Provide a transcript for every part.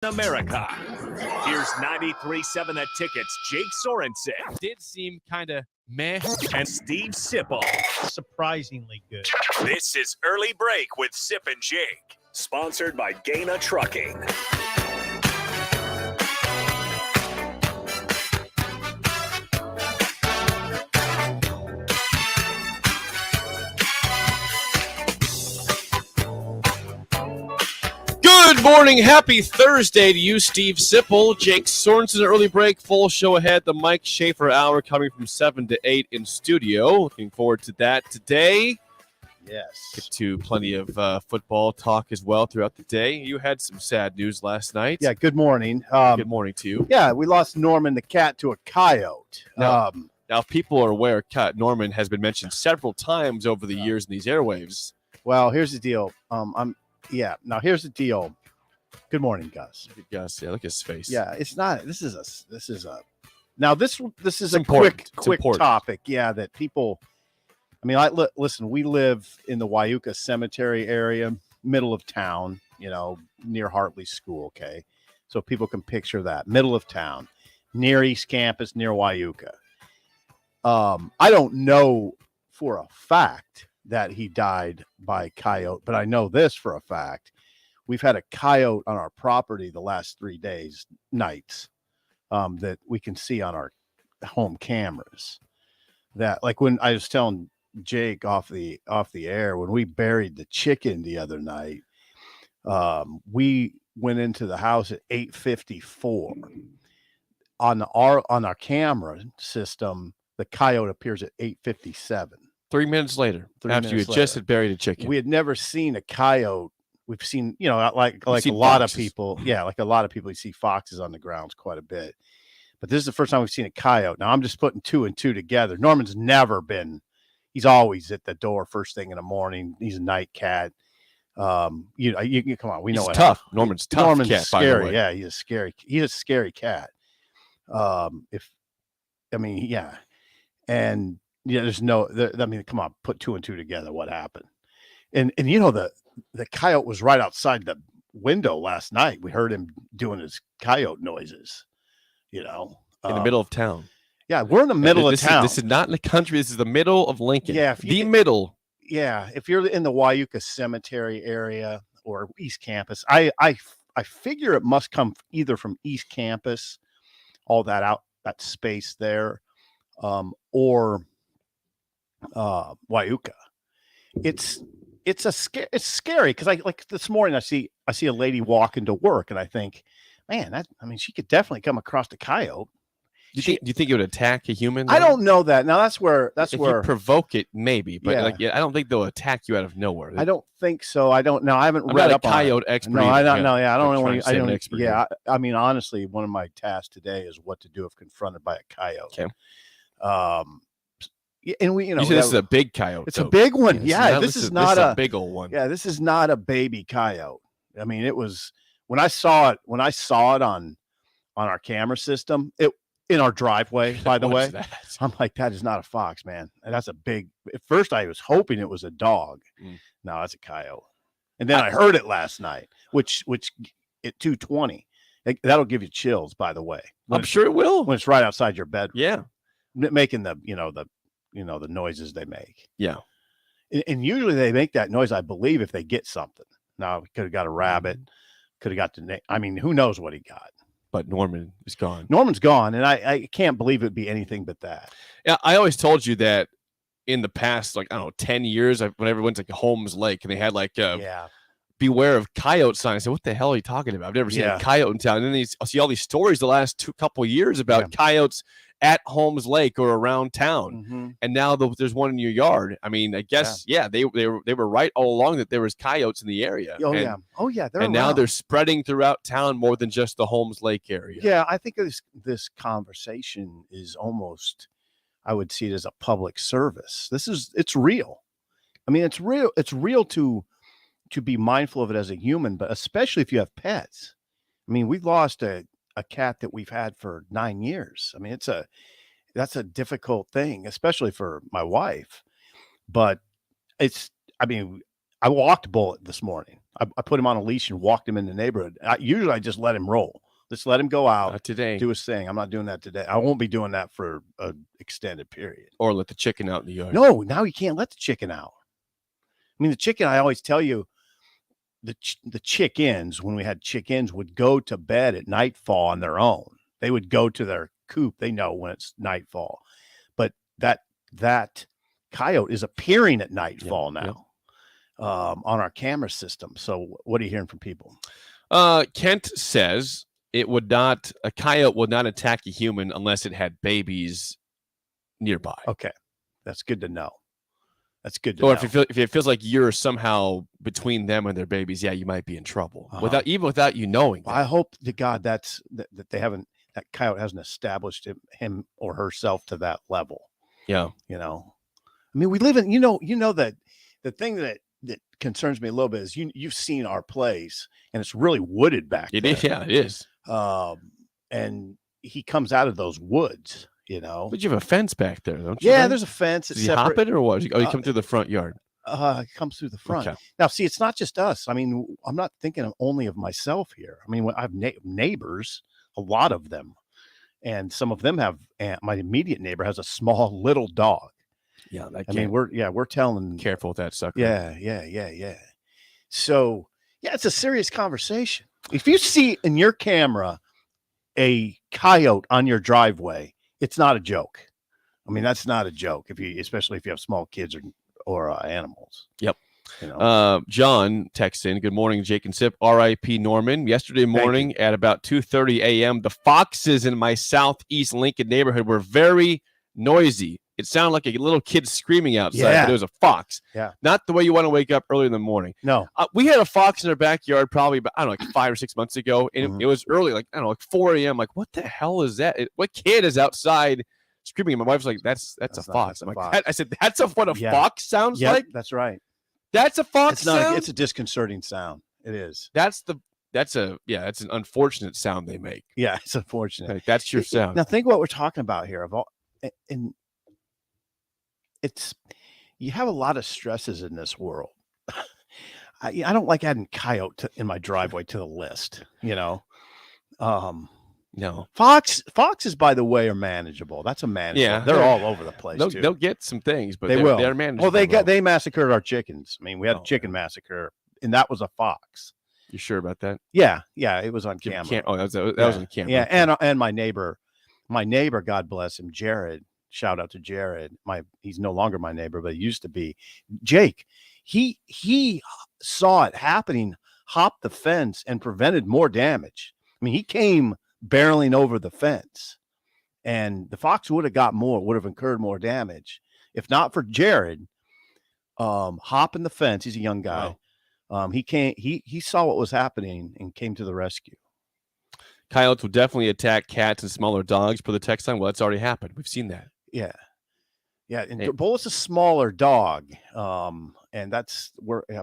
America. Here's 93.7 The Ticket's Jake Sorensen. Did seem kind of meh. And Steve Sipple. Surprisingly good. This is Early Break with Sip and Jake. Sponsored by Gaina Trucking. Good morning. Happy Thursday to you, Steve Sipple, Jake Sorensen. Early Break, full show ahead. The Mike Schaefer Hour coming from 7 to 8 in studio. Looking forward to that today. Yes. Get to plenty of football talk as well throughout the day. You had some sad news last night. Yeah, good morning. Good morning to you. Yeah, we lost Norman the cat to a coyote. Now, if people are aware, Norman has been mentioned several times over the years in these airwaves. Well, here's the deal. Now here's the deal. Good morning, Gus. Gus, yeah, look at his face. Yeah, it's not. This is a. Now this is a important. quick topic. Yeah, that people. I mean, listen. We live in the Wyuka Cemetery area, middle of town. Near Hartley School. Okay, so people can picture that middle of town, near East Campus, near Wyuka. I don't know for a fact that he died by coyote, but I know this for a fact. We've had a coyote on our property the last 3 days, nights, that we can see on our home cameras. That, like when I was telling Jake off the air, when we buried the chicken the other night, we went into the house at 8:54. On our camera system, the coyote appears at 8:57. 3 minutes later, after you just had buried a chicken. We had never seen a coyote. We've seen, like a seen lot foxes. of people. Yeah, like a lot of people, you see foxes on the grounds quite a bit. But this is the first time we've seen a coyote. Now, I'm just putting two and two together. Norman's never been. He's always at the door first thing in the morning. He's a night cat. You come on. We know He's what tough. happened. Norman's tough. Norman's cat, scary. by the way. Yeah, he's a scary cat. There's come on, put two and two together. What happened? And the coyote was right outside the window last night. We heard him doing his coyote noises, in the middle of town. Yeah, we're in the middle of town. This is not in the country. This is the middle of Lincoln. Yeah, middle. Yeah, if you're in the Wyuka Cemetery area or East Campus, I figure it must come either from East Campus, all that space there, or Wyuka. It's scary because like this morning I see a lady walking to work and I think, man, she could definitely come across a coyote. Do you think it would attack a human? I don't know that. Now that's where you provoke it, maybe, but yeah. I don't think they'll attack you out of nowhere. I don't think so. I don't know. I haven't I'm read not up a coyote on it. expert. No, I don't know. Yeah, I don't know. I don't. Expert yeah, honestly, one of my tasks today is what to do if confronted by a coyote. Okay. And we, you said this is a big coyote. It's a big one. Yeah, this is not a big old one. Yeah, this is not a baby coyote. I mean, it was when I saw it on our camera system. It in our driveway, by the way. I'm like, that is not a fox, man. And that's a big. At first, I was hoping it was a dog. No, that's a coyote. And then I heard it last night, which at 2:20. That'll give you chills, by the way. I'm sure it will when it's right outside your bedroom. Yeah, making the noises they make. Yeah, and usually they make that noise, I believe, if they get something. Now, could have got a rabbit, could have got who knows what he got. But Norman is gone. Norman's gone, and I can't believe it'd be anything but that. Yeah, I always told you that in the past, 10 years, whenever I went to Holmes Lake and they had beware of coyote sign. I said, what the hell are you talking about? I've never seen a coyote in town. And then I see all these stories the last couple of years about coyotes at Holmes Lake or around town. Mm-hmm. And now there's one in your yard. I mean, I guess, they were right all along that there was coyotes in the area. Oh, and, yeah. Oh, yeah. Now they're spreading throughout town more than just the Holmes Lake area. Yeah, I think this conversation is almost, I would see it as a public service. It's real. I mean, it's real. It's real to be mindful of it as a human, but especially if you have pets. I mean, we've lost a cat that we've had for 9 years. I mean, that's a difficult thing, especially for my wife. But I walked Bullet this morning. I put him on a leash and walked him in the neighborhood. Usually I just let him roll. Just let him go out. Not today. Do his thing. I'm not doing that today. I won't be doing that for an extended period. Or let the chicken out in the yard. No, now you can't let the chicken out. I mean, the chicken, I always tell you, the chickens, when we had chickens, would go to bed at nightfall on their own. They would go to their coop. They know when it's nightfall. But that coyote is appearing at nightfall now on our camera system. So what are you hearing from people? Kent says a coyote would not attack a human unless it had babies nearby. Okay. That's good to know. That's good to know. Or if it feels like you're somehow between them and their babies, you might be in trouble without you knowing. Well, I hope to God that coyote hasn't established him or herself to that level. Yeah. I mean, we live in, that the thing that concerns me a little bit is you've seen our place and it's really wooded back there. It is. And he comes out of those woods, But you have a fence back there, don't you? Yeah, there's a fence. Does he hop it or what? Oh, you come through the front yard. It comes through the front. Okay. Now, see, it's not just us. I mean, I'm not thinking only of myself here. I mean, I have neighbors, a lot of them, and some of them have. My immediate neighbor has a small little dog. Yeah, we're telling. Careful with that sucker. Yeah. So, it's a serious conversation. If you see in your camera a coyote on your driveway, it's not a joke. I mean, that's not a joke. Especially if you have small kids or animals. Yep. John texts in, good morning, Jake and Sip, R.I.P. Norman. Yesterday morning at about 2:30 a.m., the foxes in my southeast Lincoln neighborhood were very noisy. It sounded like a little kid screaming outside, but it was a fox. Yeah. Not the way you want to wake up early in the morning. No. We had a fox in our backyard probably about, 5 or 6 months ago, and it was early, like 4 a.m. Like, what the hell is that? What kid is outside screaming? And my wife's like, that's a fox. I said, that's what a fox sounds like? That's right. That's a fox sound? It's a disconcerting sound. It is. That's an unfortunate sound they make. Yeah, it's unfortunate. Like, that's your sound. Now think what we're talking about here. And you have a lot of stresses in this world. I don't like adding coyote in my driveway to the list. No. Foxes, by the way, are manageable. That's a manageable. Yeah, they're all over the place. They'll get some things, but they're manageable. Well, they massacred our chickens. I mean, we had a chicken massacre, and that was a fox. You sure about that? Yeah, it was on camera. That was on camera. Yeah, and my neighbor, God bless him, Jared. Shout out to Jared. He's no longer my neighbor, but he used to be. Jake, he saw it happening, hopped the fence, and prevented more damage. I mean, he came barreling over the fence, and the fox would have incurred more damage if not for Jared hopping the fence. He's a young guy. Wow. He saw what was happening and came to the rescue. Coyotes will definitely attack cats and smaller dogs per the text line. Well, that's already happened. We've seen that. Yeah. And Bullet's a smaller dog, and I'm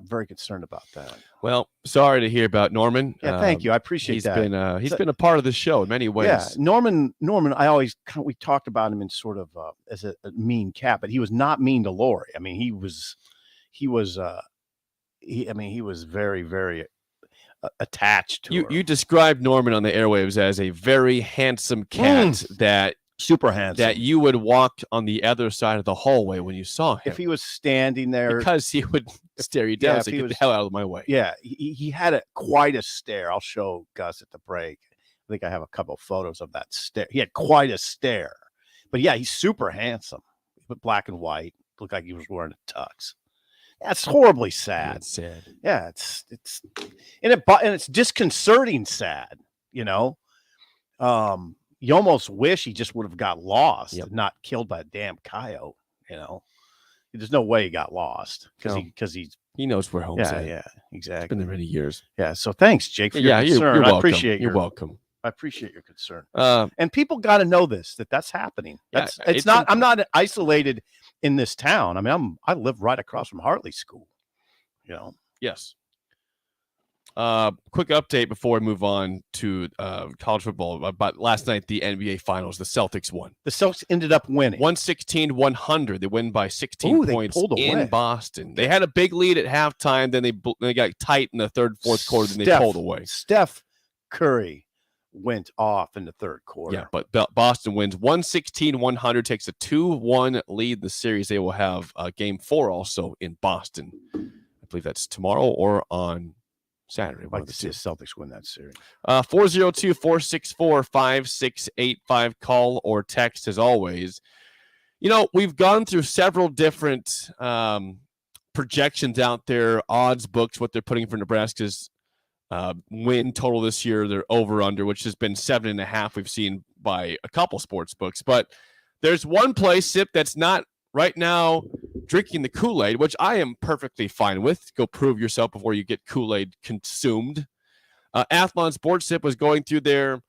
very concerned about that. Well, sorry to hear about Norman. Yeah, thank you. I appreciate that. He's been a part of the show in many ways. Yeah, Norman. We talked about him in sort of as a mean cat, but he was not mean to Lori. I mean, he was very, very attached to her. You described Norman on the airwaves as a very handsome cat that. Super handsome. That you would walk on the other side of the hallway when you saw him. If he was standing there. Because he would stare you down. So get the hell out of my way. Yeah. He had quite a stare. I'll show Gus at the break. I think I have a couple of photos of that stare. He had quite a stare. But yeah, he's super handsome. But black and white. Looked like he was wearing a tux. That's horribly sad. That's sad. Yeah, and it's disconcerting sad, You almost wish he just would have got lost, not killed by a damn coyote. There's no way he got lost because he knows where home's at. Yeah, exactly. It's been there many years. Yeah. So thanks, Jake, for your concern. You're welcome. I appreciate you're welcome. I appreciate your concern. And people got to know that's happening. I'm not isolated in this town. I mean, I live right across from Hartley School. Yes. Quick update before we move on to college football. But last night, the NBA Finals, the Celtics won. The Celtics ended up winning 116-100. They win by 16 points in Boston. They had a big lead at halftime. Then they got tight in the third, fourth quarter. Then they pulled away. Steph Curry went off in the third quarter. Yeah, but Boston wins 116-100, takes a 2-1 lead in the series. They will have Game 4 also in Boston. I believe that's tomorrow or on Saturday. I'd like to see the Celtics win that series. 402-464-5685. Call or text as always. We've gone through several different projections out there, odds books, what they're putting for Nebraska's win total this year. They're over under, which has been 7.5. We've seen by a couple sports books, but there's one place, Sip, that's not right now drinking the Kool-Aid, which I am perfectly fine with. Go prove yourself before you get Kool-Aid consumed. Athlon Sports Sip was going through their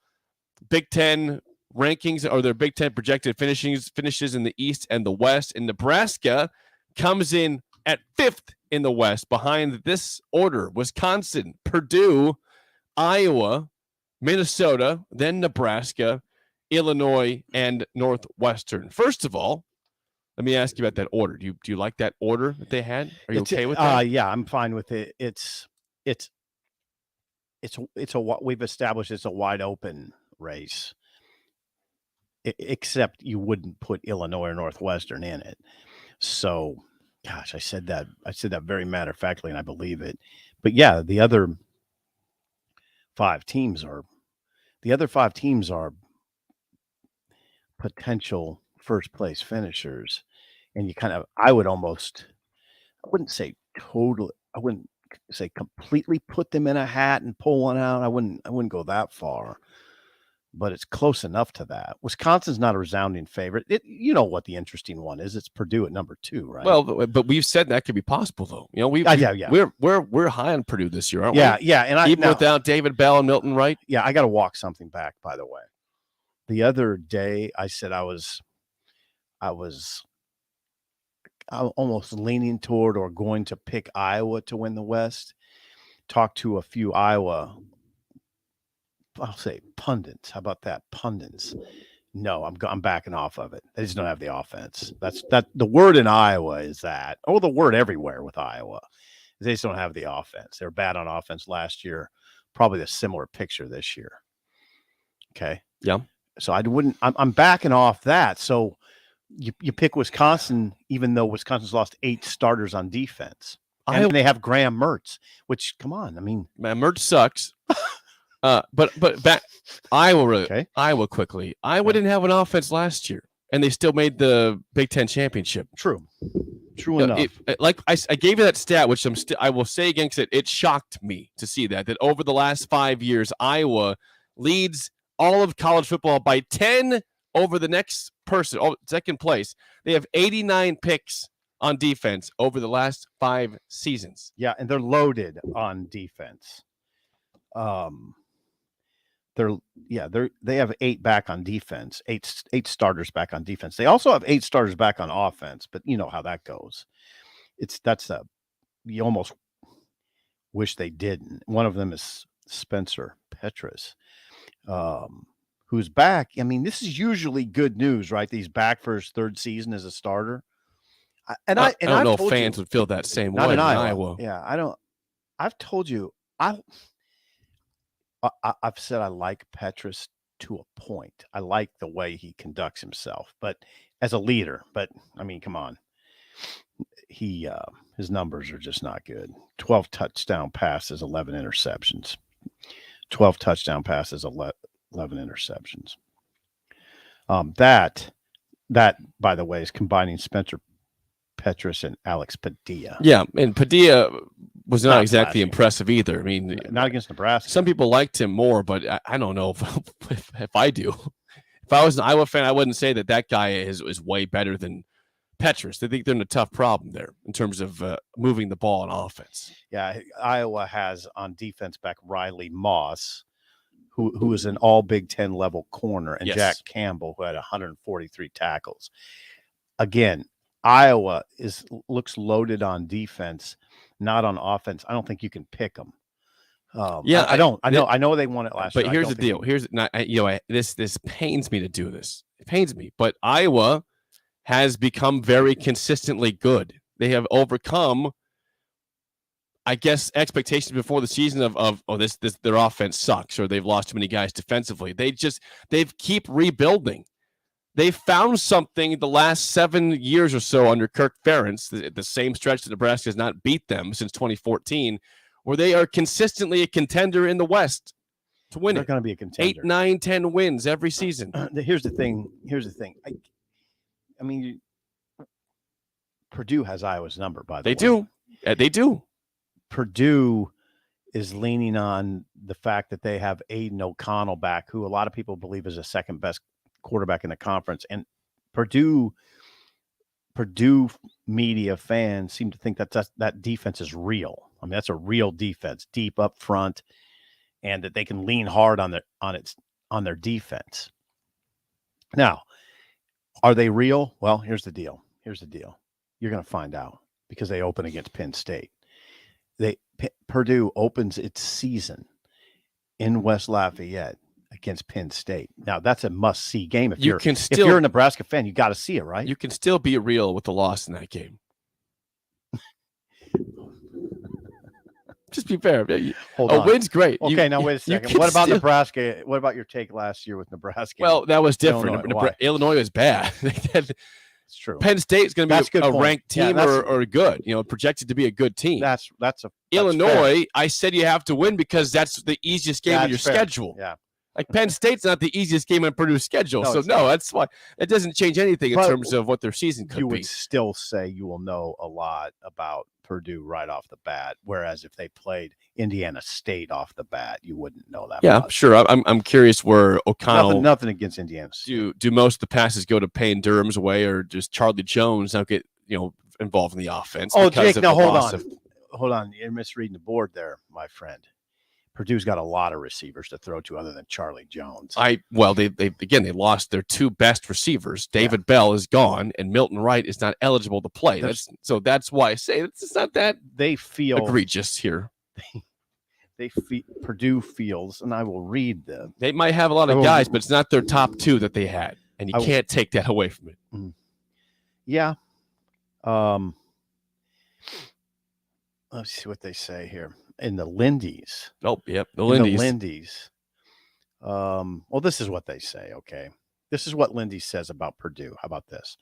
Big Ten rankings or their Big Ten projected finishes in the East and the West. And Nebraska comes in at 5th in the West behind this order: Wisconsin, Purdue, Iowa, Minnesota, then Nebraska, Illinois, and Northwestern. First of all, let me ask you about that order. Do you like that order that they had? Are you okay with that? Yeah, I'm fine with it. We've established it's a wide open race, except you wouldn't put Illinois or Northwestern in it. So, gosh, I said that very matter of factly, and I believe it. But yeah, the other five teams are potential first place finishers. And I wouldn't say completely put them in a hat and pull one out. I wouldn't go that far, but it's close enough to that. Wisconsin's not a resounding favorite. You know what the interesting one is? It's Purdue at number 2, right? Well, but we've said that could be possible, though. We're high on Purdue this year, aren't we? Yeah, and even without David Bell and Milton Wright. Yeah, I got to walk something back. By the way, the other day I said I was almost leaning toward or going to pick Iowa to win the West. Talked to a few Iowa, I'll say pundits. How about that? Pundits. No, I'm backing off of it. They just don't have the offense. That's the word in Iowa is that, or the word everywhere with Iowa. They just don't have the offense. They were bad on offense last year. Probably a similar picture this year. Okay. Yeah. So I'm backing off that. So you pick Wisconsin, even though Wisconsin's lost 8 starters on defense. And they have Graham Mertz, which, come on. I mean, Mertz sucks. But back Iowa, Iowa quickly. Iowa didn't have an offense last year, and they still made the Big Ten championship. True enough. I gave you that stat, which I will say again, because it shocked me to see that over the last 5 years, Iowa leads all of college football by 10 over the next person, second place. They have 89 picks on defense over the last 5 seasons. Yeah, and they're loaded on defense. They have 8 back on defense, 8 starters back on defense. They also have 8 starters back on offense, but you know how that goes. You almost wish they didn't. One of them is Spencer Petras, who's back. I mean, this is usually good news, right? He's back for his 3rd season as a starter. I don't know if fans would feel that same way in Iowa. Yeah, I don't. I've told you, I've said I like Petras to a point. I like the way he conducts himself, but as a leader. But I mean, come on, his numbers are just not good. 12 touchdown passes, 11 interceptions. 12 touchdown passes, 11 interceptions. That by the way is combining Spencer Petras and Alex Padilla. Yeah, and Padilla was not exactly impressive either. I mean, not against Nebraska. Some people liked him more, but I don't know if I do. If I was an Iowa fan, I wouldn't say that guy is way better than Petras. They think they're in a tough problem there in terms of moving the ball on offense. Yeah, Iowa has on defense back Riley Moss, who is an all Big Ten level corner, and Jack Campbell, who had 143 tackles. Again, Iowa looks loaded on defense, not on offense. I don't think you can pick them. Yeah, I know they won it last year. But here's the deal. This pains me to do this. It pains me, but Iowa has become very consistently good. They have overcome, I guess, expectations before the season of their offense sucks or they've lost too many guys defensively. They've keep rebuilding. They found something the last 7 years or so under Kirk Ferentz, the same stretch that Nebraska has not beat them since 2014, where they are consistently a contender in the West to win. They're going to be a contender. 8, 9, 10 wins every season. Here's the thing. I mean, Purdue has Iowa's number, by the way. They do. Purdue is leaning on the fact that they have Aiden O'Connell back, who a lot of people believe is the second best quarterback in the conference. And Purdue media fans seem to think that defense is real. I mean, that's a real defense, deep up front, and that they can lean hard on their defense. Now, are they real? Well, here's the deal. You're going to find out because they open against Penn State. Purdue opens its season in West Lafayette against Penn State. Now, that's a must-see game. If you're a Nebraska fan, you got to see it, right? You can still be real with the loss in that game. Just be fair. A win's great. Okay, now wait a second. What about Nebraska? What about your take last year with Nebraska? Well, that was different. Illinois was bad. It's true. Penn State's going to be a ranked team or good, projected to be a good team. That's Illinois. Fair. I said you have to win because that's the easiest game in your schedule. Yeah. Like Penn State's not the easiest game on Purdue's schedule. That's why it doesn't change anything in terms of what their season could be. You would still say you will know a lot about Purdue right off the bat, whereas if they played Indiana State off the bat, you wouldn't know that. Yeah, sure. I'm curious where O'Connell. Nothing against Indiana State. Do most of the passes go to Payne Durham's way, or does Charlie Jones now get involved in the offense? Oh, Jake, now hold on. You're misreading the board there, my friend. Purdue's got a lot of receivers to throw to other than Charlie Jones. They lost their two best receivers. David Bell is gone, and Milton Wright is not eligible to play. That's why I say it's not that they feel egregious here. Purdue feels, and I will read them. They might have a lot of guys, but it's not their top two that they had, and you can't take that away from it. Yeah. Let's see what they say here. In the Lindy's. Oh, yep. The Lindy's. Well, this is what they say. Okay. This is what Lindy says about Purdue. How about this?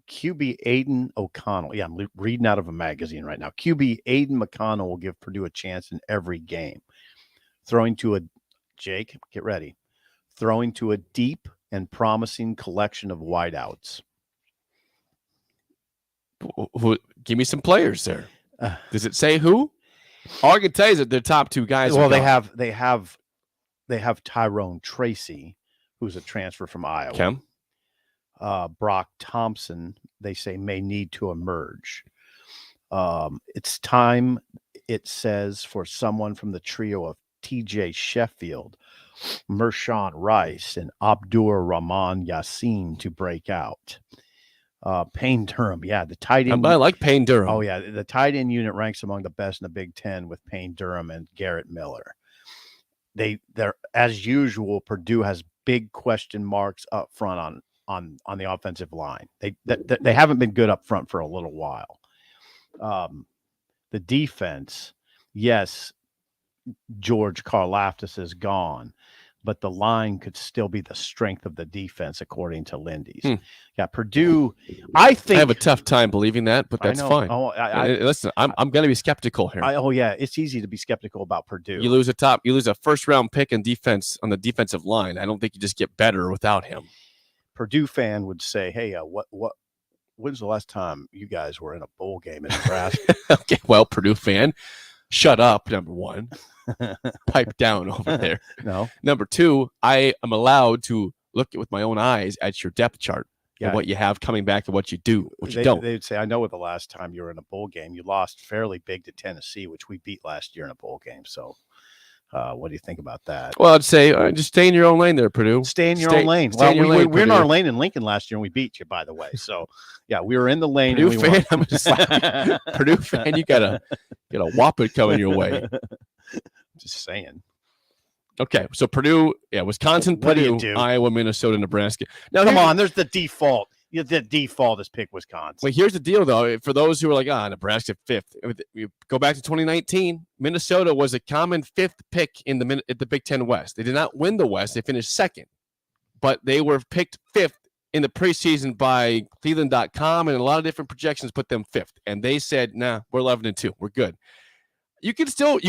QB Aiden O'Connell. Yeah, I'm reading out of a magazine right now. QB Aiden O'Connell will give Purdue a chance in every game. Jake, get ready. Throwing to a deep and promising collection of wideouts. Give me some players there. Does it say who? All I can tell you is that their top two guys. Well, they have Tyrone Tracy, who's a transfer from Iowa. Brock Thompson, they say, may need to emerge. It's time, it says, for someone from the trio of TJ Sheffield, Mershawn Rice, and Abdur Rahman Yassin to break out. Payne Durham, the tight end. I like Payne Durham. Oh yeah, the tight end unit ranks among the best in the Big Ten with Payne Durham and Garrett Miller. They're as usual. Purdue has big question marks up front on the offensive line. They haven't been good up front for a little while. The defense, yes, George Karlaftis is gone, but the line could still be the strength of the defense, according to Lindy's. Yeah, Purdue, I have a tough time believing that, but that's fine. Oh, listen, I'm going to be skeptical here. It's easy to be skeptical about Purdue. You lose a first round pick in defense on the defensive line. I don't think you just get better without him. Purdue fan would say, "Hey, when's the last time you guys were in a bowl game in Nebraska?" Okay, well, Purdue fan, shut up. Number one. Pipe down over there. No. Number two, I am allowed to look with my own eyes at your depth chart and what you have coming back and what you do, you don't. They'd say, I know the last time you were in a bowl game, you lost fairly big to Tennessee, which we beat last year in a bowl game. So what do you think about that? Well, I'd say just stay in your own lane there, Purdue. Stay in your own lane. Well, we're in our lane in Lincoln last year, and we beat you, by the way. So, yeah, we were in the lane. Purdue fan, I'm just like, Purdue fan, you got a whopping coming your way. Just saying. Okay, so Purdue, Wisconsin, What do you Purdue, do? Iowa, Minnesota, Nebraska. Now, Come on, there's the default. The default is pick Wisconsin. Wait, here's the deal, though. For those who are like, Nebraska 5th, you go back to 2019, Minnesota was a common 5th pick at the Big Ten West. They did not win the West. They finished 2nd. But they were picked 5th in the preseason by Cleveland.com, and a lot of different projections put them 5th. And they said, nah, we're 11-2. We're good. You can still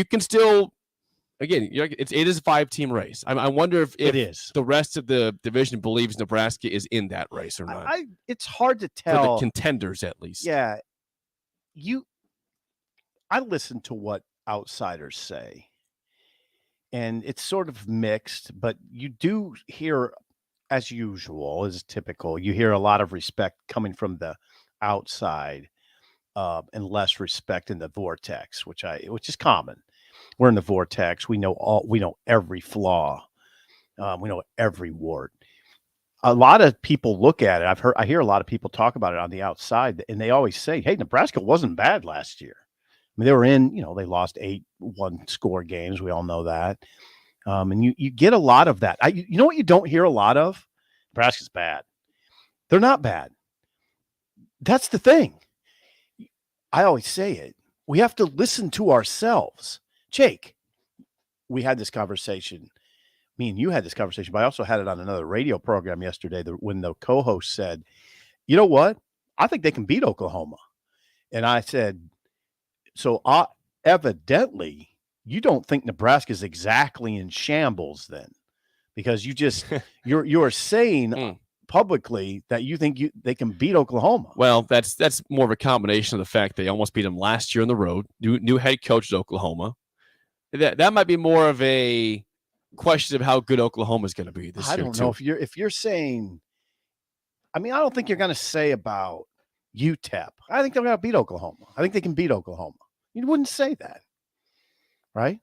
again, it is a 5-team race. I wonder if it is. The rest of the division believes Nebraska is in that race or not. It's hard to tell. For the contenders, at least. Yeah. I listen to what outsiders say, and it's sort of mixed, but you do hear, as usual, as typical, you hear a lot of respect coming from the outside and less respect in the vortex, which is common. We're in the vortex. We know every flaw. We know every wart. A lot of people look at it. I hear a lot of people talk about it on the outside, and they always say, "Hey, Nebraska wasn't bad last year." I mean, they were in, they lost 8 one-score games. We all know that. And you get a lot of that. You know what you don't hear a lot of? Nebraska's bad. They're not bad. That's the thing. I always say it. We have to listen to ourselves. Jake, we had this conversation. Me and you had this conversation, but I also had it on another radio program yesterday when the co-host said, you know what? I think they can beat Oklahoma. And I said, so evidently you don't think Nebraska is exactly in shambles then, because you're saying publicly that you think they can beat Oklahoma. Well, that's more of a combination of the fact they almost beat them last year on the road. New head coach at Oklahoma. That might be more of a question of how good Oklahoma is going to be this year. I don't know if you're saying. I mean, I don't think you're going to say about UTEP. I think they're going to beat Oklahoma. I think they can beat Oklahoma. You wouldn't say that, right?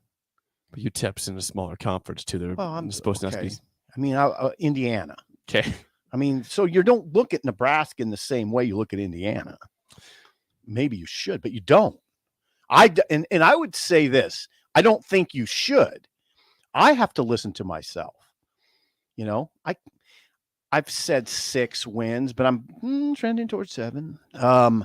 But UTEP's in a smaller conference too. They're supposed to be. I mean, Indiana. Okay. I mean, so you don't look at Nebraska in the same way you look at Indiana. Maybe you should, but you don't. And I would say this. I don't think you should. I have to listen to myself. I've said 6 wins, but I'm trending towards 7. I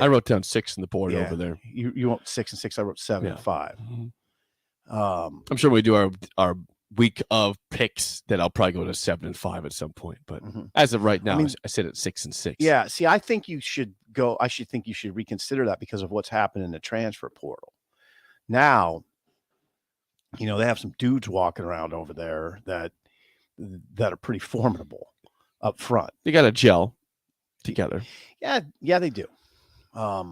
wrote down 6 in the board over there. You wrote 6 and 6. I wrote 7 and 5. Mm-hmm. I'm sure when we do our week of picks that I'll probably go to 7 and 5 at some point. But as of right now, I sit at 6 and 6. Yeah. See, I think you should go. I think you should reconsider that because of what's happened in the transfer portal. Now, they have some dudes walking around over there that are pretty formidable up front. They got to gel together. Yeah, they do. A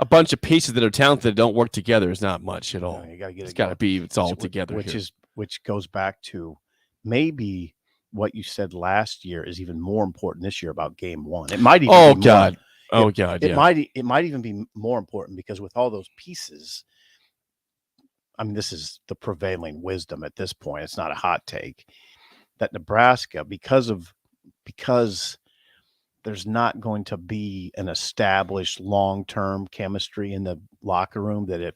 bunch of pieces that are talented that don't work together is not much at all. You got to get it's got to be it's all together. Which goes back to maybe what you said last year is even more important this year about game 1. It might even it might even be more important because with all those pieces, I mean, this is the prevailing wisdom at this point. It's not a hot take that Nebraska, because there's not going to be an established long-term chemistry in the locker room, that if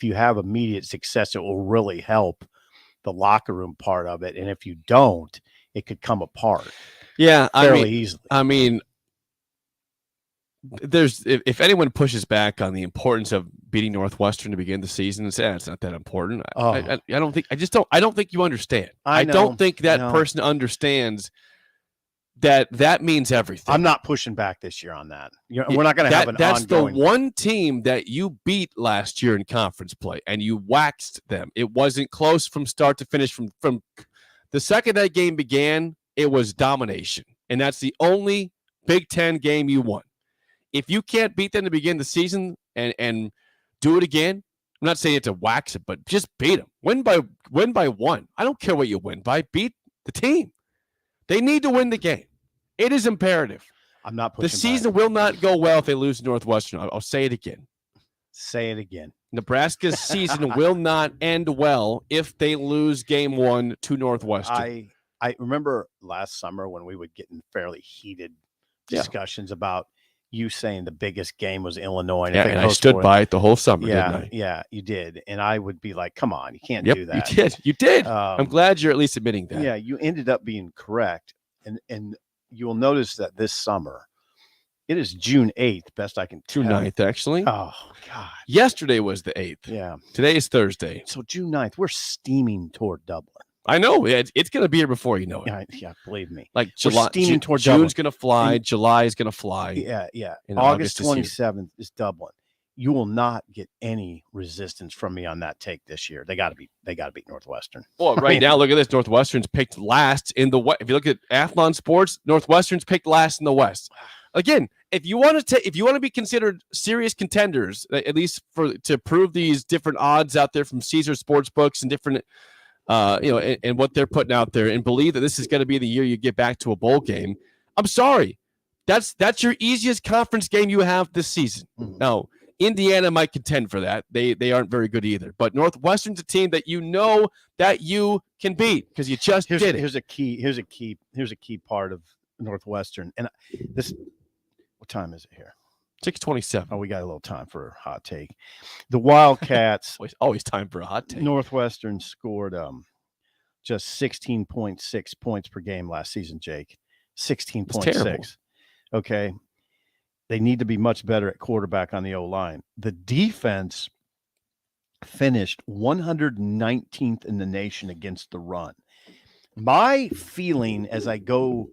you have immediate success, it will really help the locker room part of it. And if you don't, it could come apart. Yeah. Fairly easily. I mean, if anyone pushes back on the importance of beating Northwestern to begin the season and say it's not that important, I don't think you understand. I don't think that person understands that means everything. I'm not pushing back this year on that. We're not going to have that's ongoing. The one team that you beat last year in conference play, and you waxed them. It wasn't close from start to finish. From the second that game began, it was domination, and that's the only Big Ten game you won. If you can't beat them to begin the season and do it again, I'm not saying it's a wax it, but just beat them. Win by 1. I don't care what you win by. Beat the team. They need to win the game. It is imperative. I'm not pushing the season will not go well if they lose to Northwestern. I'll say it again. Say it again. Nebraska's season will not end well if they lose game 1 to Northwestern. I remember last summer when we would get in fairly heated discussions about you saying the biggest game was Illinois. Yeah, and I stood by it the whole summer, didn't I? Yeah, you did. And I would be like, come on, you can't Yep, do that. You did. I'm glad you're at least admitting that. Yeah, you ended up being correct. And you will notice that this summer, it is June 8th, best I can tell. June 9th, actually. Oh, God. Yesterday was the 8th. Yeah. Today is Thursday. So June 9th, we're steaming toward Dublin. I know. It's going to be here before you know it. Yeah, believe me. Like July, steaming toward June's going to fly. July is going to fly. Yeah. And August 27th is Dublin. You will not get any resistance from me on that take this year. They got to beat Northwestern. Well, right now, look at this. Northwestern's picked last in the West. If you look at Athlon Sports, Northwestern's picked last in the West. Again, if you want to be considered serious contenders, at least to prove these different odds out there from Caesar Sportsbooks and different, and what they're putting out there, and believe that this is going to be the year you get back to a bowl game, I'm sorry, that's your easiest conference game you have this season. Mm-hmm. Now, Indiana might contend for that. They aren't very good either. But Northwestern's a team that you know that you can beat because you just did it. Here's a key part of Northwestern. And this, what time is it here? 6:27. Oh, we got a little time for a hot take. The Wildcats. always time for a hot take. Northwestern scored just 16.6 points per game last season, Jake. 16.6. Okay. They need to be much better at quarterback on the O-line. The defense finished 119th in the nation against the run. My feeling as I go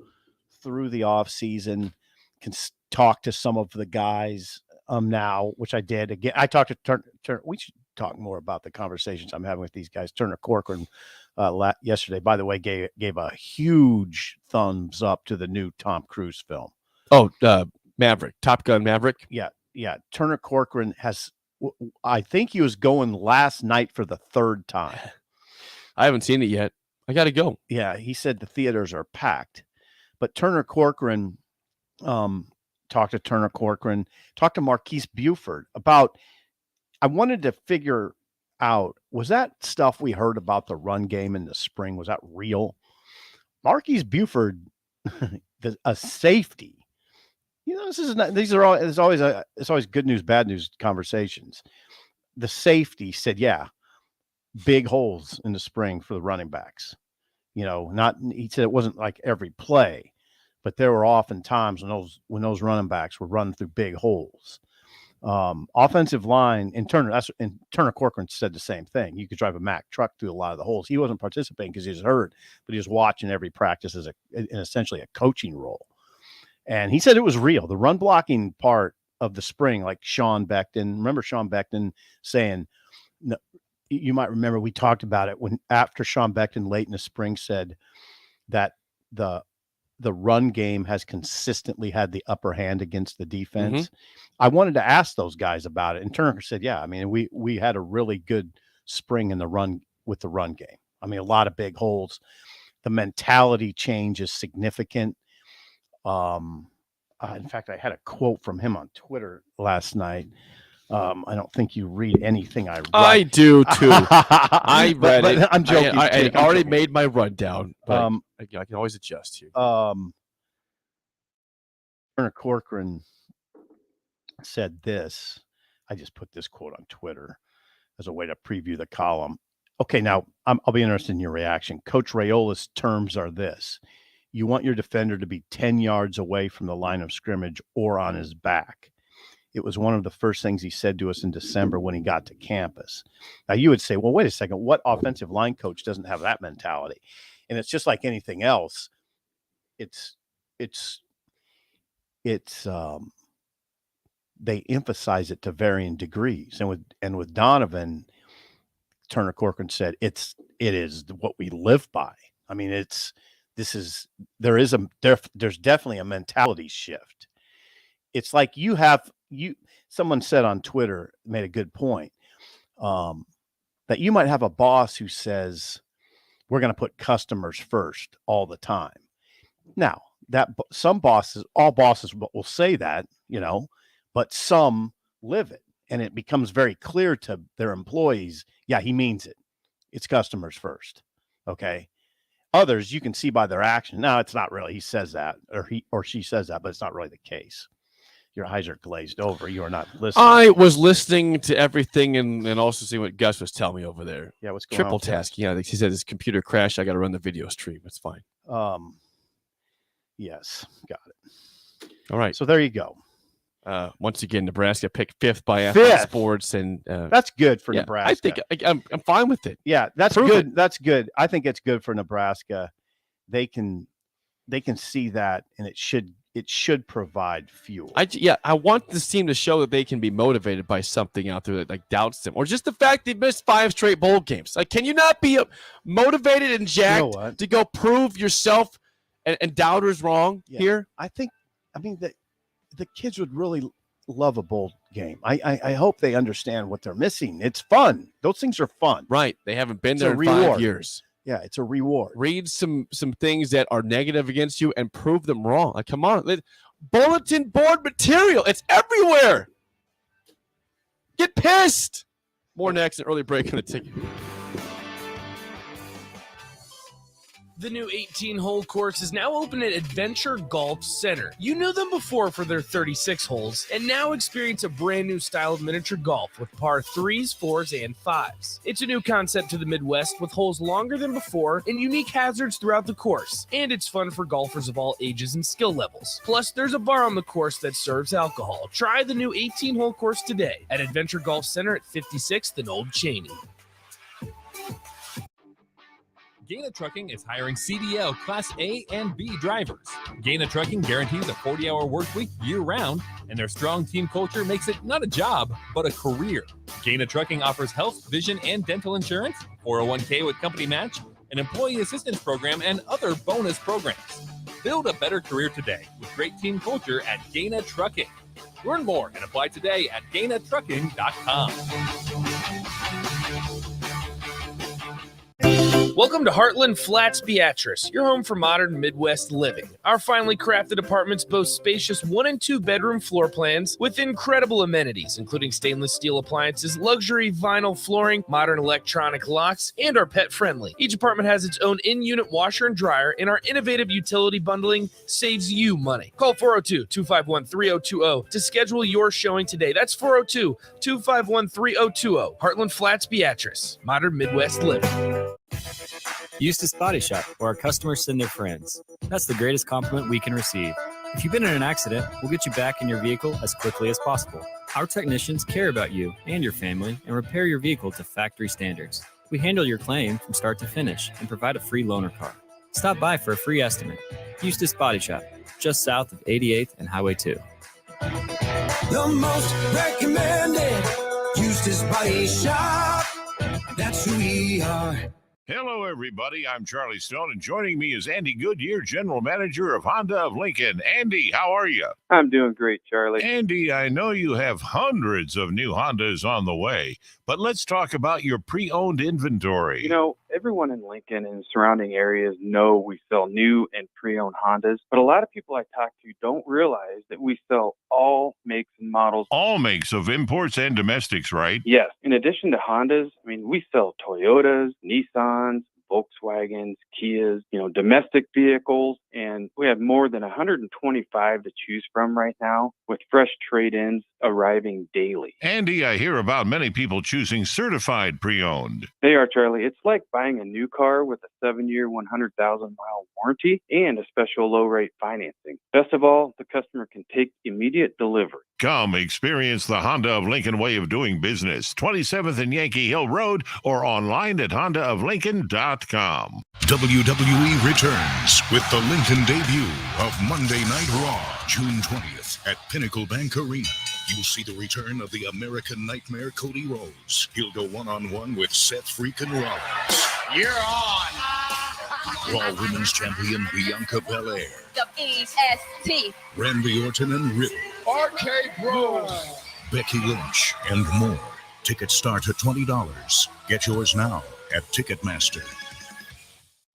through the offseason, can talk to some of the guys now, which I did. Again, I talked to Turner. We should talk more about the conversations I'm having with these guys. Turner Corcoran yesterday, by the way, gave a huge thumbs up to the new Tom Cruise film. Oh, Maverick, Top Gun Maverick. Yeah. Turner Corcoran I think he was going last night for the third time. I haven't seen it yet. I got to go. Yeah. He said the theaters are packed, but Turner Corcoran, talked to Marquise Buford about, I wanted to figure out, was that stuff we heard about the run game in the spring, was that real? Marquise Buford, a safety. It's always good news, bad news conversations. The safety said, yeah, big holes in the spring for the running backs. He said it wasn't like every play, but there were often times when those running backs were running through big holes. Offensive line, and Turner Corcoran said the same thing. You could drive a Mack truck through a lot of the holes. He wasn't participating because he was hurt, but he was watching every practice as essentially a coaching role. And he said it was real. The run blocking part of the spring, like Sean Beckton. Remember Sean Beckton saying, no, you might remember we talked about it after Sean Beckton late in the spring said that the run game has consistently had the upper hand against the defense. Mm-hmm. I wanted to ask those guys about it. And Turner said, yeah, I mean, we had a really good spring in the run with the run game. I mean, a lot of big holes. The mentality change is significant. In fact, I had a quote from him on Twitter last night. I don't think you read anything I write. I do too. I read it. I'm joking. I already made my rundown. But I can always adjust here. Turner Corcoran said this. I just put this quote on Twitter as a way to preview the column. Okay, now I'll be interested in your reaction. Coach Raiola's terms are this. You want your defender to be 10 yards away from the line of scrimmage or on his back. It was one of the first things he said to us in December when he got to campus. Now, you would say, well, wait a second. What offensive line coach doesn't have that mentality? And it's just like anything else. They emphasize it to varying degrees. And with Donovan, Turner Corcoran said, it is what we live by. I mean, there's definitely a mentality shift. It's like someone said on Twitter, made a good point, that you might have a boss who says, we're going to put customers first all the time. Now, all bosses will say that, but some live it, and it becomes very clear to their employees, yeah, he means it. It's customers first. Okay. Others, you can see by their action. No, it's not really. He says that, or he or she says that, but it's not really the case. Your eyes are glazed over. You are not listening. I was listening to everything and also seeing what Gus was telling me over there. Yeah, what's going Triple on? task. Yeah, he said his computer crashed. I got to run the video stream. It's fine. Yes, got it. All right. So there you go. Once again, Nebraska picked 5th by FS Fifth. Sports, and That's good for Nebraska. I think I'm fine with it. Yeah, that's Prove good. it. That's good. I think it's good for Nebraska. They can see that, and it should provide fuel. I want this team to show that they can be motivated by something out there that like doubts them, or just the fact they missed 5 straight bowl games. Like, can you not be motivated and jacked to go prove yourself and doubters wrong here? I mean that the kids would really love a bowl game. I hope they understand what they're missing. It's fun. Those things are fun. Right. They haven't been It's there a in 5 reward. years. Yeah, it's a reward. Read some things that are negative against you and prove them wrong. Like, come on. Bulletin board material. It's everywhere. Get pissed. More next, an early break in the ticket. The new 18-hole course is now open at Adventure Golf Center. You knew them before for their 36 holes, and now experience a brand new style of miniature golf with par 3s, 4s, and 5s. It's a new concept to the Midwest with holes longer than before and unique hazards throughout the course. And it's fun for golfers of all ages and skill levels. Plus, there's a bar on the course that serves alcohol. Try the new 18-hole course today at Adventure Golf Center at 56th and Old Cheney. Gaina Trucking is hiring CDL Class A and B drivers. Gaina Trucking guarantees a 40-hour work week year-round, and their strong team culture makes it not a job, but a career. Gaina Trucking offers health, vision, and dental insurance, 401k with company match, an employee assistance program, and other bonus programs. Build a better career today with great team culture at Gaina Trucking. Learn more and apply today at GainaTrucking.com. Welcome to Heartland Flats Beatrice, your home for modern Midwest living. Our finely crafted apartments boast spacious 1 and 2 bedroom floor plans with incredible amenities, including stainless steel appliances, luxury vinyl flooring, modern electronic locks, and are pet friendly. Each apartment has its own in-unit washer and dryer, and our innovative utility bundling saves you money. Call 402-251-3020 to schedule your showing today. That's 402-251-3020. Heartland Flats Beatrice, modern Midwest living. Eustace Body Shop, where our customers send their friends. That's the greatest compliment we can receive. If you've been in an accident, we'll get you back in your vehicle as quickly as possible. Our technicians care about you and your family and repair your vehicle to factory standards. We handle your claim from start to finish and provide a free loaner car. Stop by for a free estimate. Eustace Body Shop, just south of 88th and Highway 2. The most recommended Eustace Body Shop. That's who we are. Hello, everybody. I'm Charlie Stone, and joining me is Andy Goodyear, General Manager of Honda of Lincoln. Andy, how are you? I'm doing great, Charlie. Andy, I know you have hundreds of new Hondas on the way, but let's talk about your pre-owned inventory. You know, everyone in Lincoln and surrounding areas know we sell new and pre-owned Hondas, but a lot of people I talk to don't realize that we sell all makes and models. All makes of imports and domestics, right? Yes. In addition to Hondas, we sell Toyotas, Nissans, Volkswagens, Kias, domestic vehicles, and we have more than 125 to choose from right now with fresh trade-ins arriving daily. Andy, I hear about many people choosing certified pre-owned. They are, Charlie. It's like buying a new car with a 7-year, 100,000-mile warranty and a special low-rate financing. Best of all, the customer can take immediate delivery. Come experience the Honda of Lincoln way of doing business. 27th and Yankee Hill Road or online at hondaoflincoln.com. WWE returns with the Lincoln debut of Monday Night Raw, June 20th at Pinnacle Bank Arena. You'll see the return of the American Nightmare Cody Rhodes. He'll go one-on-one with Seth freakin' Rollins. You're on. Raw Women's Champion Bianca Belair. WEST. Randy Orton and Riddle. RK Bros. Becky Lynch and more. Tickets start at $20. Get yours now at Ticketmaster.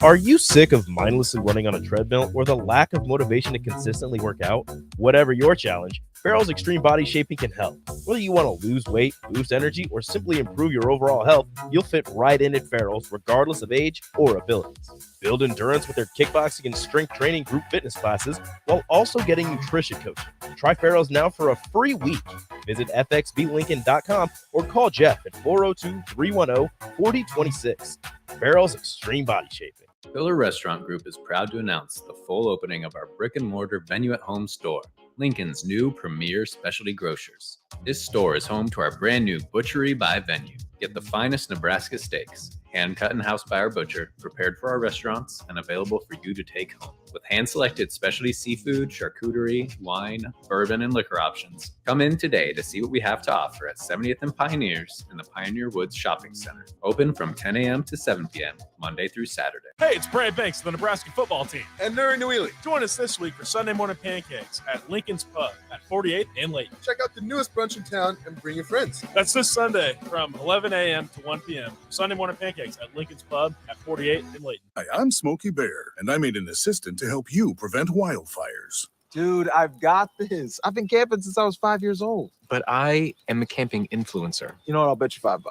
Are you sick of mindlessly running on a treadmill or the lack of motivation to consistently work out? Whatever your challenge, Farrell's Extreme Body Shaping can help. Whether you want to lose weight, boost energy, or simply improve your overall health, you'll fit right in at Farrell's regardless of age or abilities. Build endurance with their kickboxing and strength training group fitness classes while also getting nutrition coaching. Try Farrell's now for a free week. Visit fxblincoln.com or call Jeff at 402-310-4026. Farrell's Extreme Body Shaping. Pillar Restaurant Group is proud to announce the full opening of our brick-and-mortar venue-at-home store, Lincoln's new premier specialty grocers. This store is home to our brand new Butchery by Venue. Get the finest Nebraska steaks, hand-cut in-house by our butcher, prepared for our restaurants, and available for you to take home. With hand-selected specialty seafood, charcuterie, wine, bourbon, and liquor options. Come in today to see what we have to offer at 70th and Pioneers in the Pioneer Woods Shopping Center. Open from 10 a.m. to 7 p.m., Monday through Saturday. Hey, it's Brad Banks of the Nebraska football team. And Nuri Newely. Join us this week for Sunday morning pancakes at Lincoln's Pub at 48th and Layton. Check out the newest brunch in town and bring your friends. That's this Sunday from 11 a.m. to 1 p.m. Sunday morning pancakes at Lincoln's Pub at 48th and Layton. Hi, I'm Smokey Bear, and I made an assistant to help you prevent wildfires. Dude, I've got this. I've been camping since I was 5 years old. But I am a camping influencer. You know what? I'll bet you $5.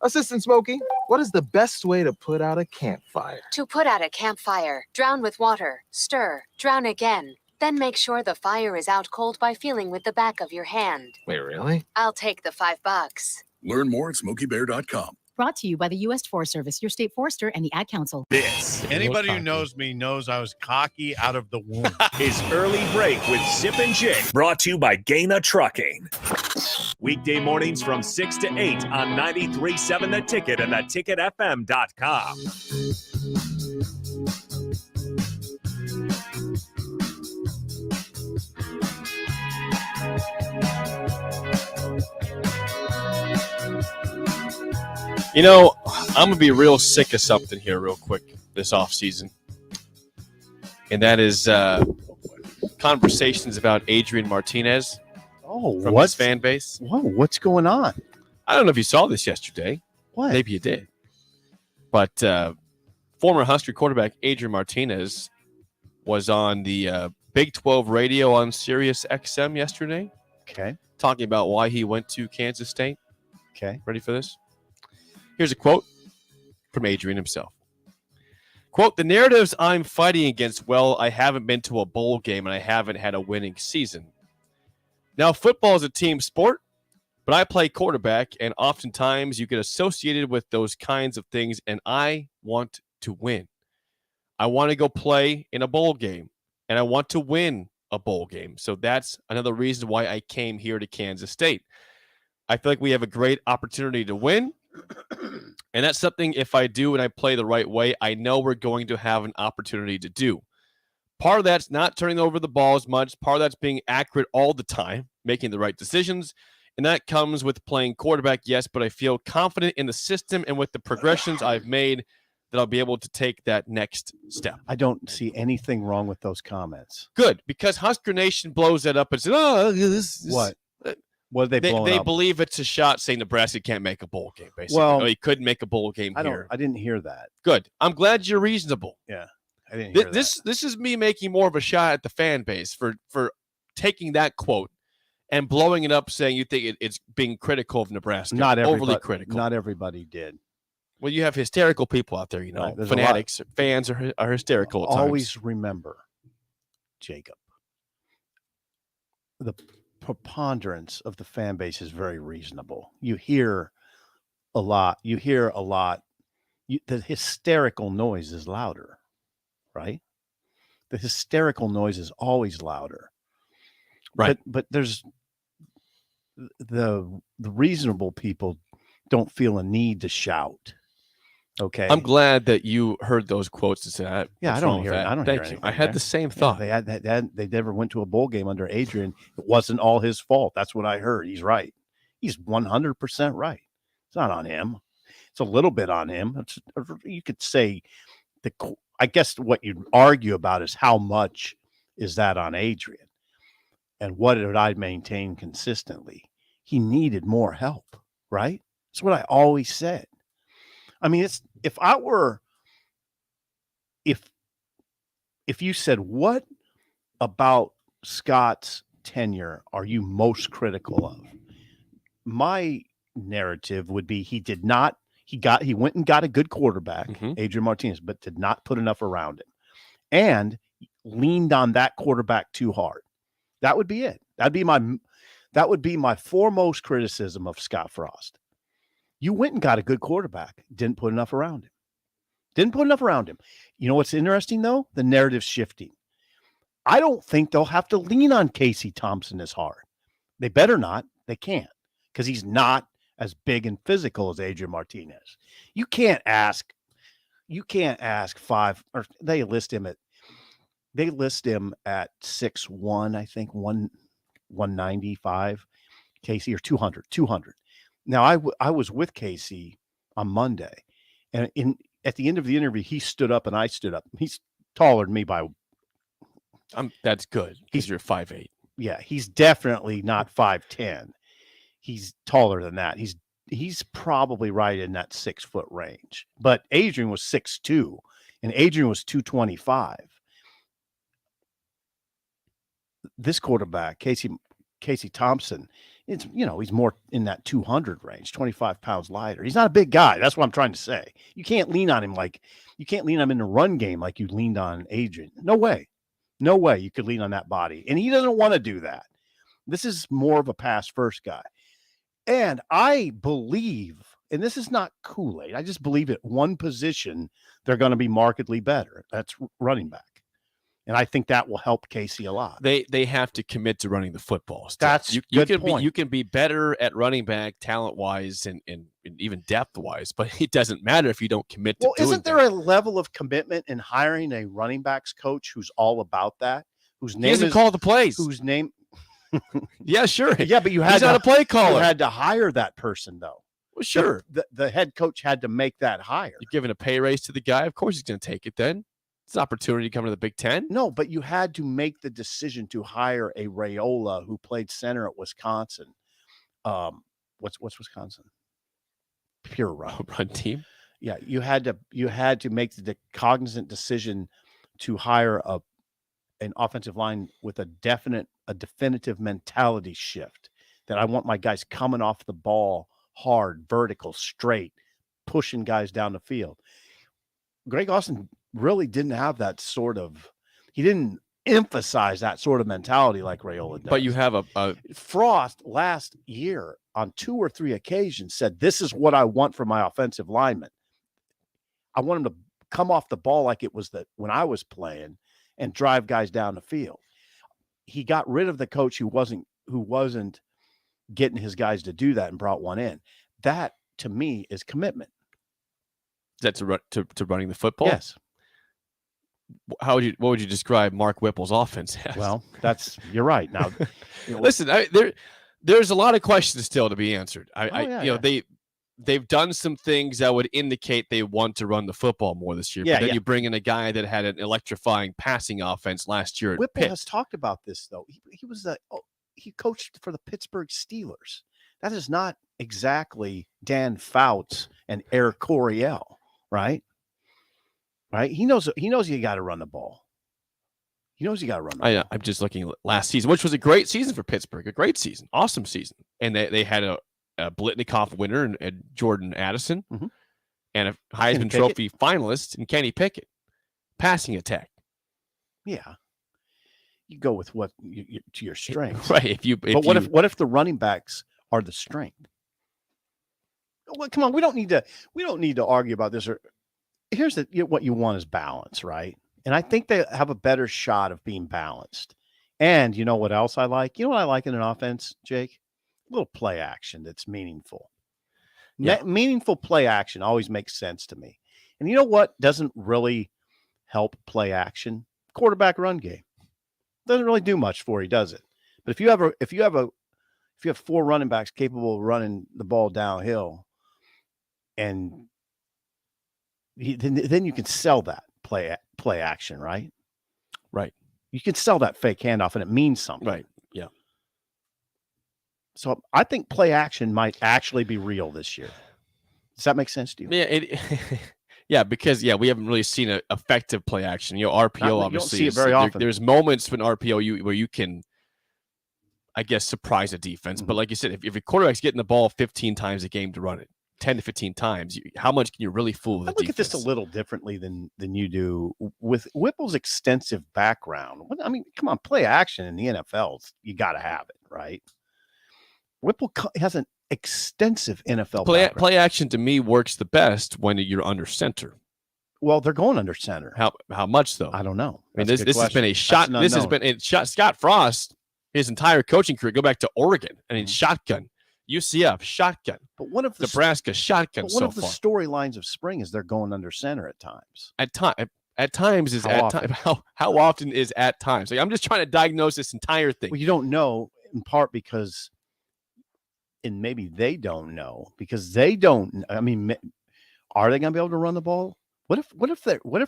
Assistant Smokey, what is the best way to put out a campfire? To put out a campfire, drown with water, stir, drown again. Then make sure the fire is out cold by feeling with the back of your hand. Wait, really? I'll take the $5. Learn more at SmokeyBear.com. Brought to you by the U.S. Forest Service, your state forester, and the Ad Council. Anybody who knows me knows I was cocky out of the womb. Is Early Break with Zip and Jake. Brought to you by Gaina Trucking. Weekday mornings from 6 to 8 on 93.7 The Ticket and theticketfm.com. You know, I'm going to be real sick of something here real quick this offseason. And that is conversations about Adrian Martinez from his fan base. Whoa, what's going on? I don't know if you saw this yesterday. What? Maybe you did. But former Husker quarterback Adrian Martinez was on the Big 12 radio on Sirius XM yesterday. Okay. Talking about why he went to Kansas State. Okay. Ready for this? Here's a quote from Adrian himself. Quote, "The narratives I'm fighting against, well, I haven't been to a bowl game and I haven't had a winning season. Now, football is a team sport, but I play quarterback, and oftentimes you get associated with those kinds of things, and I want to win. I want to go play in a bowl game, and I want to win a bowl game. So that's another reason why I came here to Kansas State. I feel like we have a great opportunity to win. And that's something, if I do and I play the right way, I know we're going to have an opportunity to do. Part of that's not turning over the ball as much. Part of that's being accurate all the time, making the right decisions. And that comes with playing quarterback, yes, but I feel confident in the system and with the progressions I've made that I'll be able to take that next step." I don't see anything wrong with those comments. Good, because Husker Nation blows that up and says, "Oh, this What? What are they blowing They up? believe it's a shot saying Nebraska can't make a bowl game, basically. Well, he couldn't make a bowl game here. I didn't hear that. Good. I'm glad you're reasonable. Yeah, I didn't hear that. This is me making more of a shot at the fan base for taking that quote and blowing it up, saying you think it's being critical of Nebraska. Not everybody, overly critical. Not everybody did. Well, you have hysterical people out there, you know. Right, fanatics, fans are hysterical at times. Always remember, Jacob, the preponderance of the fan base is very reasonable. You hear a lot. The hysterical noise is louder, right? The hysterical noise is always louder. Right. But there's the reasonable people don't feel a need to shout. Okay. I'm glad that you heard those quotes and said, yeah, I don't hear it. I don't Thank hear you. anything I had there. the same thought. Yeah, they never went to a bowl game under Adrian. It wasn't all his fault. That's what I heard. He's right. He's 100% right. It's not on him. It's a little bit on him. You could say I guess what you'd argue about is how much is that on Adrian and what did I maintain consistently? He needed more help, right? That's what I always said. I mean, if you said, what about Scott's tenure are you most critical of? My narrative would be he went and got a good quarterback, Adrian Martinez, but did not put enough around him and leaned on that quarterback too hard. That would be it. That would be my foremost criticism of Scott Frost. You went and got a good quarterback, didn't put enough around him. You know what's interesting, though? The narrative's shifting. I don't think they'll have to lean on Casey Thompson as hard. They better not. They can't, because he's not as big and physical as Adrian Martinez. You can't ask 5, or they list him at 6'1", I think, 195, Casey, or 200. Now, I was with Casey on Monday, and at the end of the interview, he stood up and I stood up. He's taller than me by. That's good because you're 5'8". Yeah, he's definitely not 5'10". He's taller than that. He's probably right in that 6 foot range. But Adrian was 6'2", and Adrian was 225. This quarterback, Casey Thompson, he's more in that 200 range, 25 pounds lighter. He's not a big guy. That's what I'm trying to say. You can't lean on him in the run game like you leaned on Adrian. No way you could lean on that body. And he doesn't want to do that. This is more of a pass first guy. And I believe, and this is not Kool-Aid, I just believe at one position they're going to be markedly better. That's running back. And I think that will help Casey a lot. They have to commit to running the football. Still. That's you good point. You can be better at running back talent-wise and even depth-wise, but it doesn't matter if you don't commit to doing isn't there a level of commitment in hiring a running backs coach who's all about that? Whose name doesn't call the plays. Whose name? Yeah, sure. Yeah, but he's not a play caller. You had to hire that person, though. Well, sure. The head coach had to make that hire. You're giving a pay raise to the guy. Of course he's going to take it then. It's an opportunity to come to the Big Ten. No, but you had to make the decision to hire a Raiola who played center at Wisconsin. What's Wisconsin? Pure run team. Yeah, you had to make the cognizant decision to hire an offensive line with a definitive mentality shift. That I want my guys coming off the ball hard, vertical, straight, pushing guys down the field. Greg Austin really didn't have that he didn't emphasize that sort of mentality like Raiola does. But you have a Frost last year on 2 or 3 occasions said, this is what I want from my offensive lineman. I want him to come off the ball like it was when I was playing and drive guys down the field. He got rid of the coach who wasn't getting his guys to do that and brought one in. That to me is commitment. Is that to running the football? Yes. What would you describe Mark Whipple's offense as? Well, you're right. Now, listen, there's a lot of questions still to be answered. They've done some things that would indicate they want to run the football more this year. But then you bring in a guy that had an electrifying passing offense last year. Whipple has talked about this though. He coached for the Pittsburgh Steelers. That is not exactly Dan Fouts and Eric Coryell, right? Right? He knows you got to run the ball. He knows you got to run the ball. I'm just looking at last season, which was a great season for Pittsburgh, a great season, awesome season. And they had a Blitnikoff winner and Jordan Addison and a Heisman Trophy finalist and Kenny Pickett. Passing attack. Yeah. You go with what to your strengths. Right. What if the running backs are the strength? Well, come on, we don't need to argue about this. Here's what you want is balance, right? And I think they have a better shot of being balanced. And you know what else I like? You know what I like in an offense, Jake? A little play action that's meaningful. Yeah. Meaningful play action always makes sense to me. And you know what doesn't really help play action? Quarterback run game. Doesn't really do much for you, does it? But if you have 4 running backs capable of running the ball downhill, and then you can sell that play action, right? Right. You can sell that fake handoff, and it means something. Right. Yeah. So I think play action might actually be real this year. Does that make sense to you? Yeah. Yeah, because we haven't really seen an effective play action. RPO obviously you don't see it very often. There's moments when RPO where you can I guess, surprise a defense. But like you said, if your quarterback's getting the ball 15 times a game to run it, 10 to 15 times, how much can you really fool the I look at this a little differently than you do with Whipple's extensive background. I mean, come on, play action in the NFL, you got to have it, right? Whipple has an extensive NFL background. Play action to me works the best when you're under center. Well, they're going under center. How much though? I don't know. I mean, this has been a shot. This has been a shot. Scott Frost, his entire coaching career, go back to Oregon. I mean, shotgun. UCF shotgun. But what if Nebraska shotgun? But what if the storylines of spring is they're going under center at times? At times is how often is at times? Like, I'm just trying to diagnose this entire thing. Well, you don't know in part because, and maybe they don't know because they don't. I mean, are they going to be able to run the ball? What if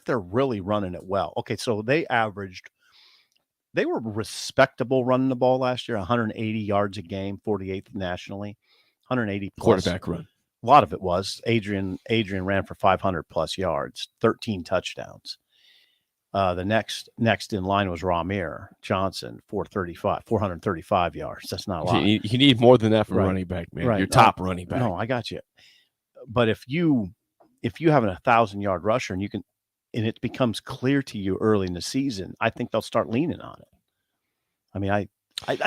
they're really running it well? Okay, so they were respectable running the ball last year, 180 yards a game, 48th nationally, 180 plus. Quarterback run. A lot of it was Adrian ran for 500 plus yards, 13 touchdowns. The next in line was Ramir Johnson, 435 yards. That's not a lot. You need more than that from running back, man. Your top running back. No, I got you. But if you have a 1,000-yard rusher and it becomes clear to you early in the season, I think they'll start leaning on it. I mean, I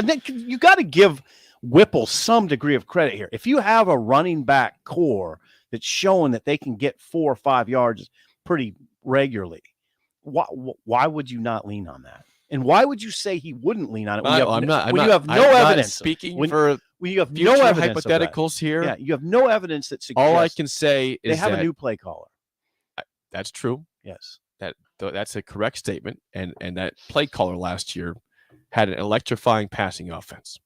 think you got to give Whipple some degree of credit here. If you have a running back core that's showing that they can get 4 or 5 yards pretty regularly, why would you not lean on that? And why would you say he wouldn't lean on it? When you have no evidence. Speaking when you have no evidence hypotheticals here. Yeah, you have no evidence that suggests. All I can say is they have a new play caller. That's true. Yes, that's a correct statement. And that play caller last year had an electrifying passing offense.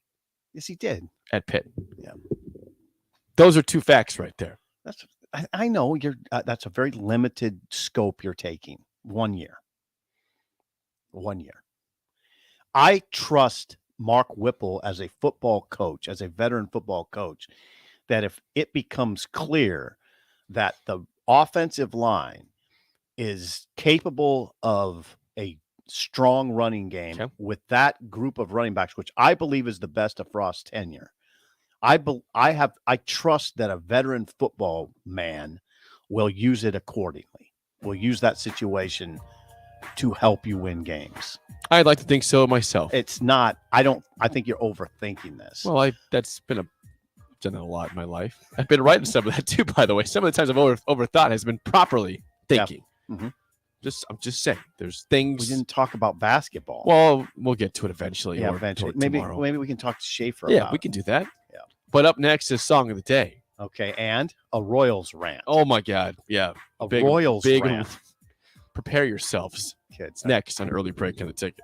Yes, he did at Pitt. Yeah, those are two facts right there. I know that's a very limited scope you're taking. 1 year. I trust Mark Whipple as a football coach, as a veteran football coach, that if it becomes clear that the offensive line is capable of a strong running game with that group of running backs, which I believe is the best of Frost's tenure, I trust that a veteran football man will use it accordingly, will use that situation to help you win games. I'd like to think so myself. It's not. I think you're overthinking this. Well, that's been done a lot in my life. I've been writing some of that too, by the way. Some of the times I've overthought has been properly thinking. Yeah. Mm-hmm. I'm just saying, there's things. We didn't talk about basketball. Well, we'll get to it eventually. Yeah, eventually. Maybe we can talk to Schaefer. Yeah, about we can do that. Yeah. But up next is Song of the Day. Okay, and a Royals rant. Oh my God, yeah, a Royals rant. Prepare yourselves, kids. Next on Early Break on the Ticket.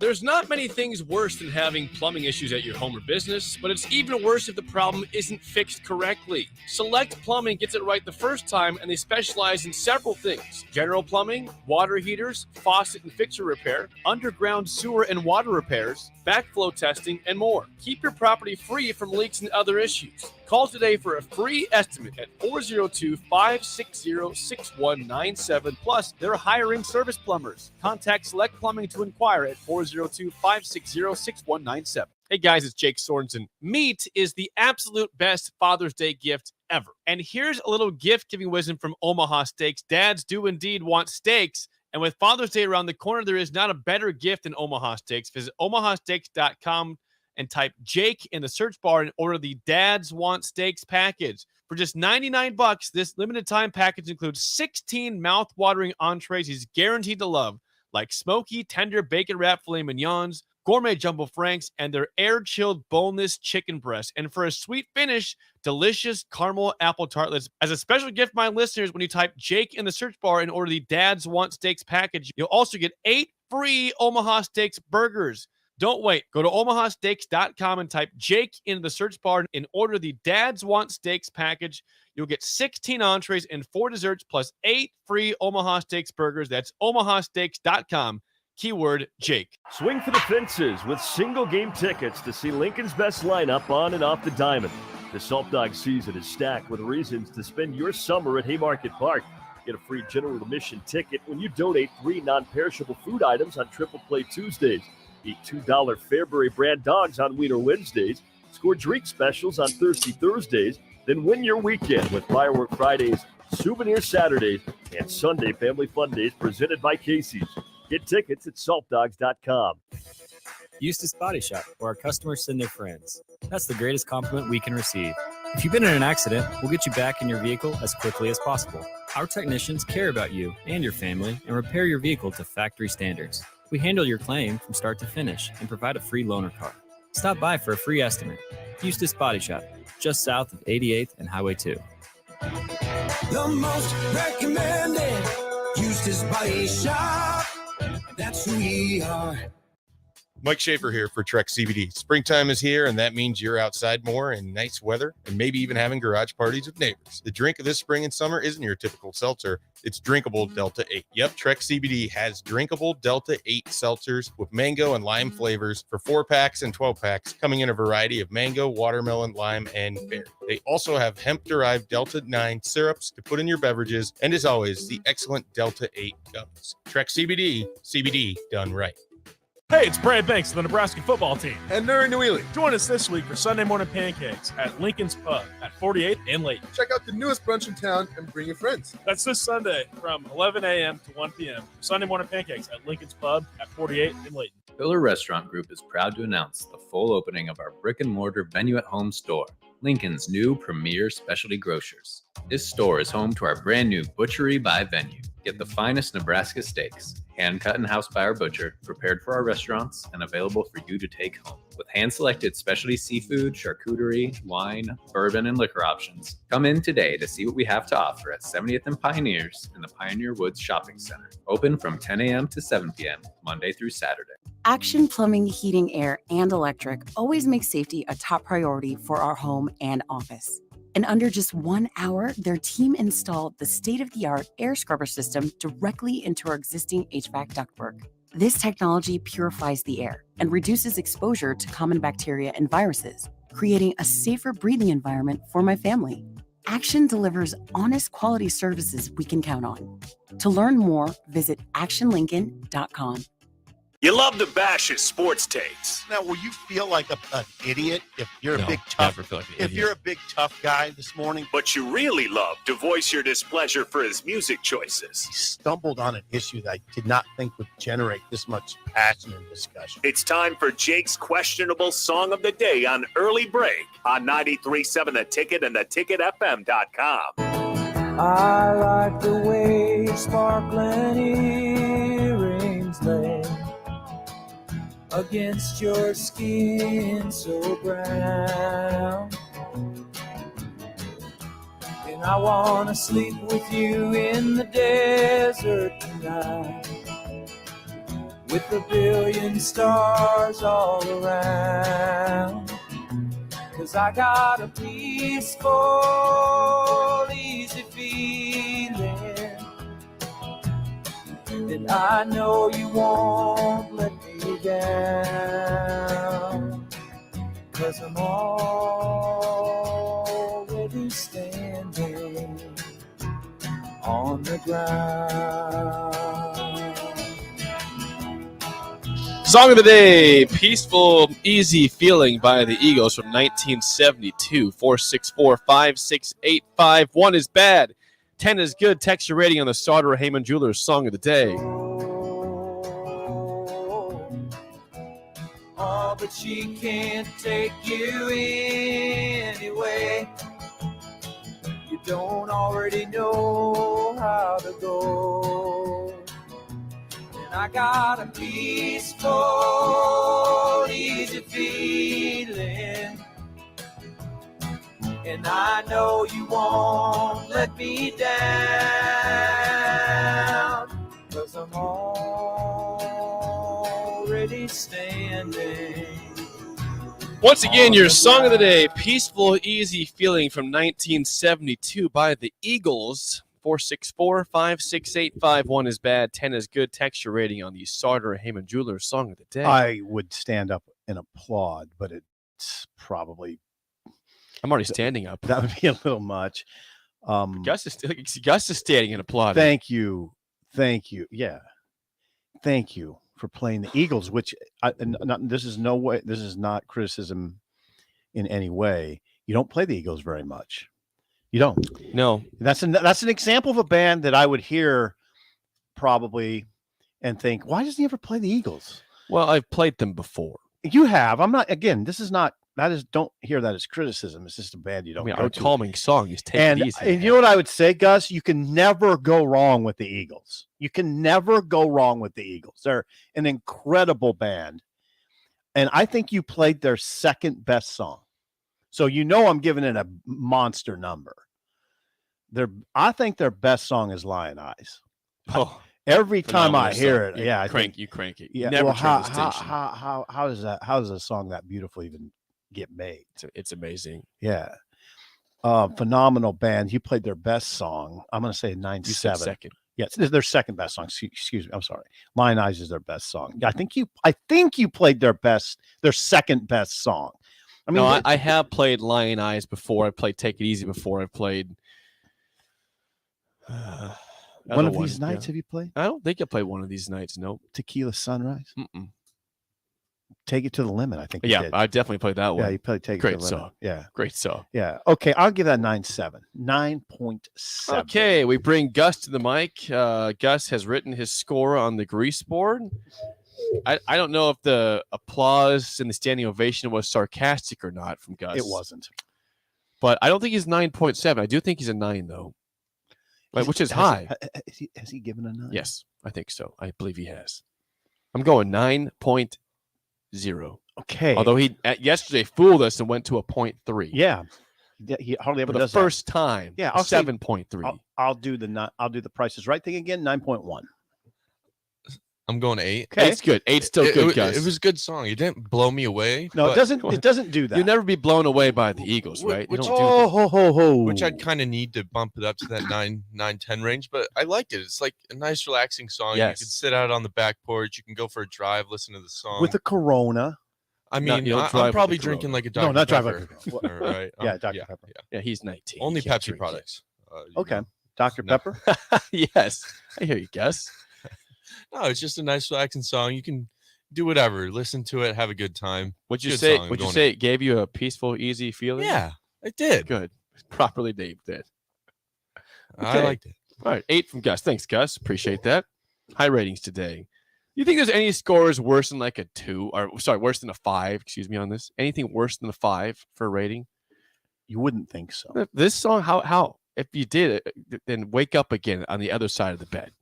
There's not many things worse than having plumbing issues at your home or business, but it's even worse if the problem isn't fixed correctly. Select Plumbing gets it right the first time, and they specialize in several things: general plumbing, water heaters, faucet and fixture repair, underground sewer and water repairs, backflow testing, and more. Keep your property free from leaks and other issues. Call today for a free estimate at 402-560-6197. Plus, they're hiring service plumbers. Contact Select Plumbing to inquire at 402-560-6197. Hey guys, it's Jake Sorensen. Meat is the absolute best Father's Day gift ever. And here's a little gift-giving wisdom from Omaha Steaks. Dads do indeed want steaks. And with Father's Day around the corner, there is not a better gift than Omaha Steaks. Visit omahasteaks.com and type Jake in the search bar and order the Dads Want Steaks package. For just $99, this limited time package includes 16 mouth-watering entrees he's guaranteed to love, like smoky, tender bacon wrapped filet mignons, gourmet jumbo franks, and their air-chilled boneless chicken breast. And for a sweet finish, delicious caramel apple tartlets. As a special gift to my listeners, when you type Jake in the search bar and order the Dads Want Steaks package, you'll also get 8 free Omaha Steaks burgers. Don't wait. Go to omahasteaks.com and type Jake into the search bar and order the Dads Want Steaks package. You'll get 16 entrees and 4 desserts plus 8 free Omaha Steaks burgers. That's omahasteaks.com. Keyword Jake. Swing for the fences with single game tickets to see Lincoln's best lineup on and off the diamond. The Salt Dog season is stacked with reasons to spend your summer at Haymarket Park. Get a free general admission ticket when you donate 3 non-perishable food items on Triple Play Tuesdays. Eat $2 Fairbury brand dogs on Wiener Wednesdays. Score drink specials on Thirsty Thursdays. Then win your weekend with Firework Fridays, Souvenir Saturdays, and Sunday Family Fun Days presented by Casey's. Get tickets at saltdogs.com. Eustace Body Shop, where our customers send their friends. That's the greatest compliment we can receive. If you've been in an accident, we'll get you back in your vehicle as quickly as possible. Our technicians care about you and your family and repair your vehicle to factory standards. We handle your claim from start to finish and provide a free loaner car. Stop by for a free estimate. Eustace Body Shop, just south of 88th and Highway 2. The most recommended Eustace Body Shop. That's who we are. Mike Schaefer here for Trek CBD. Springtime is here, and that means you're outside more in nice weather and maybe even having garage parties with neighbors. The drink of this spring and summer isn't your typical seltzer. It's drinkable Delta 8. Yep, Trek CBD has drinkable Delta 8 seltzers with mango and lime flavors for 4-packs and 12-packs, coming in a variety of mango, watermelon, lime, and berry. They also have hemp-derived Delta 9 syrups to put in your beverages, and as always, the excellent Delta 8 gummies. Trek CBD, CBD done right. Hey, it's Brad Banks of the Nebraska football team. And Nuri Newely. Join us this week for Sunday morning pancakes at Lincoln's Pub at 48th and Layton. Check out the newest brunch in town and bring your friends. That's this Sunday from 11 a.m. to 1 p.m. Sunday morning pancakes at Lincoln's Pub at 48th and Layton. Pillar Restaurant Group is proud to announce the full opening of our brick-and-mortar venue at home store, Lincoln's new premier specialty grocers. This store is home to our brand new Butchery by Venue. Get the finest Nebraska steaks, hand-cut in-house by our butcher, prepared for our restaurants, and available for you to take home. With hand-selected specialty seafood, charcuterie, wine, bourbon, and liquor options. Come in today to see what we have to offer at 70th and Pioneers in the Pioneer Woods Shopping Center. Open from 10 a.m. to 7 p.m., Monday through Saturday. Action Plumbing, Heating, Air, and Electric always makes safety a top priority for our home and office. In under just 1 hour, their team installed the state-of-the-art air scrubber system directly into our existing HVAC ductwork. This technology purifies the air and reduces exposure to common bacteria and viruses, creating a safer breathing environment for my family. Action delivers honest quality services we can count on. To learn more, visit actionlincoln.com. You love to bash his sports takes. Now, will you feel like an idiot if you're a big tough? If you're a big tough guy this morning, But you really love to voice your displeasure for his music choices. stumbled on an issue that I did not think would generate this much passion and discussion. It's time for Jake's questionable song of the day on Early Break on 93.7 The Ticket and theticketfm.com. I like the way sparkling earrings lay against your skin so brown. And I want to sleep with you in the desert tonight, with a billion stars all around. 'Cause I got a peaceful, easy feeling that I know you won't let me down. 'Cause I'm already standing on the ground. Song of the day, Peaceful, Easy Feeling by the Eagles from 1972. 464-5685. 1 is bad, 10 is good. Text your rating on the Sauter Heyman Jewelers Song of the Day. Oh, but she can't take you anyway. You don't already know how to go. And I got a peaceful, easy feeling, and I know you won't let me down. 'Cause I'm already standing. Once again, your Song of the Day, Peaceful, Easy Feeling from 1972 by the Eagles. 464-5685. 1 is bad, 10 is good. Text your rating on the Sauter Heyman Jewelers Song of the Day. I would stand up and applaud, but it's probably... I'm already standing up. That would be a little much. Gus is standing and applauding. Thank you. Yeah. Thank you. for playing the Eagles, which this is not criticism in any way. You don't play the Eagles very much. You don't. No. That's an example of a band that I would hear probably and think, why doesn't he ever play the Eagles? Well, I've played them before. You have. I'm not. Again, don't hear that as criticism. It's just a band you don't. Our calming song is Take It Easy. And you know what I would say, Gus? You can never go wrong with the Eagles. You can never go wrong with the Eagles. They're an incredible band. And I think you played their second best song. So I'm giving it a monster number. I think their best song is Lion Eyes. Oh, every time I hear it, you crank it. Yeah. Never how does a song that beautiful even get made? It's amazing. Yeah. Phenomenal band. You played their best song. I'm going to say 9-7. You said second. Yes, their second best song. Excuse me. I'm sorry. Lion Eyes is their best song. I think you played their second best song. I mean, no, I have played Lion Eyes before. I played Take It Easy before. I played one of these nights. Have you played? I don't think I played One of These Nights. Nope. Tequila Sunrise. Mm-mm. Take It to the Limit. I think. Yeah, I definitely played that one. Yeah, you played Take Great It to the song. Limit. Yeah, great song. Yeah. Okay, I'll give that 9.7. 9.7. Okay, we bring Gus to the mic. Gus has written his score on the grease board. I don't know if the applause and the standing ovation was sarcastic or not from Gus. It wasn't. But I don't think he's 9.7. I do think he's a 9 though, which is high. Has he given a 9? Yes, I think so. I believe he has. I'm going 9.0. Okay. Although he yesterday fooled us and went to a 0.3. Yeah. He hardly ever for does the first time. Yeah, I'll 7.3. I'll do the Price is Right thing again. 9.1. I'm going 8. Okay, it's good. 8's still good, Gus. It was a good song. It didn't blow me away. No, it doesn't. It doesn't do that. You'll never be blown away by the Eagles, right? Which, which I'd kind of need to bump it up to that 9-10 range, but I liked it. It's like a nice, relaxing song. Yes. You can sit out on the back porch. You can go for a drive, listen to the song with a Corona. I mean, I'm probably drinking like a Dr. No, not Pepper. driving. Right? Yeah, Dr. Pepper. Yeah, he's 19. Only Pepsi products. Okay, Dr. Pepper. Yes, I hear you, Gus. No, it's just a nice, relaxing song. You can do whatever, listen to it, have a good time. Would you say? Would you say it gave you a peaceful, easy feeling? Yeah, it did. Good, properly named it. I liked it. All right, 8 from Gus. Thanks, Gus. Appreciate that. High ratings today. You think there's any scores worse than like a 2, or sorry, worse than a 5? Excuse me on this. Anything worse than a 5 for a rating? You wouldn't think so. This song, how? If you did it, then wake up again on the other side of the bed.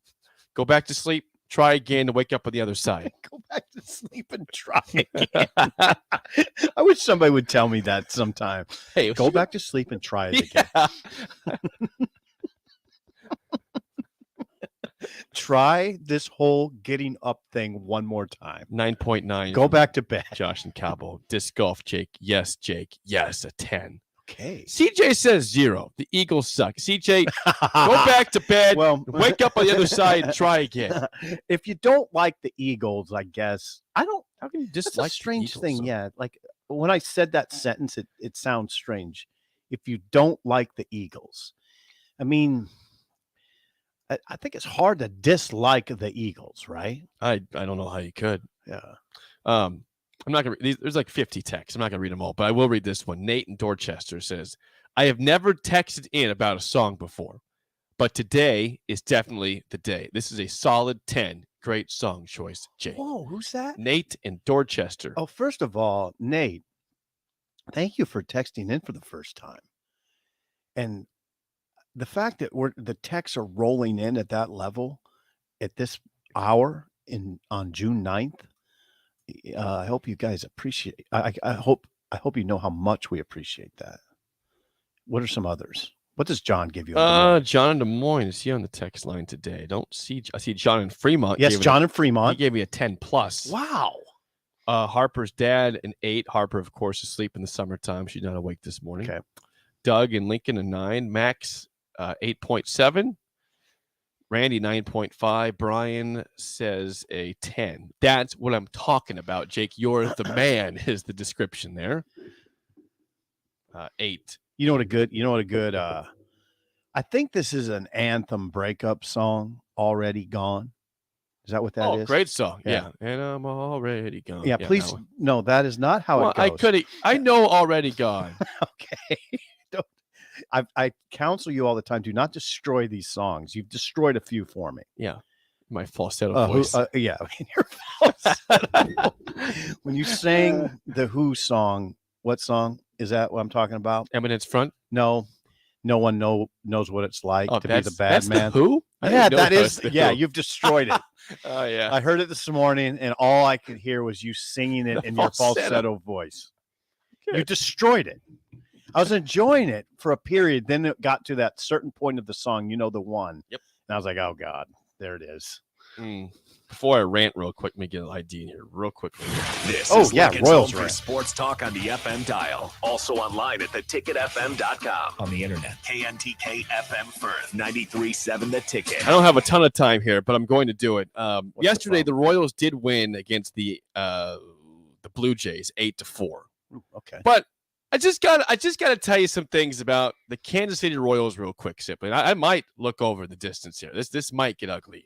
Go back to sleep. Try again to wake up on the other side. Go back to sleep and try again. I wish somebody would tell me that sometime. Hey, go back to sleep and try it again. Try this whole getting up thing one more time. 9.9. Go back to bed. Josh and Cabo. Disc golf, Jake. Yes, Jake. Yes, a 10. Okay. CJ says 0. The Eagles suck. CJ, go back to bed. Well, wake up on the other side and try again. If you don't like the Eagles, I guess I don't. How can you just That's like a strange the Eagles, thing? so? Yeah, like when I said that sentence, it sounds strange. If you don't like the Eagles, I mean, I think it's hard to dislike the Eagles, right? I don't know how you could. Yeah. I'm not going to there's like 50 texts. I'm not going to read them all, but I will read this one. Nate in Dorchester says, I have never texted in about a song before, but today is definitely the day. This is a solid 10. Great song choice, Jake. Whoa, who's that? Nate in Dorchester. Oh, first of all, Nate, thank you for texting in for the first time. And the fact that the texts are rolling in at that level at this hour on June 9th, I hope you guys appreciate. I hope you know how much we appreciate that. What are some others? What does John give you? John in Des Moines, is he on the text line today? I see John in Fremont. Yes, John in Fremont. He gave me a 10 plus. Wow. Harper's dad an 8. Harper, of course, asleep in the summertime. She's not awake this morning. Okay. Doug and Lincoln a 9. Max 8.7. Randy 9.5. Brian says a 10. That's what I'm talking about, Jake. You're the man is the description there. 8. You know what a good I think this is an anthem breakup song, Already Gone. Is that what that is? Great song. Yeah. And I'm already gone. Yeah, please. No, that is not how it goes. I know already gone. Okay. I counsel you all the time. Do not destroy these songs. You've destroyed a few for me. Yeah. My falsetto voice. Yeah. Your falsetto. When you sang the Who song, what song is that? What I'm talking about? Eminence Front. No. No one knows what it's like to be the bad that's man. The Who? Yeah, that is. Yeah, you've destroyed it. Oh yeah. I heard it this morning, and all I could hear was you singing it in your falsetto voice. Good. You destroyed it. I was enjoying it for a period. Then it got to that certain point of the song, the one. Yep. And I was like, oh God, there it is. Before I rant real quick, let me get an ID here real quickly. This is Lincoln's Royals home for sports talk on the FM dial. Also online at theticketfm.com. On the internet. KNTK FM Firth, 93.7 The Ticket. I don't have a ton of time here, but I'm going to do it. Yesterday, the Royals did win against the Blue Jays 8-4. Okay. But I just gotta tell you some things about the Kansas City Royals real quick, simply. I might look over the distance here. This might get ugly.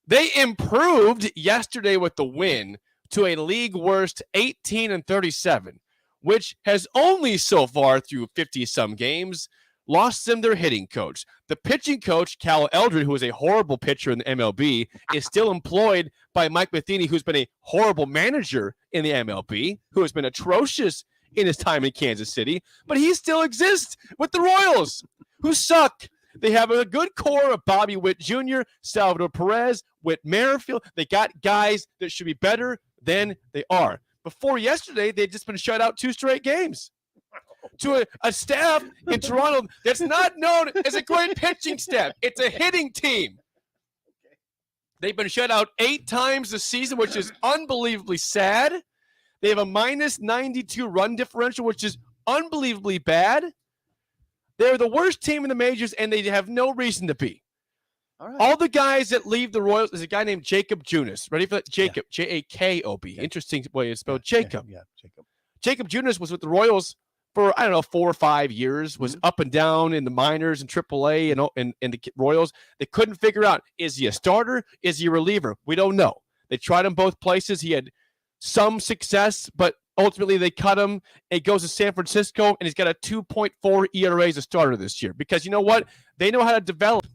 They improved yesterday with the win to a league worst 18-37, which has only so far through 50-some games lost them their hitting coach. The pitching coach, Cal Eldred, who is a horrible pitcher in the MLB, is still employed by Mike Matheny, who's been a horrible manager in the MLB, who has been atrocious in his time in Kansas City, but he still exists with the Royals, who suck. They have a good core of Bobby Witt Jr., Salvador Perez, Whit Merrifield. They got guys that should be better than they are. Before yesterday, they'd just been shut out 2 straight games to a staff in Toronto that's not known as a great pitching staff. It's a hitting team. They've been shut out 8 times this season, which is unbelievably sad. They have a minus 92 run differential, which is unbelievably bad. They're the worst team in the majors, and they have no reason to be. All the guys that leave the Royals, there's a guy named Jacob Junis. Ready for that? Jacob, Jakob. Okay. Interesting way it's spelled. Jacob. Yeah, Jacob. Jacob Junis was with the Royals for, 4 or 5 years, was up and down in the minors and AAA and the Royals. They couldn't figure out, is he a starter? Is he a reliever? We don't know. They tried him both places. He had some success, but ultimately they cut him. He goes to San Francisco, and he's got a 2.4 ERA as a starter this year. Because you know what? They know how to develop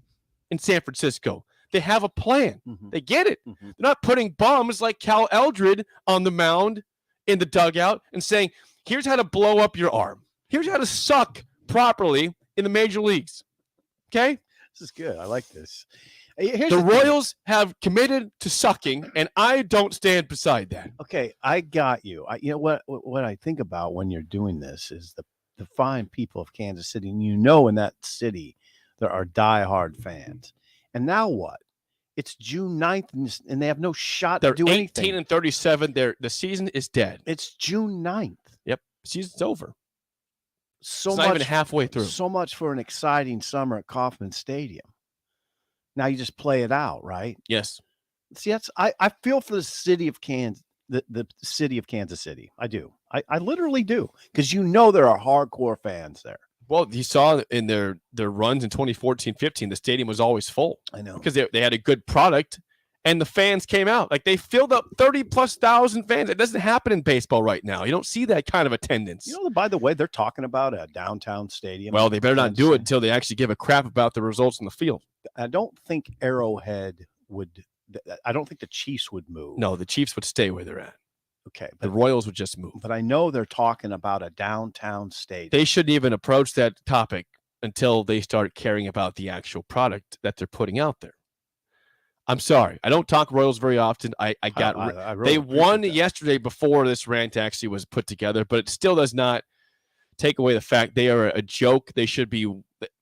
in San Francisco. They have a plan. They get it. They're not putting bums like Cal Eldred on the mound in the dugout and saying, here's how to blow up your arm. Here's how to suck properly in the major leagues. Okay? This is good. I like this. The Royals have committed to sucking, and I don't stand beside that. Okay, I got you. What I think about when you're doing this is the fine people of Kansas City. And in that city, there are diehard fans. And now what? It's June 9th, and they have no shot to do anything. They're 18-37. The season is dead. It's June 9th. Yep, season's over. It's not even halfway through. So much for an exciting summer at Kauffman Stadium. Now you just play it out, right? Yes. See, I feel for the city of Kansas, the city of Kansas City. I do. I literally do, because there are hardcore fans there. Well, you saw in their runs in 2014-15, the stadium was always full. I know, because they had a good product, and the fans came out. Like, they filled up 30,000+ fans. It doesn't happen in baseball right now. You don't see that kind of attendance. By the way, they're talking about a downtown stadium. Well, they better not do it until they actually give a crap about the results on the field. I don't think Arrowhead would. I don't think the Chiefs would move. No, the Chiefs would stay where they're at. Okay, the Royals would just move. But I know they're talking about a downtown stadium. They shouldn't even approach that topic until they start caring about the actual product that they're putting out there. I'm sorry. I don't talk Royals very often. I really they won yesterday before this rant actually was put together, but it still does not take away the fact they are a joke. They should be.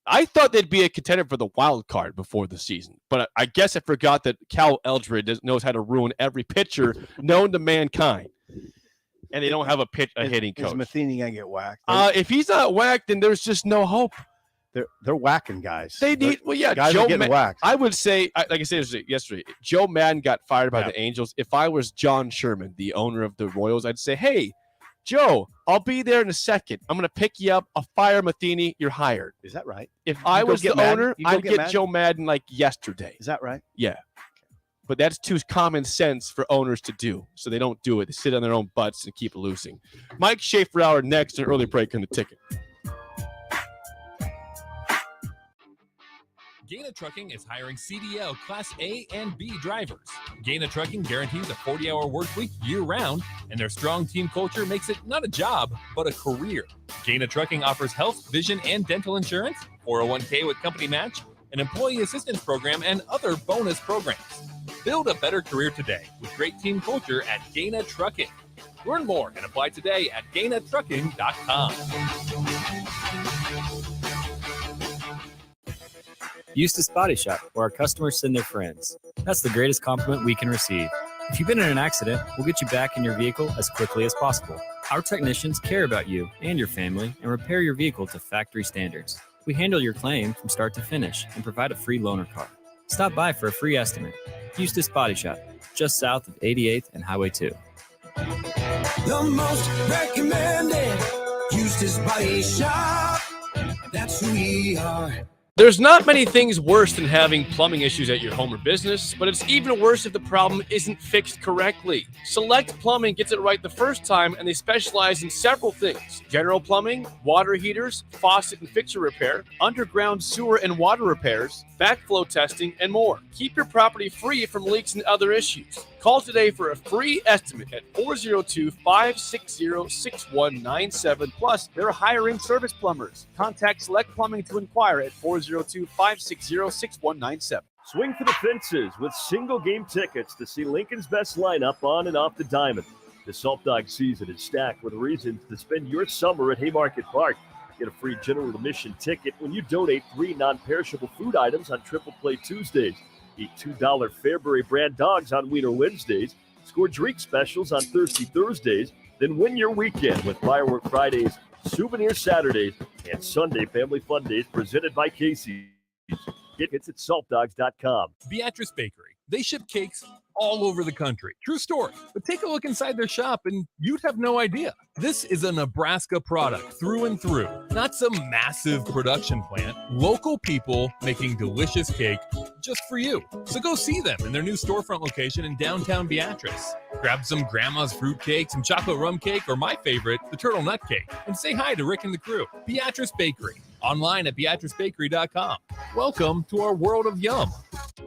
I thought they'd be a contender for the wild card before the season, but I guess I forgot that Cal Eldred knows how to ruin every pitcher known to mankind, and they don't have a hitting coach. Is Matheny gonna get whacked? If he's not whacked, then there's just no hope. They're whacking guys. They need guys are getting whacked. I would say, like I said yesterday, Joe Madden got fired by the Angels. If I was John Sherman, the owner of the Royals, I'd say, hey, Joe, I'll be there in a second. I'm going to pick you up. I'll fire Matheny. You're hired. Is that right? If I was the owner, I'd get Joe Madden like yesterday. Is that right? Yeah. but that's too common sense for owners to do. So they don't do it. They sit on their own butts and keep losing. Mike Schaefer Hour next, an early break on the ticket. Gaina Trucking is hiring CDL Class A and B drivers. Gaina Trucking guarantees a 40-hour work week year-round, and their strong team culture makes it not a job, but a career. Gaina Trucking offers health, vision, and dental insurance, 401k with company match, an employee assistance program, and other bonus programs. Build a better career today with great team culture at Gaina Trucking. Learn more and apply today at GainaTrucking.com. Eustace Body Shop, where our customers send their friends. That's the greatest compliment we can receive. If you've been in an accident, we'll get you back in your vehicle as quickly as possible. Our technicians care about you and your family and repair your vehicle to factory standards. We handle your claim from start to finish and provide a free loaner car. Stop by for a free estimate. Eustace Body Shop, just south of 88th and Highway 2. The most recommended Eustace Body Shop. That's who we are. There's not many things worse than having plumbing issues at your home or business, but it's even worse if the problem isn't fixed correctly. Select Plumbing gets it right the first time, and they specialize in several things: general plumbing, water heaters, faucet and fixture repair, underground sewer and water repairs, backflow testing, and more. Keep your property free from leaks and other issues. Call today for a free estimate at 402-560-6197. Plus, they're hiring service plumbers. Contact Select Plumbing to inquire at 402-560-6197. Swing for the fences with single game tickets to see Lincoln's best lineup on and off the diamond. The Salt Dog season is stacked with reasons to spend your summer at Haymarket Park. Get a free general admission ticket when you donate 3 non-perishable food items on Triple Play Tuesdays. Eat $2 Fairbury brand dogs on Wiener Wednesdays. Score drink specials on Thirsty Thursdays. Then win your weekend with Firework Fridays, Souvenir Saturdays, and Sunday Family Fun Days presented by Casey's. Get tickets at saltdogs.com. Beatrice Bakery. They ship cakes all over the country. True story. But take a look inside their shop and you'd have no idea. This is a Nebraska product through and through. Not some massive production plant. Local people making delicious cake just for you. So go see them in their new storefront location in downtown Beatrice. Grab some grandma's fruit cake, some chocolate rum cake, or my favorite, the turtle nut cake. And say hi to Rick and the crew. Beatrice Bakery. Online at BeatriceBakery.com. Welcome to our world of yum.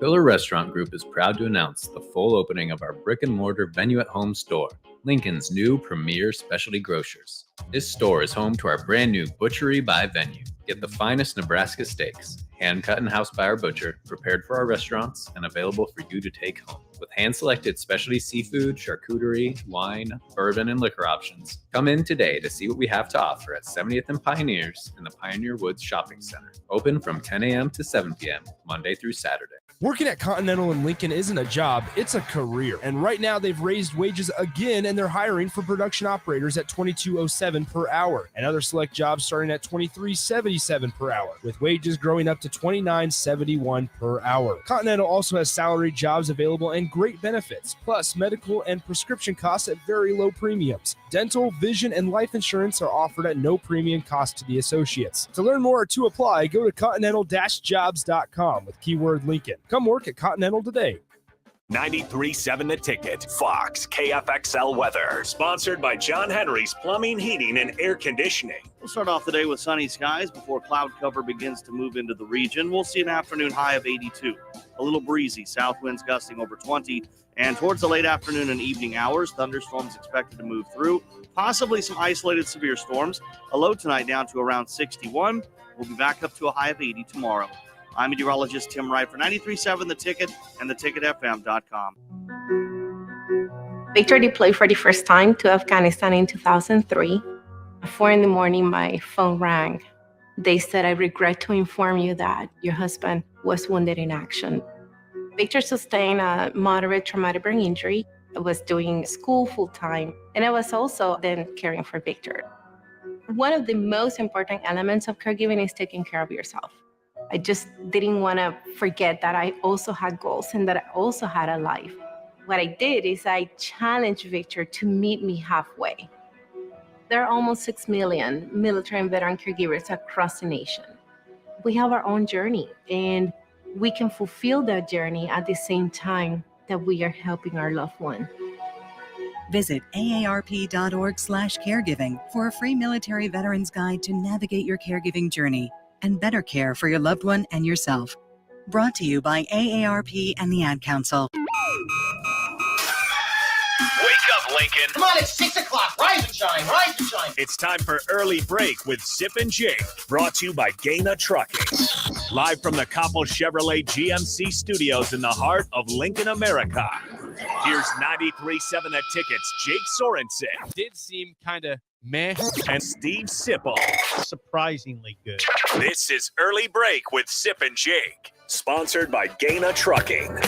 Pillar Restaurant Group is proud to announce the full opening of our brick-and-mortar venue-at-home store, Lincoln's new premier specialty grocers. This store is home to our brand new Butchery by Venue. Get the finest Nebraska steaks, hand-cut in-house by our butcher, prepared for our restaurants, and available for you to take home. With hand-selected specialty seafood, charcuterie, wine, bourbon, and liquor options. Come in today to see what we have to offer at 70th and Pioneers in the Pioneer Woods Shopping Center. Open from 10 a.m. to 7 p.m., Monday through Saturday. Working at Continental in Lincoln isn't a job, it's a career. And right now they've raised wages again and they're hiring for production operators at $22.07 per hour and other select jobs starting at $23.77 per hour, with wages growing up to $29.71 per hour. Continental also has salaried jobs available and great benefits, plus medical and prescription costs at very low premiums. Dental, vision, and life insurance are offered at no premium cost to the associates. To learn more or to apply, go to continental-jobs.com with keyword Lincoln. Come work at Continental today. 93.7 The Ticket, Fox, KFXL weather. Sponsored by John Henry's Plumbing, Heating, and Air Conditioning. We'll start off the day with sunny skies before cloud cover begins to move into the region. We'll see an afternoon high of 82. A little breezy, south winds gusting over 20. And towards the late afternoon and evening hours, thunderstorms expected to move through. Possibly some isolated severe storms. A low tonight down to around 61. We'll be back up to a high of 80 tomorrow. I'm meteorologist Tim Wright for 93.7 The Ticket and theticketfm.com. Victor deployed for the first time to Afghanistan in 2003. At 4 a.m, my phone rang. They said, "I regret to inform you that your husband was wounded in action." Victor sustained a moderate traumatic brain injury. I was doing school full-time, and I was also then caring for Victor. One of the most important elements of caregiving is taking care of yourself. I just didn't want to forget that I also had goals and that I also had a life. What I did is I challenged Victor to meet me halfway. There are almost 6 million military and veteran caregivers across the nation. We have our own journey, and we can fulfill that journey at the same time that we are helping our loved one. Visit aarp.org/caregiving for a free military veterans guide to navigate your caregiving journey and better care for your loved one and yourself. Brought to you by AARP and the Ad Council. Wake up, Lincoln. Come on, it's 6 o'clock. Rise and shine, rise and shine. It's time for Early Break with Sip and Jake, brought to you by Gaina Trucking. Live from the Coppel Chevrolet GMC studios in the heart of Lincoln, America. Here's 93.7 The Ticket's Jake Sorensen. Did seem kind of meh. And Steve Sipple. Surprisingly good. This is Early Break with Sip and Jake, sponsored by Gaina Trucking.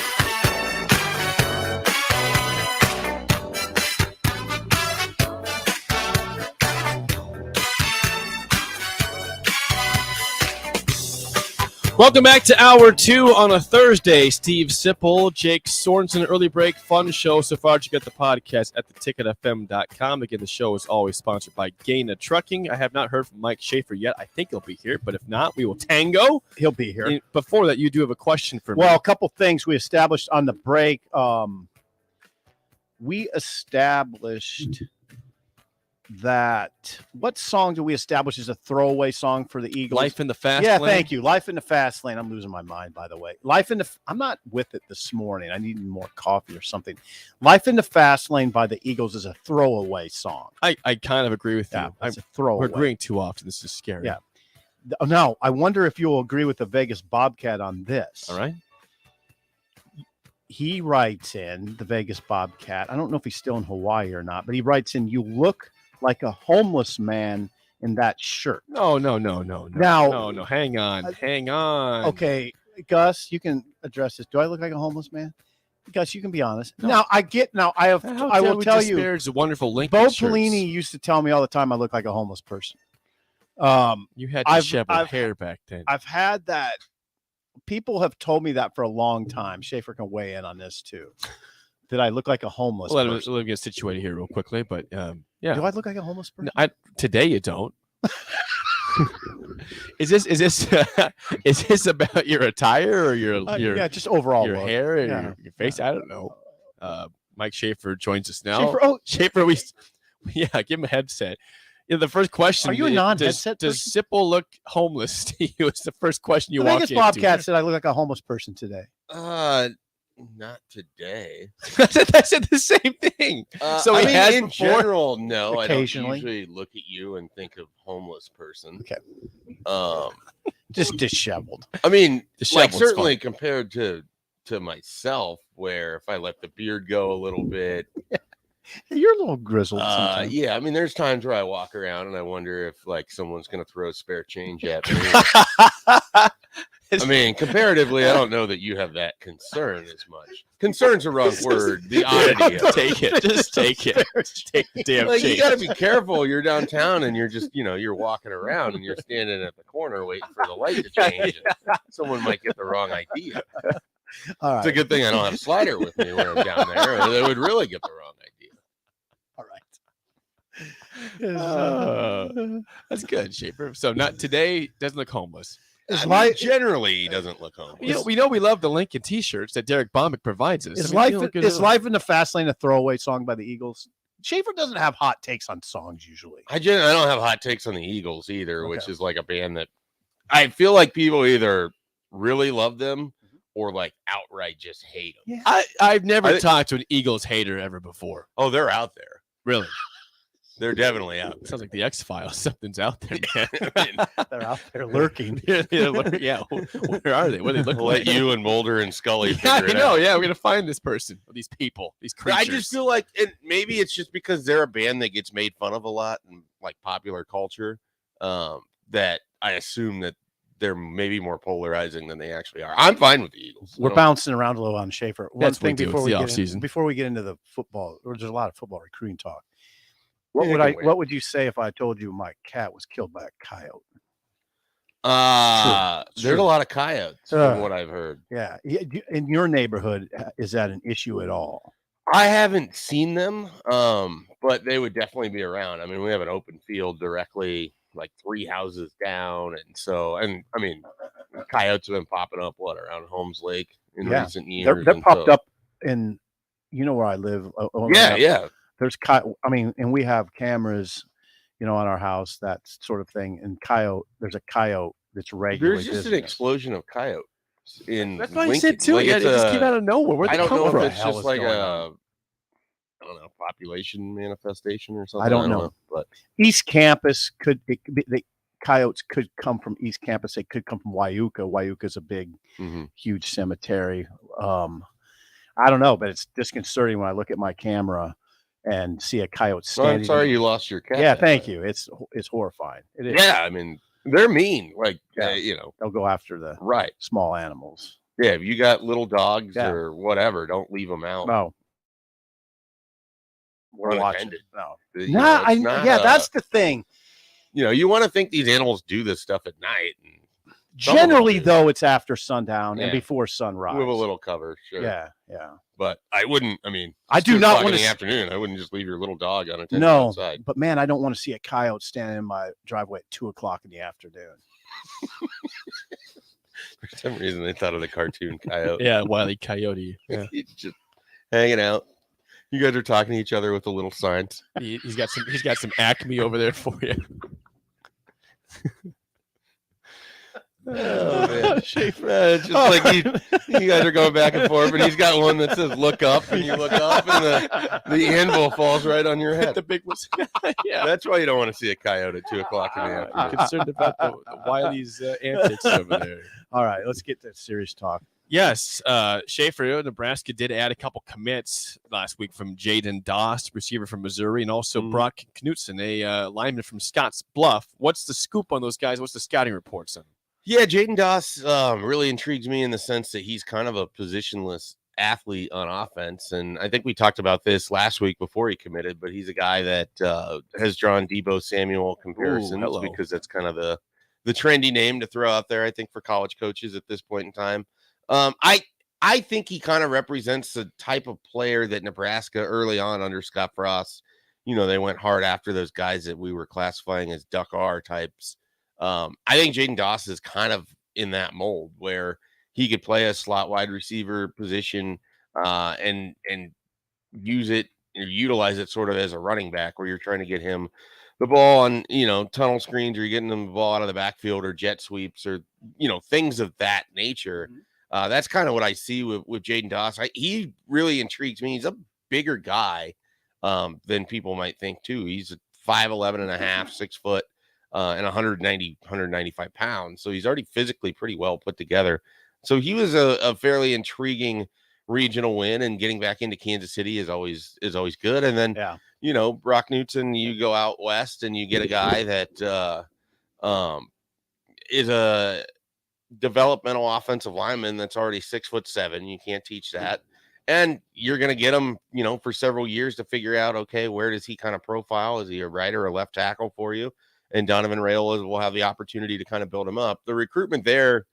Welcome back to Hour 2 on a Thursday. Steve Sipple, Jake Sorensen, Early Break, fun show. So far, you get the podcast at theticketfm.com. Again, the show is always sponsored by Gaina Trucking. I have not heard from Mike Schaefer yet. I think he'll be here, but if not, we will tango. He'll be here. And before that, you do have a question for me. Well, a couple things we established on the break. We established that what song do we establish as a throwaway song for the Eagles? Life in the Fast Lane. Lane. Thank you. Life in the Fast Lane. I'm losing my mind, by the way. I'm not with it this morning. I need more coffee or something. Life in the Fast Lane by the Eagles is a throwaway song. I kind of agree with you. It's a throwaway. We're agreeing too often. This is scary. Yeah. Now, I wonder if you'll agree with the Vegas Bobcat on this. All right. He writes in, the Vegas Bobcat, I don't know if he's still in Hawaii or not, but he writes in, you look like a homeless man in that shirt. No. Now, Hang on. Okay, Gus, you can address this. Do I look like a homeless man? Gus, you can be honest. No. I will tell you. It's a wonderful Lincoln Bo shirts. Pelini used to tell me all the time I look like a homeless person. You had disheveled hair back then. I've had that. People have told me that for a long time. Schaefer can weigh in on this too. That I look like a homeless person. Let me get situated here real quickly, but yeah. Do I look like a homeless person? Today you don't. Is this about your attire or your just overall your look. hair and your face? I don't know. Mike Schaefer joins us now. Schaefer, give him a headset. Yeah, the first question. Are you a non-headset Does Sipple look homeless to you? It's the first question you walk into. Vegas Bobcat said I look like a homeless person today. Not today. I said the same thing. In general, no. Occasionally. I don't usually look at you and think of homeless person. Okay. Just disheveled. I mean, Disheveled's certainly fine. compared to myself, where if I let the beard go a little bit. You're a little grizzled sometimes. Yeah, I mean, there's times where I walk around and I wonder if someone's going to throw spare change at me. I mean, comparatively, I don't know that you have that concern as much. Concern's a wrong word. The oddity of it. Take it. Just take it. Take the damn change. You got to be careful. You're downtown and you're just, you're walking around and you're standing at the corner waiting for the light to change. Someone might get the wrong idea. All right. It's a good thing I don't have Slider with me when I'm down there. Or they would really get the wrong idea. That's good, Schaefer. So not today. Doesn't look homeless. Generally, he doesn't look homeless. We know we love the Lincoln T-shirts that Derek Bombick provides us. Is Life in the Fast Lane a throwaway song by the Eagles? Schaefer doesn't have hot takes on songs usually. I don't have hot takes on the Eagles either, which is like a band that I feel like people either really love them or outright just hate them. Yeah. I've never talked to an Eagles hater ever before. Oh, they're out there. Really? They're definitely out there. Sounds like the X-Files. Something's out there, man. They're out there lurking. Yeah. Where are they? What do they look We'll like? let you and Mulder and Scully figure it I know. out. Yeah, we're going to find this person, these people, these creatures. I just feel like maybe it's just because they're a band that gets made fun of a lot in popular culture that I assume that they're maybe more polarizing than they actually are. I'm fine with the Eagles. We're bouncing around a little on Schaefer. One That's thing what we do. It's the offseason. before we get into the football, there's a lot of football recruiting talk. What would you say if I told you my cat was killed by a coyote? There's a lot of coyotes from what I've heard. Yeah. In your neighborhood, is that an issue at all? I haven't seen them, but they would definitely be around. I mean, we have an open field directly 3 houses down. And I mean, coyotes have been popping up around Holmes Lake in recent years. They're popped up and you know where I live. Yeah. There's and we have cameras, on our house, that sort of thing. And there's a coyote that's regularly. There's just an explosion of coyotes in. That's what I said too. Yeah, they just came out of nowhere. Where'd they come from? I don't know if it's just like I don't know, population manifestation or something. I don't know. But East Campus the coyotes could come from East Campus. They could come from Wyuka. Wyuka's a big, huge cemetery. I don't know, but it's disconcerting when I look at my camera and see a coyote standing. I'm sorry you lost your cat. Yeah, thank you. It's horrifying. It is. Yeah, I mean, they're mean. Like, they'll go after the small animals. Yeah, if you got little dogs or whatever, don't leave them out. No. We're watching. No. That's the thing. You want to think these animals do this stuff at night. And generally, though, it's after sundown and before sunrise. With a little cover, sure. Yeah. But I wouldn't. I mean, I do not want in to. The afternoon, I wouldn't just leave your little dog unattended outside. But man, I don't want to see a coyote standing in my driveway at 2:00 in the afternoon. For some reason, they thought of the cartoon coyote. Yeah, Wile E. Coyote. Yeah. He's just hanging out. You guys are talking to each other with the little signs. He's got some Acme over there for you. Oh man, Schaefer! It's just like you guys are going back and forth, and he's got one that says "Look up," and you look up, and the anvil falls right on your head. The big one. Yeah, that's why you don't want to see a coyote at 2:00 in the afternoon. I'm concerned about the Wiley's antics over there. All right, let's get to serious talk. Yes, Schaefer, Nebraska did add a couple commits last week from Jaden Doss, receiver from Missouri, and also Brock Knutson, a lineman from Scotts Bluff. What's the scoop on those guys? What's the scouting reports on them? Yeah, Jaden Doss really intrigues me in the sense that he's kind of a positionless athlete on offense. And I think we talked about this last week before he committed, but he's a guy that has drawn Deebo Samuel comparisons because that's kind of the trendy name to throw out there, I think, for college coaches at this point in time. I think he kind of represents the type of player that Nebraska early on under Scott Frost, they went hard after those guys that we were classifying as Duck R types. I think Jaden Doss is kind of in that mold where he could play a slot wide receiver position and use it or utilize it sort of as a running back where you're trying to get him the ball on, tunnel screens, or you're getting them the ball out of the backfield or jet sweeps or, things of that nature. That's kind of what I see with Jaden Doss. He really intrigues me. He's a bigger guy than people might think too. He's 5'11 and a half, 6 foot. And 195 pounds. So he's already physically pretty well put together. So he was a fairly intriguing regional win, and getting back into Kansas City is always good. And then, Brock Knutson, you go out west and you get a guy that is a developmental offensive lineman that's already 6'7". You can't teach that. And you're going to get him, for several years to figure out, okay, where does he kind of profile? Is he a right or a left tackle for you? And Donovan Raiola will have the opportunity to kind of build him up. The recruitment there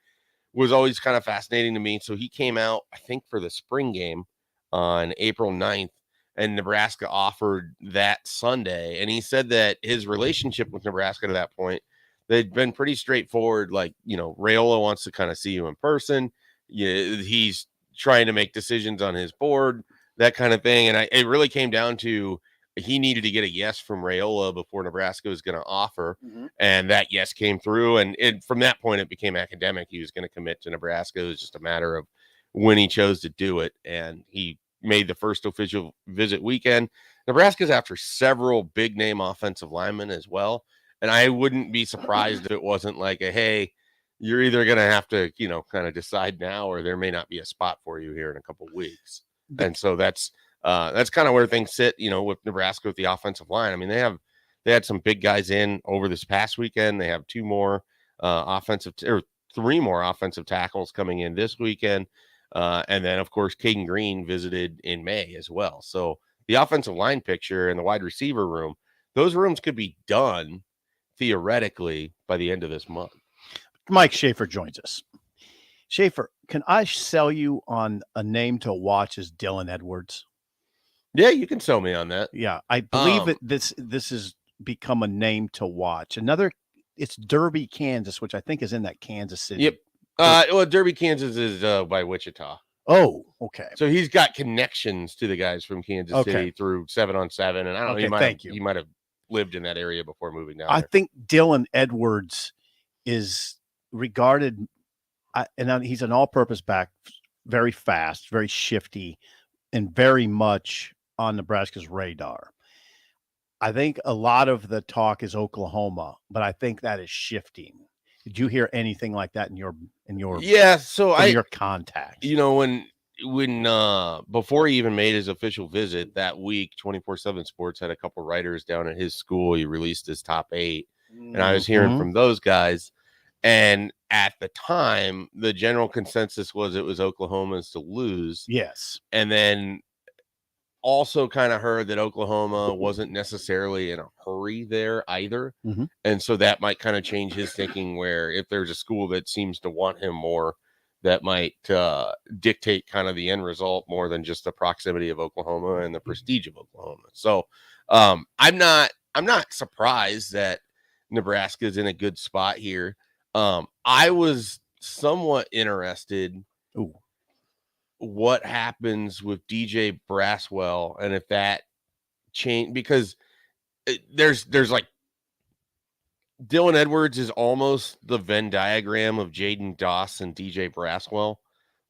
was always kind of fascinating to me. So he came out, I think, for the spring game on April 9th, and Nebraska offered that Sunday. And he said that his relationship with Nebraska to that point, they'd been pretty straightforward. Like, Raiola wants to kind of see you in person. He's trying to make decisions on his board, that kind of thing. And it really came down to, he needed to get a yes from Raiola before Nebraska was going to offer. And that yes came through. And from that point, it became academic. He was going to commit to Nebraska. It was just a matter of when he chose to do it. And he made the first official visit weekend. Nebraska's after several big name offensive linemen as well. And I wouldn't be surprised if it wasn't like hey, you're either going to have to, kind of decide now, or there may not be a spot for you here in a couple of weeks. And so that's kind of where things sit, with Nebraska with the offensive line. I mean, they had some big guys in over this past weekend. They have 3 more offensive tackles coming in this weekend. And then, of course, Caden Green visited in May as well. So the offensive line picture and the wide receiver room, those rooms could be done theoretically by the end of this month. Mike Schaefer joins us. Schaefer, can I sell you on a name to watch as Dylan Edwards? Yeah, you can sell me on that. Yeah, I believe that this has become a name to watch. It's Derby, Kansas, which I think is in that Kansas City. Yep. Well, Derby, Kansas is by Wichita. Oh, okay. So he's got connections to the guys from Kansas City through 7-on-7, and I don't know. He might have lived in that area before moving down. I there. think Dylan Edwards is regarded, and he's an all-purpose back, very fast, very shifty, and very much on Nebraska's radar. I think a lot of the talk is Oklahoma, but I think that is shifting. Did you hear anything like that in your your contact? You know, when before he even made his official visit that week, 24/7 Sports had a couple writers down at his school. He released his top 8, and I was hearing from those guys. And at the time, the general consensus was it was Oklahoma's to lose. Yes, and then also kind of heard that Oklahoma wasn't necessarily in a hurry there either. And so that might kind of change his thinking, where if there's a school that seems to want him more, that might dictate kind of the end result more than just the proximity of Oklahoma and the prestige of Oklahoma. So I'm not surprised that Nebraska is in a good spot here. I was somewhat interested what happens with DJ Braswell and if that change, because there's like Dylan Edwards is almost the Venn diagram of Jaden Doss and DJ Braswell.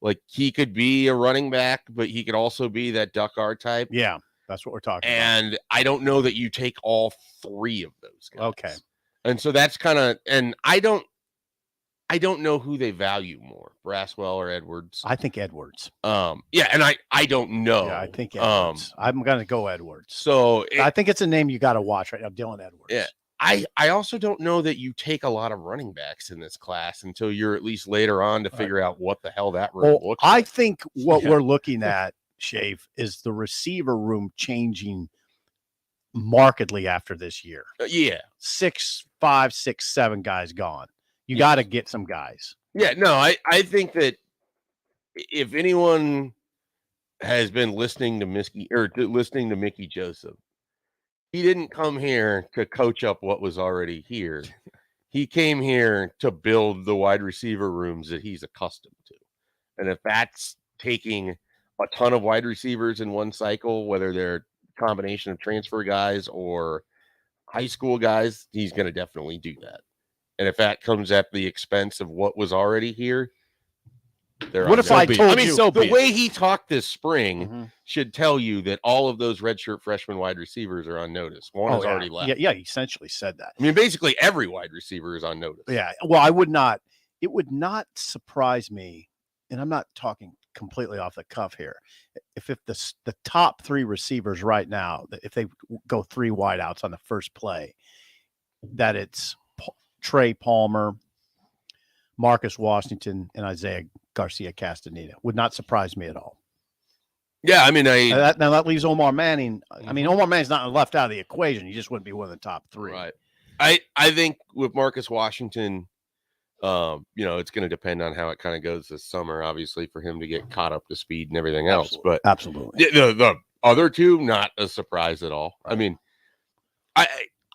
Like he could be a running back, but he could also be that Duck R type. Yeah, that's what we're talking about. And I don't know that you take all 3 of those guys. Okay. And so that's kind of, and I don't know who they value more, Braswell or Edwards. I think Edwards. Yeah, and I don't know. Yeah, I think Edwards. I'm going to go Edwards. So I think it's a name you got to watch right now, Dylan Edwards. Yeah. I also don't know that you take a lot of running backs in this class until you're at least later on to figure out what the hell that room looks like. I think what we're looking at, Shave, is the receiver room changing markedly after this year. Yeah. 5, 6, 7 guys gone. You got to get some guys. Yeah, no, I think that if anyone has been listening to Mickey Joseph, he didn't come here to coach up what was already here. He came here to build the wide receiver rooms that he's accustomed to. And if that's taking a ton of wide receivers in one cycle, whether they're a combination of transfer guys or high school guys, he's going to definitely do that. And if that comes at the expense of what was already here, what if I told you the way he talked this spring should tell you that all of those redshirt freshman wide receivers are on notice. One has already left. Yeah, he essentially said that. I mean, basically every wide receiver is on notice. Yeah. Well, it would not surprise me, and I'm not talking completely off the cuff here, if the top 3 receivers right now, if they go 3 wideouts on the first play, that it's Trey Palmer, Marcus Washington, and Isaiah Garcia Castaneda. Would not surprise me at all. Yeah, I mean, now that leaves Omar Manning. I mean, Omar Manning's not left out of the equation. He just wouldn't be one of the top 3. Right. I think with Marcus Washington, it's going to depend on how it kind of goes this summer, obviously, for him to get caught up to speed and everything else. But absolutely, the other 2, not a surprise at all. Right. I mean,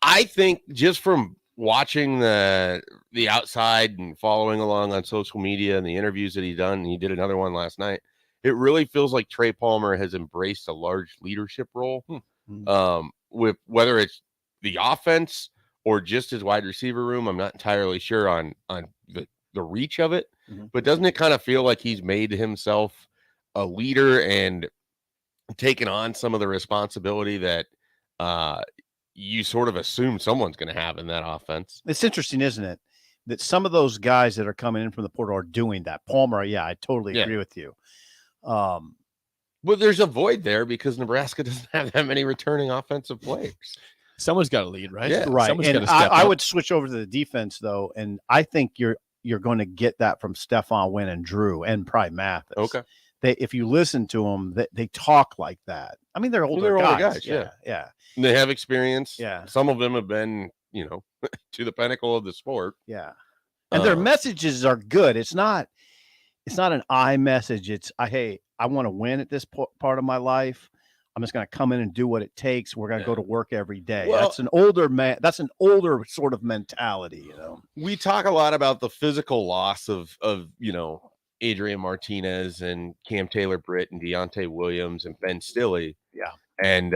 I think just from watching the outside and following along on social media and the interviews that he done, and he did another one last night, it really feels like Trey Palmer has embraced a large leadership role, with whether it's the offense or just his wide receiver room. I'm not entirely sure on the reach of it, but doesn't it kind of feel like he's made himself a leader and taken on some of the responsibility that you sort of assume someone's going to have in that offense? It's interesting, isn't it, that some of those guys that are coming in from the portal are doing that. Palmer, yeah, I totally agree with you. Well, there's a void there because Nebraska doesn't have that many returning offensive players. Someone's got to lead, right? Yeah, right. Someone's And I would switch over to the defense, though, and I think you're going to get that from Stephon Wynn and Drew and probably Mathis. Okay. If you listen to them, they talk like that. I mean, they're older guys. Yeah. And they have experience. Yeah. Some of them have been, to the pinnacle of the sport. Yeah. And their messages are good. It's not an I message. It's hey, I want to win at this part of my life. I'm just going to come in and do what it takes. We're going to go to work every day. Well, that's an older sort of mentality, We talk a lot about the physical loss of Adrian Martinez and Cam Taylor-Britt and Deontay Williams and Ben Stilley. Yeah. And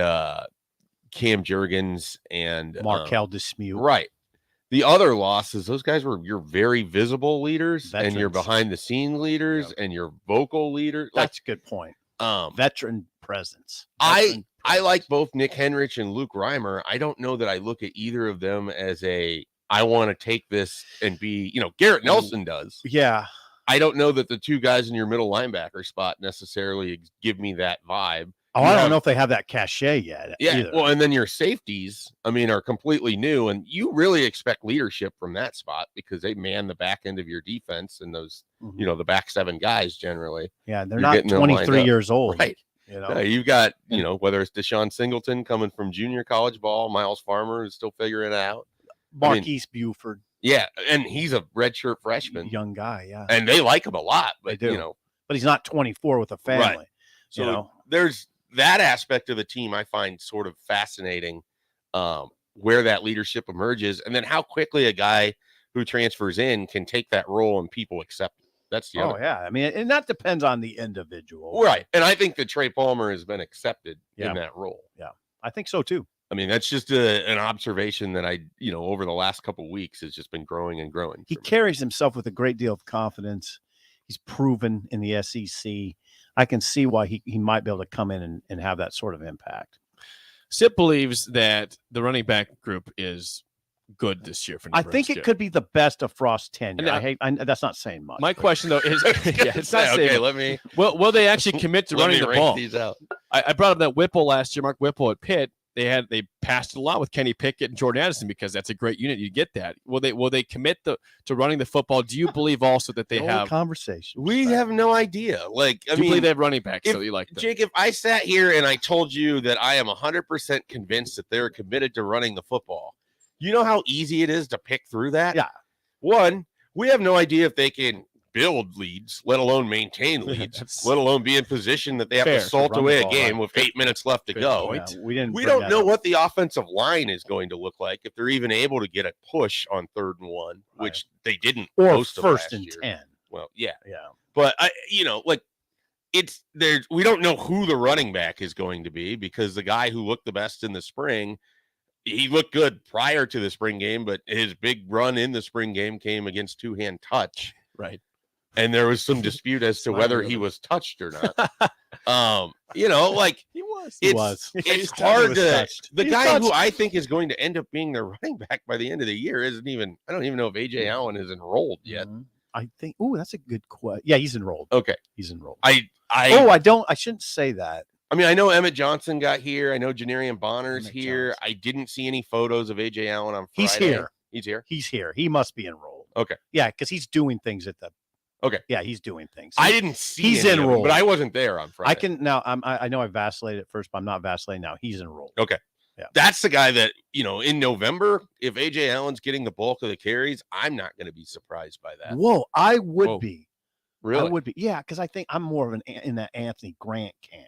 Cam Jurgens and Markel Dismuke. Right. The other losses, those guys were your very visible leaders and your behind the scene leaders and your vocal leaders. That's a good point. Veteran presence. I like both Nick Henrich and Luke Reimer. I don't know that I look at either of them as I want to take this and be, Garrett Nelson does. Yeah. I don't know that the two guys in your middle linebacker spot necessarily give me that vibe. Oh, I don't know if they have that cachet yet. Yeah. Either. Well, and then your safeties, are completely new, and you really expect leadership from that spot because they man the back end of your defense and those, the back seven guys generally. Yeah, they're not 23 years old. Right. You've got, whether it's Deshaun Singleton coming from junior college ball, Miles Farmer is still figuring it out. Marquise Buford. Yeah, and he's a redshirt freshman. Young guy, yeah. And they like him a lot, but they do. But he's not 24 with a family. Right. So there's that aspect of the team I find sort of fascinating, where that leadership emerges, and then how quickly a guy who transfers in can take that role and people accept it. That's the other. Yeah. And that depends on the individual. Right. And I think that Trey Palmer has been accepted in that role. Yeah, I think so too. That's just an observation that I, over the last couple of weeks has just been growing and growing. He carries himself with a great deal of confidence. He's proven in the SEC. I can see why he might be able to come in and have that sort of impact. Sip believes that the running back group is good this year for Nebraska. I think it could be the best of Frost's tenure. That's not saying much. My question though is, it's not saying. Okay, let me. Will they actually commit to running the ball? These out. I brought up that Whipple last year, Mark Whipple at Pitt. They passed it a lot with Kenny Pickett and Jordan Addison because that's a great unit. You get that. Will they commit to running the football? Do you believe also that they have conversation? We have no idea. Do you believe they have running backs? So you like that? Jake, if I sat here and I told you that I am 100% convinced that they're committed to running the football, you know how easy it is to pick through that? Yeah. One, we have no idea if they can build leads, let alone maintain leads, let alone be in position that they have to salt away a game with 8 minutes left to go. Yeah, we don't know what the offensive line is going to look like if they're even able to get a push on 3rd and 1, which they didn't. Or most of 1st last and year. 10. Well, yeah. But it's there. We don't know who the running back is going to be because the guy who looked the best in the spring, he looked good prior to the spring game, but his big run in the spring game came against two-hand touch. Right. And there was some dispute as to whether he was touched or not. he was. It's hard to. The guy who I think is going to end up being their running back by the end of the year isn't even. I don't even know if AJ Allen is enrolled yet. I think. Oh, that's a good question. Yeah, he's enrolled. Okay, he's enrolled. I shouldn't say that. I know Emmett Johnson got here. I know Janarian Bonner's here. Johnson. I didn't see any photos of AJ Allen on Friday. He's here. He's here. He's here. He must be enrolled. Okay. Yeah, because he's doing things at the. Okay. Yeah, he's doing things. I didn't see. He's enrolled, but I wasn't there on Friday. I can now. I know I vacillated at first, but I'm not vacillating now. He's enrolled. Okay. Yeah. That's the guy that in November, if AJ Allen's getting the bulk of the carries, I'm not going to be surprised by that. Whoa, I would be. Really? I would be. Yeah, because I think I'm more of in that Anthony Grant camp.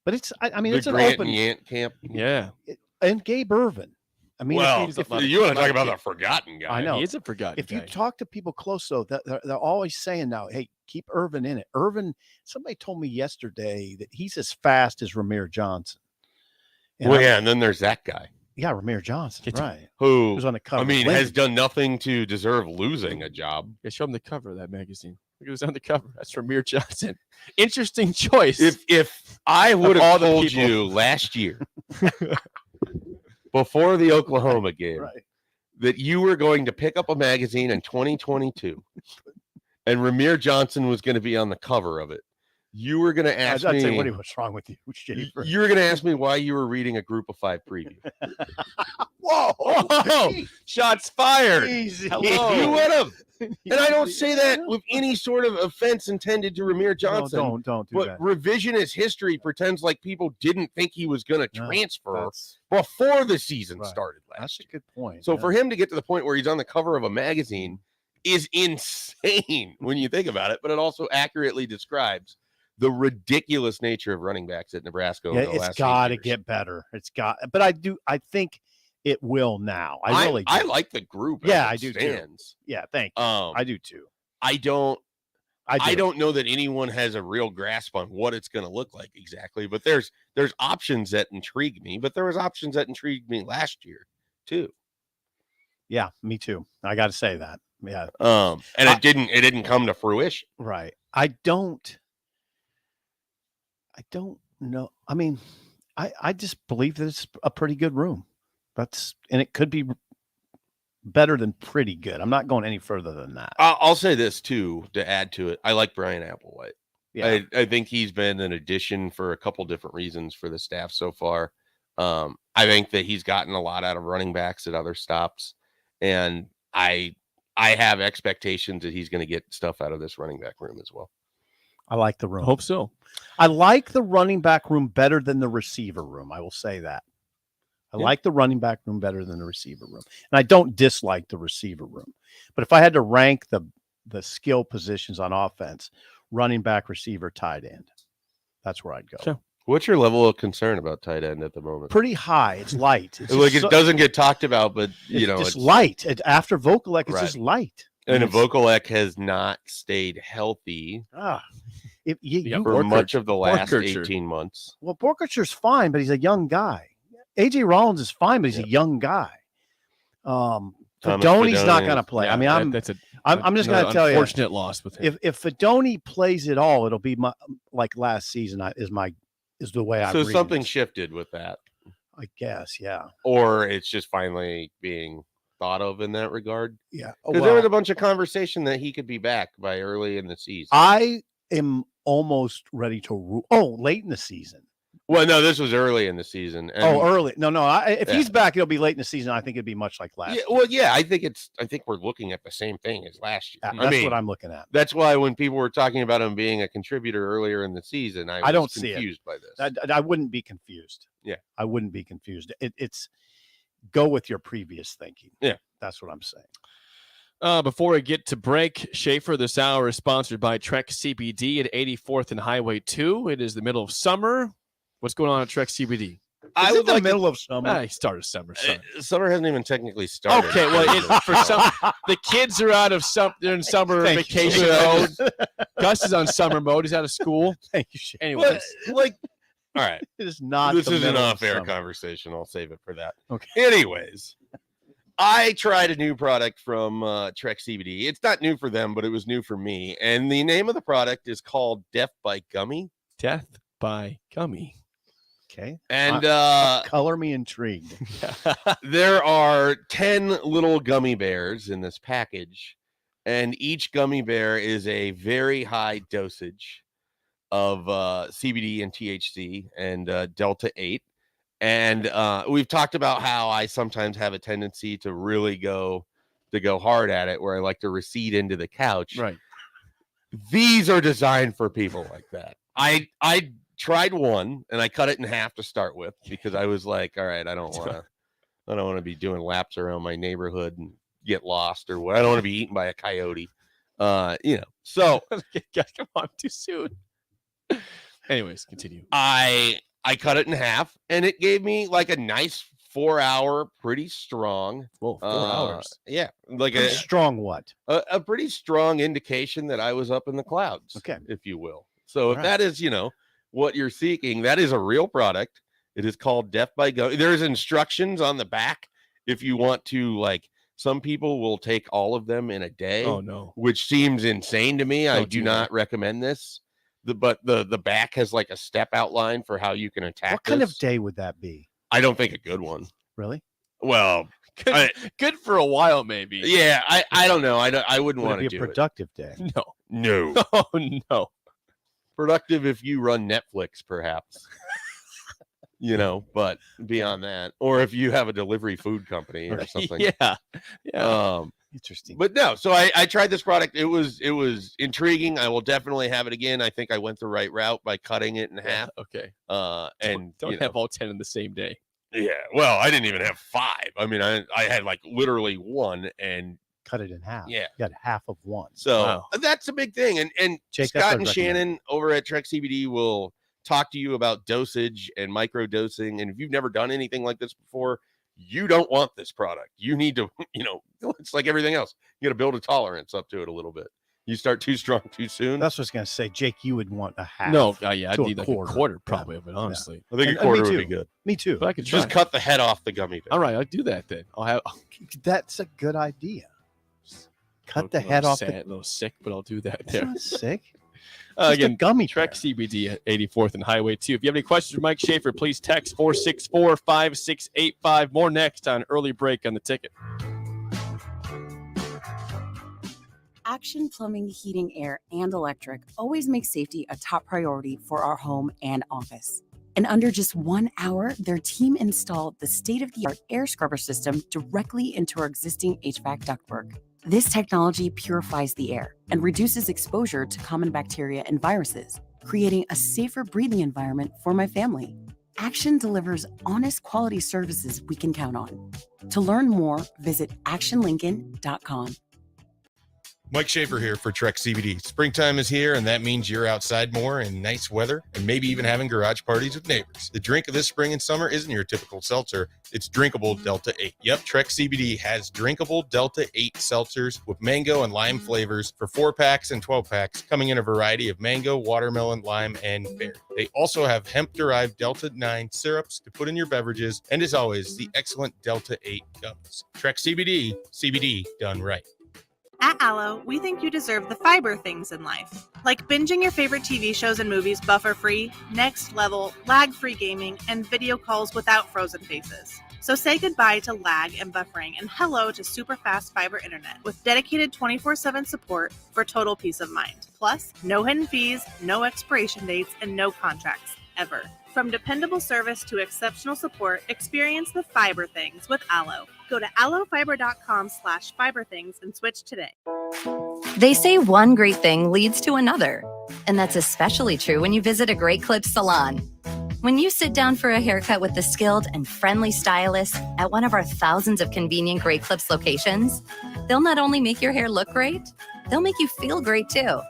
But it's. It's an Grant open and Yant camp. Yeah. And Gabe Irvin. If you want to talk about the forgotten guy, I know he is a forgotten. If you talk to people close, though, they're always saying now, "Hey, keep Irvin in it." Irvin. Somebody told me yesterday that he's as fast as Ramir Johnson. And then there's that guy. Yeah, Ramir Johnson, right? Who was on the cover? Has done nothing to deserve losing a job. Yeah, show him the cover of that magazine. It was on the cover. That's Ramir Johnson. Interesting choice. If I would have told you last year. Before the Oklahoma game, that you were going to pick up a magazine in 2022 and Ramir Johnson was going to be on the cover of it, you were going to ask me, what's wrong with you? You were going to ask me why you were reading a Group of 5 preview. Whoa! Shots fired. Easy. Hello. You would have. And I don't say that with any sort of offense intended to Ramir Johnson. No, don't do that. But revisionist history pretends like people didn't think he was going to transfer before the season started last year. That's a good point. So for him to get to the point where he's on the cover of a magazine is insane when you think about it, but it also accurately describes the ridiculous nature of running backs at Nebraska over the last 8 years. It's got to get better. But I think it will now. I really do. I like the group. Yeah, I do too. Yeah, thank you. I do too. I don't. I don't know that anyone has a real grasp on what it's going to look like exactly, but there's options that intrigue me, but there was options that intrigued me last year too. Yeah, me too. I got to say that. Yeah. And it didn't come to fruition. Right. I don't know. I mean, I just believe that it's a pretty good room. And it could be better than pretty good. I'm not going any further than that. I'll say this too, to add to it. I like Brian Applewhite. Yeah. I think he's been an addition for a couple different reasons for the staff so far. I think that he's gotten a lot out of running backs at other stops. And I have expectations that he's going to get stuff out of this running back room as well. I like the room. I hope so. I like the running back room better than the receiver room. I will say that. I like the running back room better than the receiver room. And I don't dislike the receiver room. But if I had to rank the skill positions on offense, running back, receiver, tight end, that's where I'd go. Sure. What's your level of concern about tight end at the moment? Pretty high. It's light. It's like it doesn't get talked about, but it's light. After Vokalek, it's just light. And Vokalek has not stayed healthy for much of the last 18 months. Well, Borkert's fine, but he's a young guy. AJ Rollins is fine, but he's a young guy. Fedoni's not going to play. Yeah, I mean, I'm just going to tell you, unfortunate loss with him. If Fedoni plays it all, it'll be like last season. Is the way I. So something shifted with that, I guess. Yeah. Or it's just finally being thought of in that regard. Yeah. Because there was a bunch of conversation that he could be back by early in the season. I am almost ready to late in the season. Well, no, this was early in the season. And, early. No. If he's back, it'll be late in the season. I think it'd be much like last year. Well, yeah, I think we're looking at the same thing as last year. That's what I'm looking at. That's why when people were talking about him being a contributor earlier in the season, I don't was see confused by this. I wouldn't be confused. Yeah. I wouldn't be confused. It's go with your previous thinking. Yeah. That's what I'm saying. Before we get to break, Schaefer, this hour is sponsored by Trek CBD at 84th and Highway 2. It is the middle of summer. What's going on at Trek CBD? Is it the middle of summer? He started summer. Summer hasn't even technically started. Okay, well, for some, the kids are out of they're in summer vacation mode. Gus is on summer mode. He's out of school. Thank you, Schaefer. Anyway, all right. It is not. This is an off-air conversation. I'll save it for that. Okay. Anyways, I tried a new product from Trek CBD. It's not new for them, but it was new for me. And the name of the product is called Death by Gummy. Death by Gummy. Okay. And color me intrigued. There are 10 little gummy bears in this package, and each gummy bear is a very high dosage of CBD and THC and Delta 8. And we've talked about how I sometimes have a tendency to really go hard at it, where I like to recede into the couch. Right. These are designed for people like that. I tried one and I cut it in half to start with because I was like, all right, I don't want to be doing laps around my neighborhood and get lost or what. I don't want to be eaten by a coyote. So come on, too soon. Anyways, continue. I cut it in half and it gave me like a nice 4-hour, pretty strong. Whoa, 4 hours. Yeah. Like a strong what? A pretty strong indication that I was up in the clouds. Okay. If you will. So if that is, what you're seeking, that is a real product. It is called Death by Gummy. There's instructions on the back if you want to, like, some people will take all of them in a day. Oh no, which seems insane to me. I do not recommend this. But the back has like a step outline for how you can attack. What kind of day would that be? I don't think a good one. Really? Well, good for a while, maybe. Yeah, I don't know. I wouldn't want to do it. Be a productive day. No. Oh no. Productive if you run Netflix, perhaps. But beyond that, or if you have a delivery food company or something. Yeah. Interesting. But no, so I tried this product. It was intriguing. I will definitely have it again. I think I went the right route by cutting it in half. Okay. And don't have all 10 in the same day. Yeah. Well, I didn't even have 5. I mean, I had like literally 1 and cut it in half. Yeah. You got half of 1. So that's a big thing. And Jake, Scott and Shannon over at Trek CBD will talk to you about dosage and micro dosing. And if you've never done anything like this before, you don't want this product. You need to, it's like everything else. You got to build a tolerance up to it a little bit. You start too strong too soon. That's what I was going to say. Jake, you would want a half. No, yeah, I'd to need like a quarter probably of it, honestly. I think a And quarter me would too. be good. Me too. But I could try. Just cut the head off the gummy bear. All right, I'll do that then. I'll have That's a good idea. Cut the a little head off. sad, a little sick, but I'll do that It's there. not sick. Just a Again, gummy Trek CBD at 84th and Highway 2. If you have any questions for Mike Schaefer, please text 464-5685. More next on Early Break on the Ticket. Action Plumbing, Heating, Air, and Electric always makes safety a top priority for our home and office. In under just 1 hour, their team installed the state-of-the-art air scrubber system directly into our existing HVAC ductwork. This technology purifies the air and reduces exposure to common bacteria and viruses, creating a safer breathing environment for my family. Action delivers honest quality services we can count on. To learn more, visit actionlincoln.com. Mike Schaefer here for Trek CBD. Springtime is here, and that means you're outside more in nice weather and maybe even having garage parties with neighbors. The drink of this spring and summer isn't your typical seltzer. It's drinkable Delta 8. Yep, Trek CBD has drinkable Delta 8 seltzers with mango and lime flavors for 4-packs and 12-packs, coming in a variety of mango, watermelon, lime, and berry. They also have hemp-derived Delta 9 syrups to put in your beverages, and as always, the excellent Delta 8 gummies. Trek CBD, CBD done right. At Aloe, we think you deserve the fiber things in life, like binging your favorite TV shows and movies buffer-free, next level, lag-free gaming, and video calls without frozen faces. So say goodbye to lag and buffering and hello to super fast fiber internet with dedicated 24/7 support for total peace of mind. Plus, no hidden fees, no expiration dates, and no contracts, ever. From dependable service to exceptional support, experience the fiber things with Aloe. Go to aloefiber.com/fiberthings and switch today. They say one great thing leads to another, and that's especially true when you visit a Great Clips salon. When you sit down for a haircut with the skilled and friendly stylist at one of our thousands of convenient Great Clips locations, they'll not only make your hair look great, they'll make you feel great too.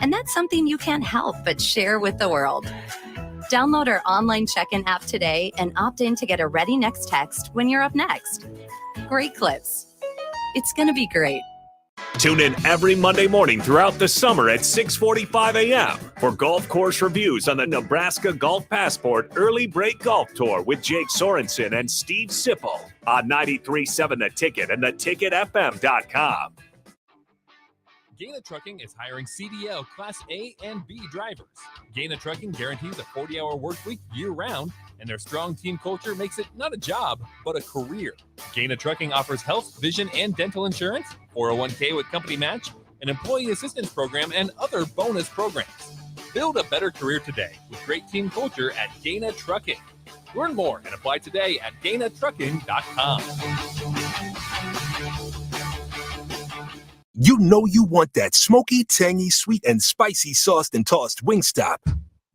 And that's something you can't help but share with the world. Download our online check-in app today and opt in to get a Ready Next text when you're up next. Great Clips. It's going to be great. Tune in every Monday morning throughout the summer at 6:45 a.m. for golf course reviews on the Nebraska Golf Passport Early Break Golf Tour with Jake Sorensen and Steve Sipple on 93.7 The Ticket and theticketfm.com. Gaina Trucking is hiring CDL Class A and B drivers. Gaina Trucking guarantees a 40-hour work week year-round, and their strong team culture makes it not a job, but a career. Gaina Trucking offers health, vision, and dental insurance, 401k with company match, an employee assistance program, and other bonus programs. Build a better career today with great team culture at Gaina Trucking. Learn more and apply today at GainaTrucking.com. You know you want that smoky, tangy, sweet, and spicy sauced and tossed Wingstop.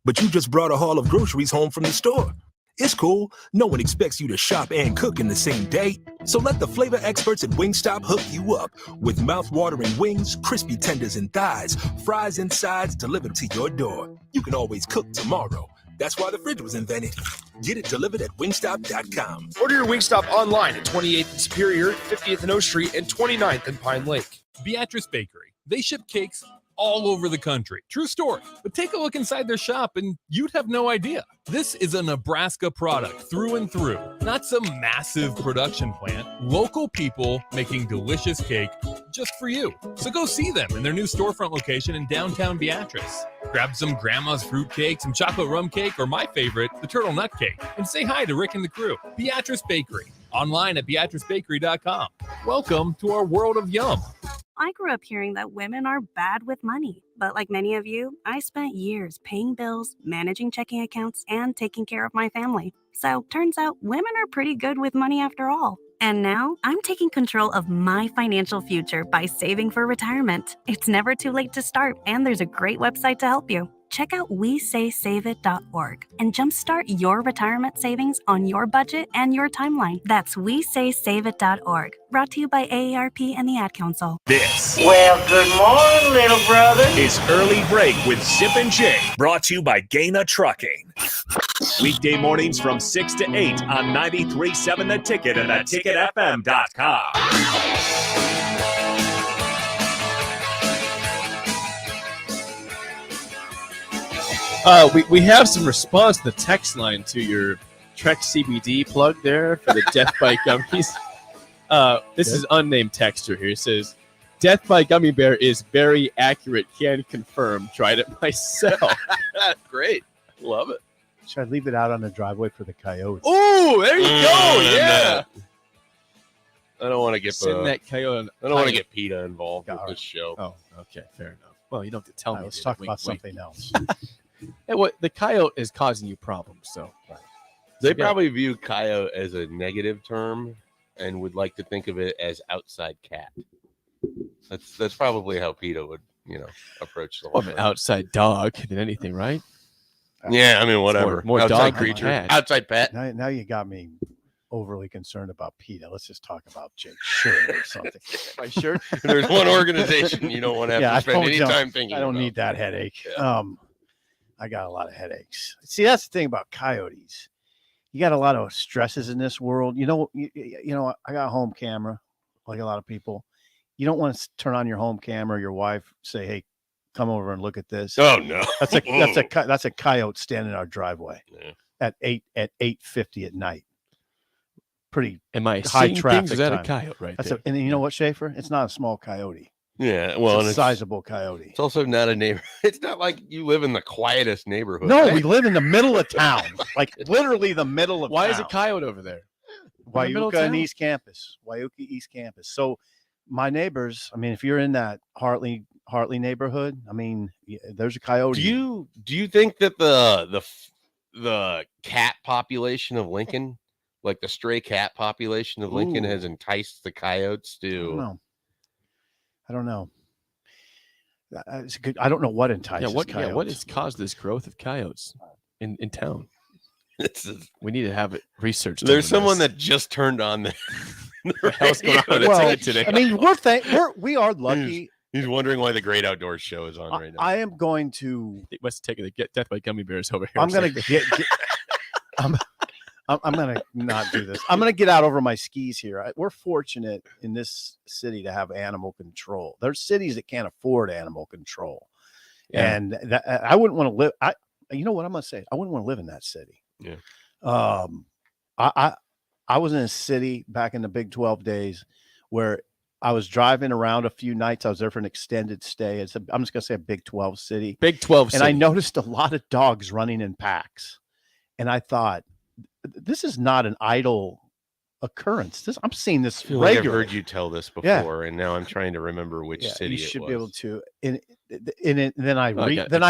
But you just brought a haul of groceries home from the store. It's cool. No one expects you to shop and cook in the same day. So let the flavor experts at Wingstop hook you up with mouth-watering wings, crispy tenders and thighs, fries and sides delivered to your door. You can always cook tomorrow. That's why the fridge was invented. Get it delivered at Wingstop.com. Order your Wingstop online at 28th and Superior, 50th and O Street, and 29th and Pine Lake. Beatrice Bakery. They ship cakes all over the country. True story. But take a look inside their shop and you'd have no idea. This is a Nebraska product through and through. Not some massive production plant. Local people making delicious cake just for you. So go see them in their new storefront location in downtown Beatrice. Grab some grandma's fruit cake, some chocolate rum cake, or my favorite, the turtle nut cake. And say hi to Rick and the crew. Beatrice Bakery. Online at BeatriceBakery.com. Welcome to our world of yum. I grew up hearing that women are bad with money, but like many of you, I spent years paying bills, managing checking accounts, and taking care of my family. So turns out women are pretty good with money after all. And now I'm taking control of my financial future by saving for retirement. It's never too late to start, and there's a great website to help you. Check out WeSaySaveIt.org and jumpstart your retirement savings on your budget and your timeline. That's WeSaySaveIt.org. Brought to you by AARP and the Ad Council. This good morning, little brother. is Early Break with Zip and Jake, brought to you by Gaina Trucking. Weekday mornings from 6 to 8 on 93.7 The Ticket and theticketfm.com. We have some response to the text line to your Trek CBD plug there for the Death by Gummies. This is unnamed texter here. It says, Death by Gummy Bear is very accurate. Can confirm. Tried it myself. Great. Love it. Should I leave it out on the driveway for the coyotes? Oh, there you go. Yeah. I don't want to get Send that coyote. I don't want to get PETA involved with this show. Oh, okay, fair enough. Well, you don't have to tell me. Let's talk about something else. Hey, what the coyote is causing you problems, so They probably view coyote as a negative term and would like to think of it as outside cat. That's probably how PETA would, approach the whole thing. Outside dog than anything, right? Yeah, I mean, whatever. More outside dog creature, than cat. outside pet. Now you got me overly concerned about PETA. Let's just talk about Jake Shirt or something. My shirt. There's one organization you don't want to have to spend any time thinking. I don't need that headache. I got a lot of headaches. See, that's the thing about coyotes. You got a lot of stresses in this world. You know, I got a home camera, like a lot of people. You don't want to turn on your home camera. Your wife say, "Hey, come over and look at this." Oh no, that's a coyote standing in our driveway at 8:50 at night. Pretty high traffic. Is that time. a coyote right there? And you know what, Schaefer? It's not a small coyote. Yeah, well, it's a sizable coyote. It's also not a neighbor. It's not like you live in the quietest neighborhood. No, we live in the middle of town, like literally the middle of. Why town. is a coyote over there? Wyuka and East Campus. Wyuka East Campus. So my neighbors. I mean, if you're in that Hartley neighborhood, I mean, there's a coyote. Do you think that the cat population of Lincoln, like the stray cat population of Lincoln, has enticed the coyotes to? I don't know. It's good. I don't know what entices coyotes. Yeah, what has caused this growth of coyotes in town? We need to have it researched. There's someone that just turned on the hell's going on well, today. I mean, we are lucky. He's wondering why the Great Outdoors show is on right now. I am going to. Let's take the Death by Gummy Bears over here. I'm going to get. I'm going to not do this. I'm going to get out over my skis here. We're fortunate in this city to have animal control. There's cities that can't afford animal control. Yeah. And I wouldn't want to live. You know what I'm going to say? I wouldn't want to live in that city. Yeah. I was in a city back in the Big 12 days where I was driving around a few nights. I was there for an extended stay. I'm just going to say a Big 12 city. Big 12 city. And I noticed a lot of dogs running in packs. And I thought, this is not an idle occurrence. I'm seeing this regularly. Like I've heard you tell this before, and now I'm trying to remember which city you should it was. be able to. And then I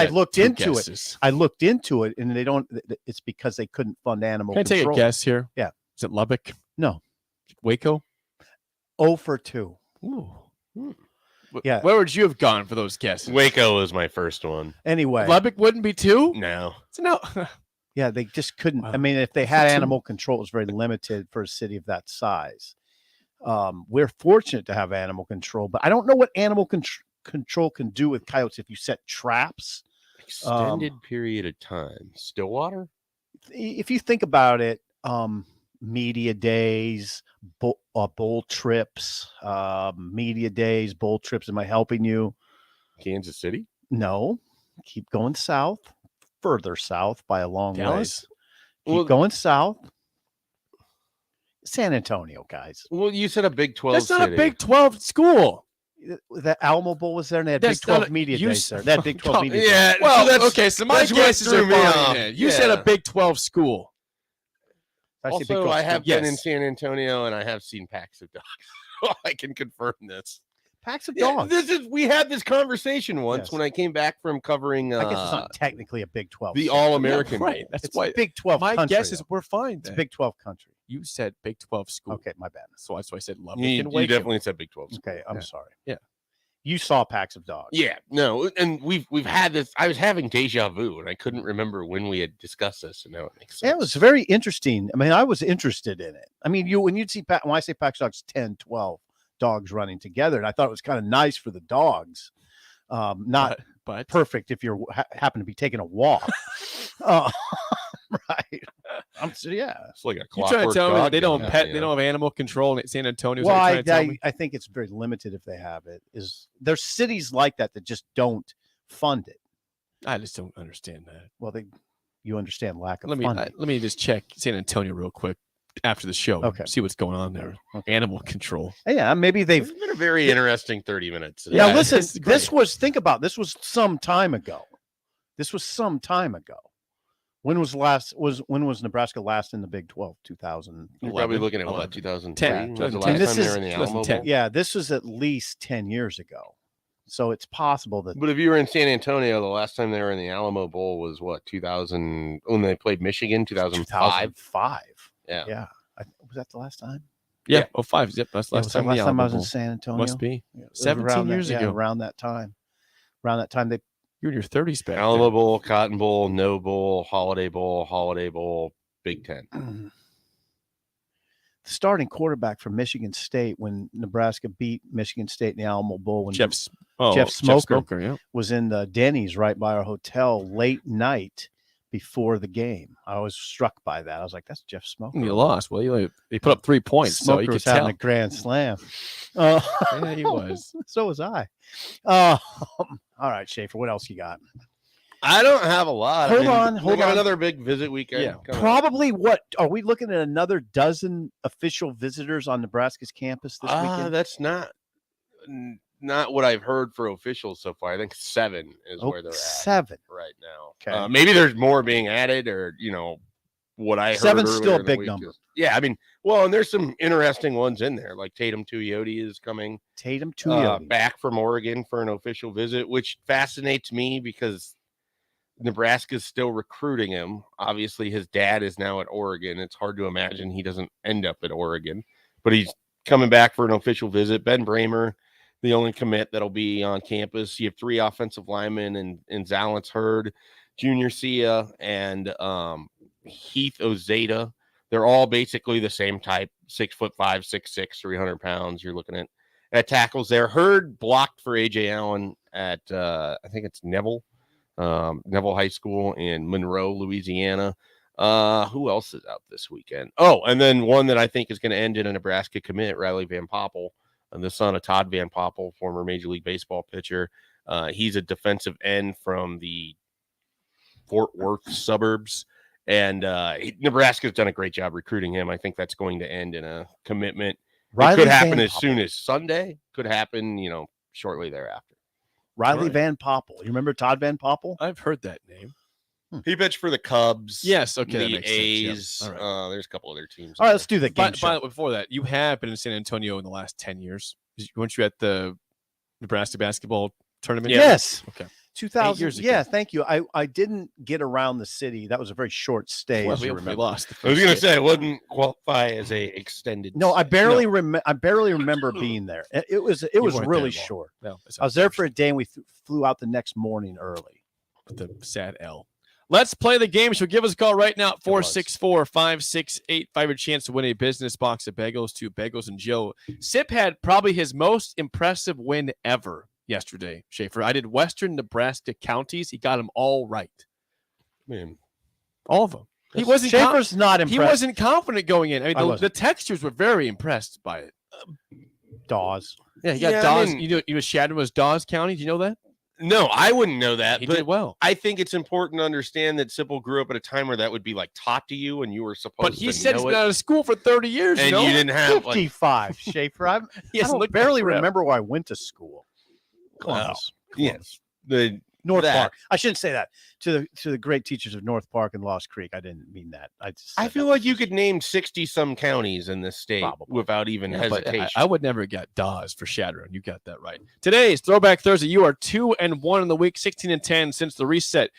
looked into it. I looked into it, and they don't. It's because they couldn't fund animal control. Can I take a guess here? Yeah. Is it Lubbock? No. Waco? 0 for 2. Ooh. Yeah. Where would you have gone for those guesses? Waco was my first one. Anyway. Lubbock wouldn't be 2? No. No. Yeah, they just couldn't. Wow. I mean, if they had animal control, it was very limited for a city of that size. We're fortunate to have animal control, but I don't know what animal control can do with coyotes if you set traps. Extended period of time. Stillwater? If you think about it, media days, bull trips, media days, bull trips. Am I helping you? Kansas City? No. Keep going south. Further south by a long Dallas? ways. Keep going south. San Antonio, guys. Well, you said a Big 12 That's not city. a Big 12 school. The Alamo Bowl was there, and they had Big 12 media days there. They had Big 12 media Yeah, days. Well, okay, so my guesses are fine. off. You said a Big 12 school. Also, I have been in San Antonio, and I have seen packs of dogs. I can confirm this. Packs of dogs. We had this conversation once when I came back from covering. I guess it's not technically a Big 12. The All-American. Yeah, right. That's it's why Big 12 my country. guesses were fine. It's a Big 12 country. You said Big 12 school. Okay, my bad. So that's why I said Lubbock You and Waco. definitely said Big 12 school. Okay, I'm sorry. Yeah. You saw packs of dogs. Yeah, no, and we've had this. I was having deja vu, and I couldn't remember when we had discussed this, and now it makes sense. Yeah, it was very interesting. I mean, I was interested in it. I mean, when you'd see when I say packs of dogs, 10, 12 dogs running together, and I thought it was kind of nice for the dogs. Not but perfect if you happen to be taking a walk. Right. Yeah. It's like a You trying to tell me that they don't dog, they don't have animal control in San Antonio? Well, I think it's very limited if they have it. There's cities like that just don't fund it. I just don't understand that. Well, you understand lack of Let me just check San Antonio real quick after the show. Okay. See what's going on there. Okay. Animal control. Yeah, maybe they've It's been a very interesting 30 minutes. Yeah, listen, this was some time ago. When was Nebraska last in the Big 12? 2000. You're probably looking at what, 2010? 10. Was the last time they were in the Alamo Bowl? Yeah, this was at least 10 years ago. So it's possible that. But if you were in San Antonio, the last time they were in the Alamo Bowl was what, 2000, when they played Michigan, 2005? 2005. Yeah. Yeah. Was that the last time? Yeah. 05. Yep. That's the last time. Last time I was in San Antonio. Must be. Yeah, 17 years ago. Around that time. You're in your 30s back Alamo then. Bowl, Cotton Bowl, No Bowl, Holiday Bowl, Big Ten. Starting quarterback for Michigan State when Nebraska beat Michigan State in the Alamo Bowl. When Jeff Smoker was in the Denny's right by our hotel late night before the game. I was struck by that. I was like, "That's Jeff Smoker." You lost. Well, he put up 3 points, Smoker so you could was having tell. a grand slam. Yeah, he was. So was I. All right, Schaefer. What else you got? I don't have a lot. Hold we on. got another big visit weekend. Yeah. coming up. Probably what are we looking at? Another dozen official visitors on Nebraska's campus this weekend? That's not what I've heard for officials so far. I think 7 is where they're at 7 right now. Okay. Maybe there's more being added, or what I heard. 7's still a earlier in the big week number. Yeah, I mean, and there's some interesting ones in there. Like Tatum Tuioti is coming. Tatum Tuioti back from Oregon for an official visit, which fascinates me because Nebraska's still recruiting him. Obviously, his dad is now at Oregon. It's hard to imagine he doesn't end up at Oregon, but he's coming back for an official visit. Ben Bramer, the only commit that'll be on campus. You have 3 offensive linemen and Zalance Hurd, Junior Sia, and Heath Ozeta. They're all basically the same type, 6'5", 6'6", 300 pounds. You're looking at tackles there. Hurd blocked for A.J. Allen at, I think it's Neville High School in Monroe, Louisiana. Who else is out this weekend? Oh, and then one that I think is going to end in a Nebraska commit, Riley Van Poppel, the son of Todd Van Poppel, former Major League Baseball pitcher. He's a defensive end from the Fort Worth suburbs. And Nebraska's done a great job recruiting him. I think that's going to end in a commitment. It could happen as soon as Sunday. Could happen, shortly thereafter. Riley Van Poppel. You remember Todd Van Poppel? I've heard that name. He pitched for the Cubs. Yes, okay, that the makes sense, A's. yeah. All right. There's a couple other teams. All right, let's do the game By show. the way, before that, you have been in San Antonio in the last 10 years. Weren't you at the Nebraska basketball tournament? Yes. Okay. 2000 years ago. Yeah, thank you. I didn't get around the city. That was a very short stay. Well, as you we remember. lost. I was going to say it wouldn't qualify as a extended. No, I stay. barely remember being there. It was weren't really there long. short. No, it's I was there for a day, and we flew out the next morning early. With the sad L. Let's play the game. So give us a call right now at 464-5685. Your chance to win a business box of bagels to Bagels and Joe. Sip had probably his most impressive win ever yesterday, Schaefer. I did Western Nebraska counties. He got them all right. Man, all of them. He wasn't. Schaefer's not impressed. He wasn't confident going in. I mean, I the wasn't. textures were very impressed by it. Dawes. Yeah, he got Dawes. You know, Shadman was Dawes County. Do you know that? No, I wouldn't know that. He but did well. I think it's important to understand that Sipple grew up at a time where that would be like taught to you, and you were supposed. But he to said know he's it. been out of school for 30 years, and you didn't have 55, Schaefer. I barely remember where I went to school. Columbus. Yes, the North Park. I shouldn't say that to the great teachers of North Park and Lost Creek. I didn't mean that. I feel like you could name 60 some counties in this state without even hesitation. I would never get Dawes for Shadron. You got that right. Today's Throwback Thursday. You are 2-1 in the week, 16-10 since the reset.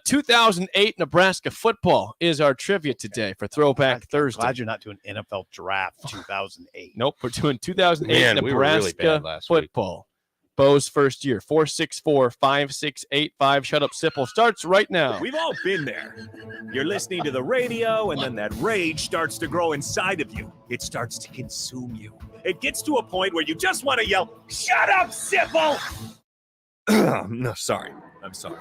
2008 Nebraska football is our trivia today for Throwback Thursday. Glad you're not doing NFL draft 2008. Nope, we're doing 2008 Man, we were really Nebraska bad last week. football. Bo's first year. 464-5685. Shut Up Sipple starts right now. We've all been there. You're listening to the radio, and then that rage starts to grow inside of you. It starts to consume you. It gets to a point where you just want to yell, "Shut up, Sipple!" No, sorry. I'm sorry.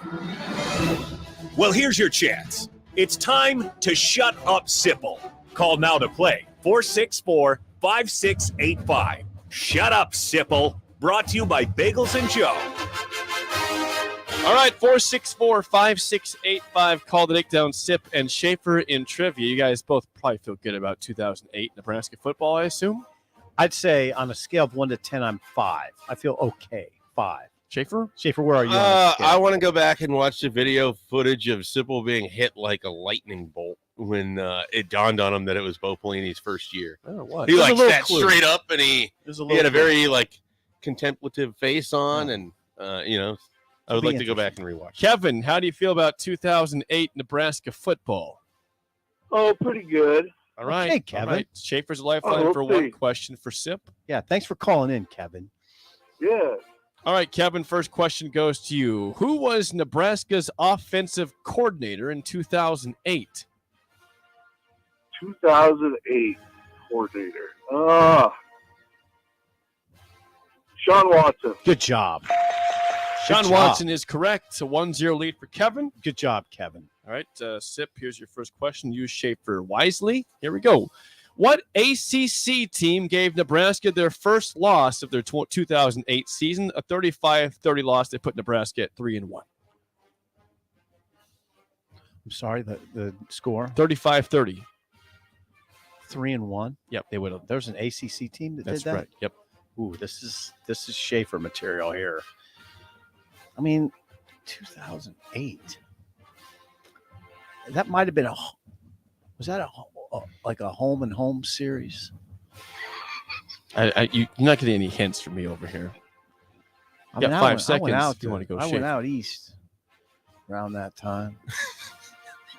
Well, here's your chance. It's time to shut up, Sipple. Call now to play. 464-5685. Shut up, Sipple. Brought to you by Bagels and Joe. All right, 464-5685. Call the Nickdown, Sip and Schaefer in trivia. You guys both probably feel good about 2008 Nebraska football, I assume? I'd say on a scale of 1 to 10, I'm 5. I feel okay. 5. Schaefer? Schaefer, where are you? On the scale? I want to go back and watch the video footage of Sipple being hit like a lightning bolt when it dawned on him that it was Bo Pelini's first year. Oh, what? He like sat straight up and he had a clue. very like contemplative face on, and I would like to go back and rewatch. Kevin, how do you feel about 2008 Nebraska football? Oh, pretty good. All right. Hey, Kevin. All right. Schaefer's lifeline we'll for see. one question for Sip. Yeah, thanks for calling in, Kevin. Yeah. All right, Kevin, first question goes to you. Who was Nebraska's offensive coordinator in 2008? 2008 coordinator. Sean Watson. Good job. Sean Good job. Watson is correct. It's a 1-0 lead for Kevin. Good job, Kevin. All right, Sip, here's your first question. Use Schaefer wisely. Here we go. What ACC team gave Nebraska their first loss of their 2008 season? A 35-30 loss. They put Nebraska at 3-1. I'm sorry, the score? 35-30. 3-1. Yep, they would have. There's an ACC team that That's did that? right. Yep. Ooh, this is Schaefer material here. I mean, 2008. That might have been was that like a home and home series? You're not getting any hints from me over here. I You mean, got I 5 went seconds out if you want to go I Schaefer. went out east around that time.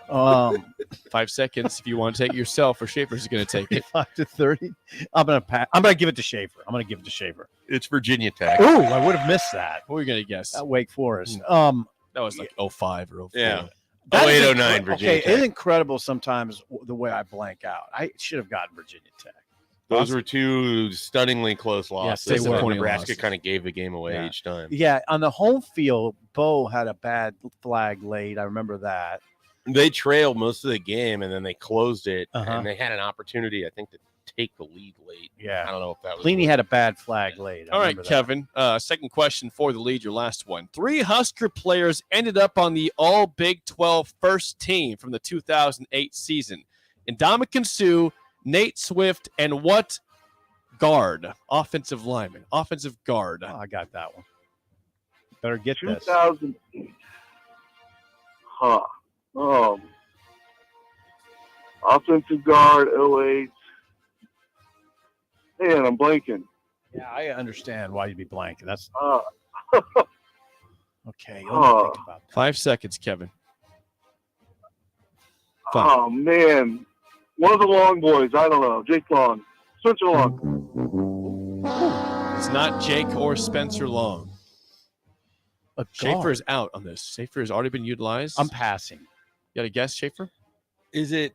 5 seconds if you want to take it yourself, or Schaefer's going to take it. 5 to 30. I'm gonna give it to Schaefer. It's Virginia Tech. Ooh, I would have missed that. What were you going to guess? At Wake Forest. That was like 05 or 04. Yeah. That is 08-09 Virginia Okay, Tech. it's incredible sometimes the way I blank out. I should have gotten Virginia Tech. Those were two stunningly close losses. they were. Nebraska kind of gave the game away each time. Yeah, on the home field, Bo had a bad flag laid. I remember that. They trailed most of the game, and then they closed it, Uh-huh. and they had an opportunity, I think, to take the lead late. Yeah. I don't know if that was. Pliny had a bad flag laid. I All right, remember that. Kevin. Second question for the lead, your last one. 3 Husker players ended up on the All Big 12 first team from the 2008 season. Ndamukong Suh, Nate Swift, and what guard? Offensive lineman. Offensive guard. Oh, I got that one. Better get this. 2008. Huh. Offensive guard, 08. Man, I'm blanking. Yeah, I understand why you'd be blanking. That's okay. Let me think about that. 5 seconds, Kevin. Oh, man. One of the long boys. I don't know. Jake Long. Spencer Long. It's not Jake or Spencer Long. Schaefer guard. is out on this. Schaefer has already been utilized. I'm passing. You got a guess, Schaefer? Is it?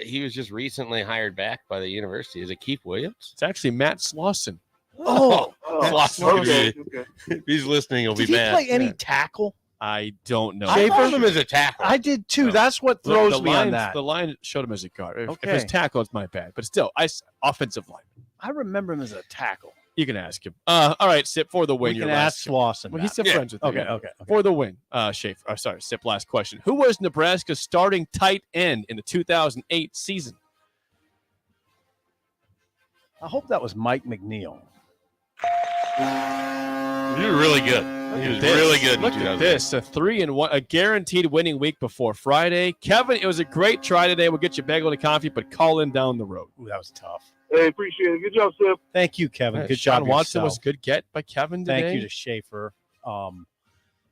He was just recently hired back by the university. Is it Keith Williams? It's actually Matt Slauson. Oh, Slauson. okay. If he's listening, he'll did be he mad. play any tackle? I don't know. I found him as a tackle. I did too. That's what throws me on that. The line showed him as a guard. If Okay. it's tackle, it's my bad. But still, offensive line. I remember him as a tackle. You can ask him. All right, Sip, for the win. We your can last ask Slauson. Well, he's that. still friends with you. Okay. For the win, Schaefer. Sorry, Sip, last question. Who was Nebraska's starting tight end in the 2008 season? I hope that was Mike McNeil. You were really good. He was really good. Look at this. A 3-1, a guaranteed winning week before Friday. Kevin, it was a great try today. We'll get you a bagel and a coffee, but call in down the road. Ooh, that was tough. Hey, appreciate it. Good job, Sip. Thank you, Kevin. Good Sean job. Watson yourself. was a good get by Kevin today. Thank you to Schaefer. Oh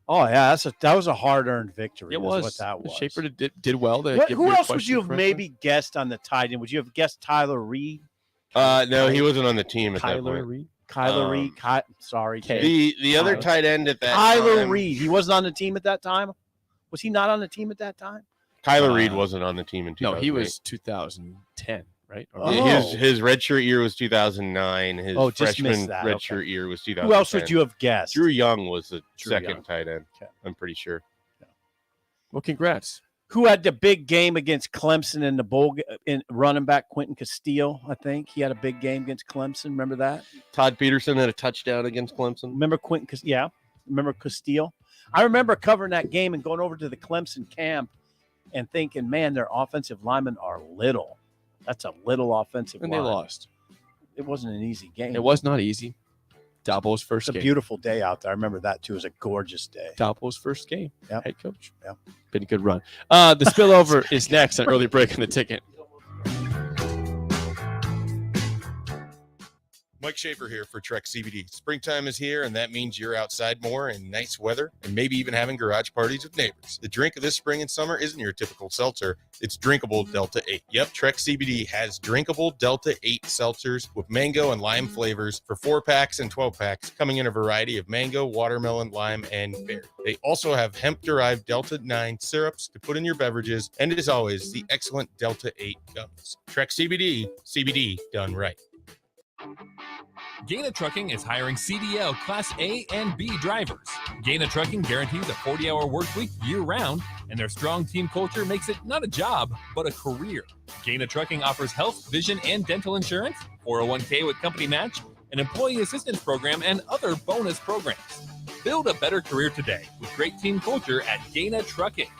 yeah, that was a hard-earned victory. It is was. what that was. Schaefer did well. To give Who your else would question you have correctly. maybe guessed on the tight end? Would you have guessed Tyler Reed? No, he wasn't on the team at that Kyler point. Reed? Kyler Reed. Sorry, The other Kyler. tight end at that Tyler time, Reed. He wasn't on the team at that time. Was he not on the team at that time? Kyler Reed wasn't on the team in 2008. No, he was 2010, right? Or- His redshirt year was 2009. His just missed freshman that. redshirt Okay. year was 2010. Who else would you have guessed? Drew Young was the Drew second Young. tight end. Okay. I'm pretty sure. Well, congrats. Who had the big game against Clemson in the bowl in running back Quentin Castillo? I think he had a big game against Clemson. Remember that? Todd Peterson had a touchdown against Clemson. Remember Quentin? Yeah, remember Castillo? I remember covering that game and going over to the Clemson camp and thinking, man, their offensive linemen are little. That's a little offensive line. And they lost. It wasn't an easy game. It was not easy. Dabo's first game. It's a beautiful day out there. I remember that, too. It was a gorgeous day. Dabo's first game. Yep. Head coach. Yeah. Been a good run. The spillover is next on Early Break in the Ticket. Mike Schaefer here for Trek CBD. Springtime is here, and that means you're outside more in nice weather and maybe even having garage parties with neighbors. The drink of this spring and summer isn't your typical seltzer. It's drinkable Delta 8. Yep, Trek CBD has drinkable Delta 8 seltzers with mango and lime flavors for 4-packs and 12-packs, coming in a variety of mango, watermelon, lime, and berry. They also have hemp-derived Delta 9 syrups to put in your beverages, and as always, the excellent Delta 8 gummies. Trek CBD, CBD done right. Gaina Trucking is hiring CDL Class A and B drivers. Gaina Trucking guarantees a 40-hour work week year-round, and their strong team culture makes it not a job, but a career. Gaina Trucking offers health, vision, and dental insurance, 401k with company match, an employee assistance program, and other bonus programs. Build a better career today with great team culture at Gaina Trucking.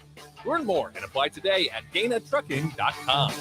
Learn more and apply today at GainaTrucking.com.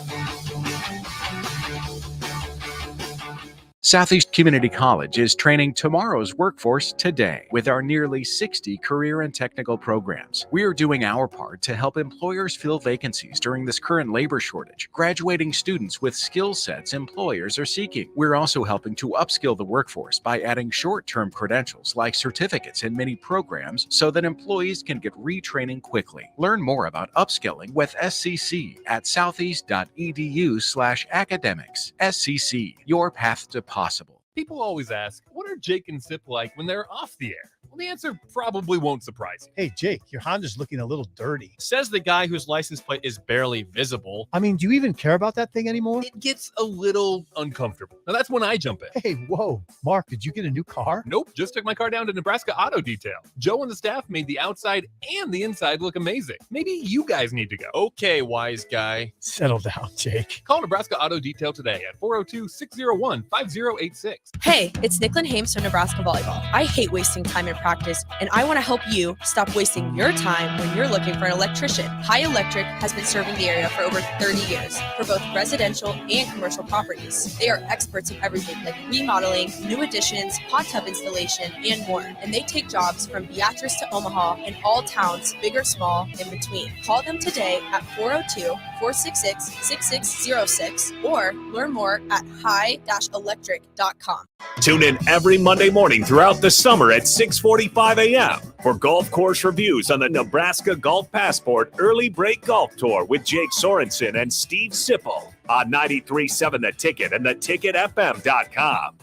Southeast Community College is training tomorrow's workforce today with our nearly 60 career and technical programs. We are doing our part to help employers fill vacancies during this current labor shortage, graduating students with skill sets employers are seeking. We're also helping to upskill the workforce by adding short-term credentials like certificates in many programs so that employees can get retraining quickly. Learn more about upskilling with SCC at southeast.edu/academics. SCC, your path to possible. People always ask, what are Jake and Sip like when they're off the air? Well, the answer probably won't surprise you. Hey, Jake, your Honda's looking a little dirty. Says the guy whose license plate is barely visible. I mean, do you even care about that thing anymore? It gets a little uncomfortable. Now, that's when I jump in. Hey, whoa. Mark, did you get a new car? Nope, just took my car down to Nebraska Auto Detail. Joe and the staff made the outside and the inside look amazing. Maybe you guys need to go. Okay, wise guy. Settle down, Jake. Call Nebraska Auto Detail today at 402-601-5086. Hey, it's Nicklin Hames from Nebraska Volleyball. I hate wasting time in practice, and I want to help you stop wasting your time when you're looking for an electrician. High Electric has been serving the area for over 30 years for both residential and commercial properties. They are experts in everything like remodeling, new additions, hot tub installation, and more. And they take jobs from Beatrice to Omaha and all towns, big or small, in between. Call them today at 402-466-6606 or learn more at high-electric.com. Tune in every Monday morning throughout the summer at 6:45 a.m. for golf course reviews on the Nebraska Golf Passport Early Break Golf Tour with Jake Sorensen and Steve Sipple on 93.7 The Ticket and theticketfm.com.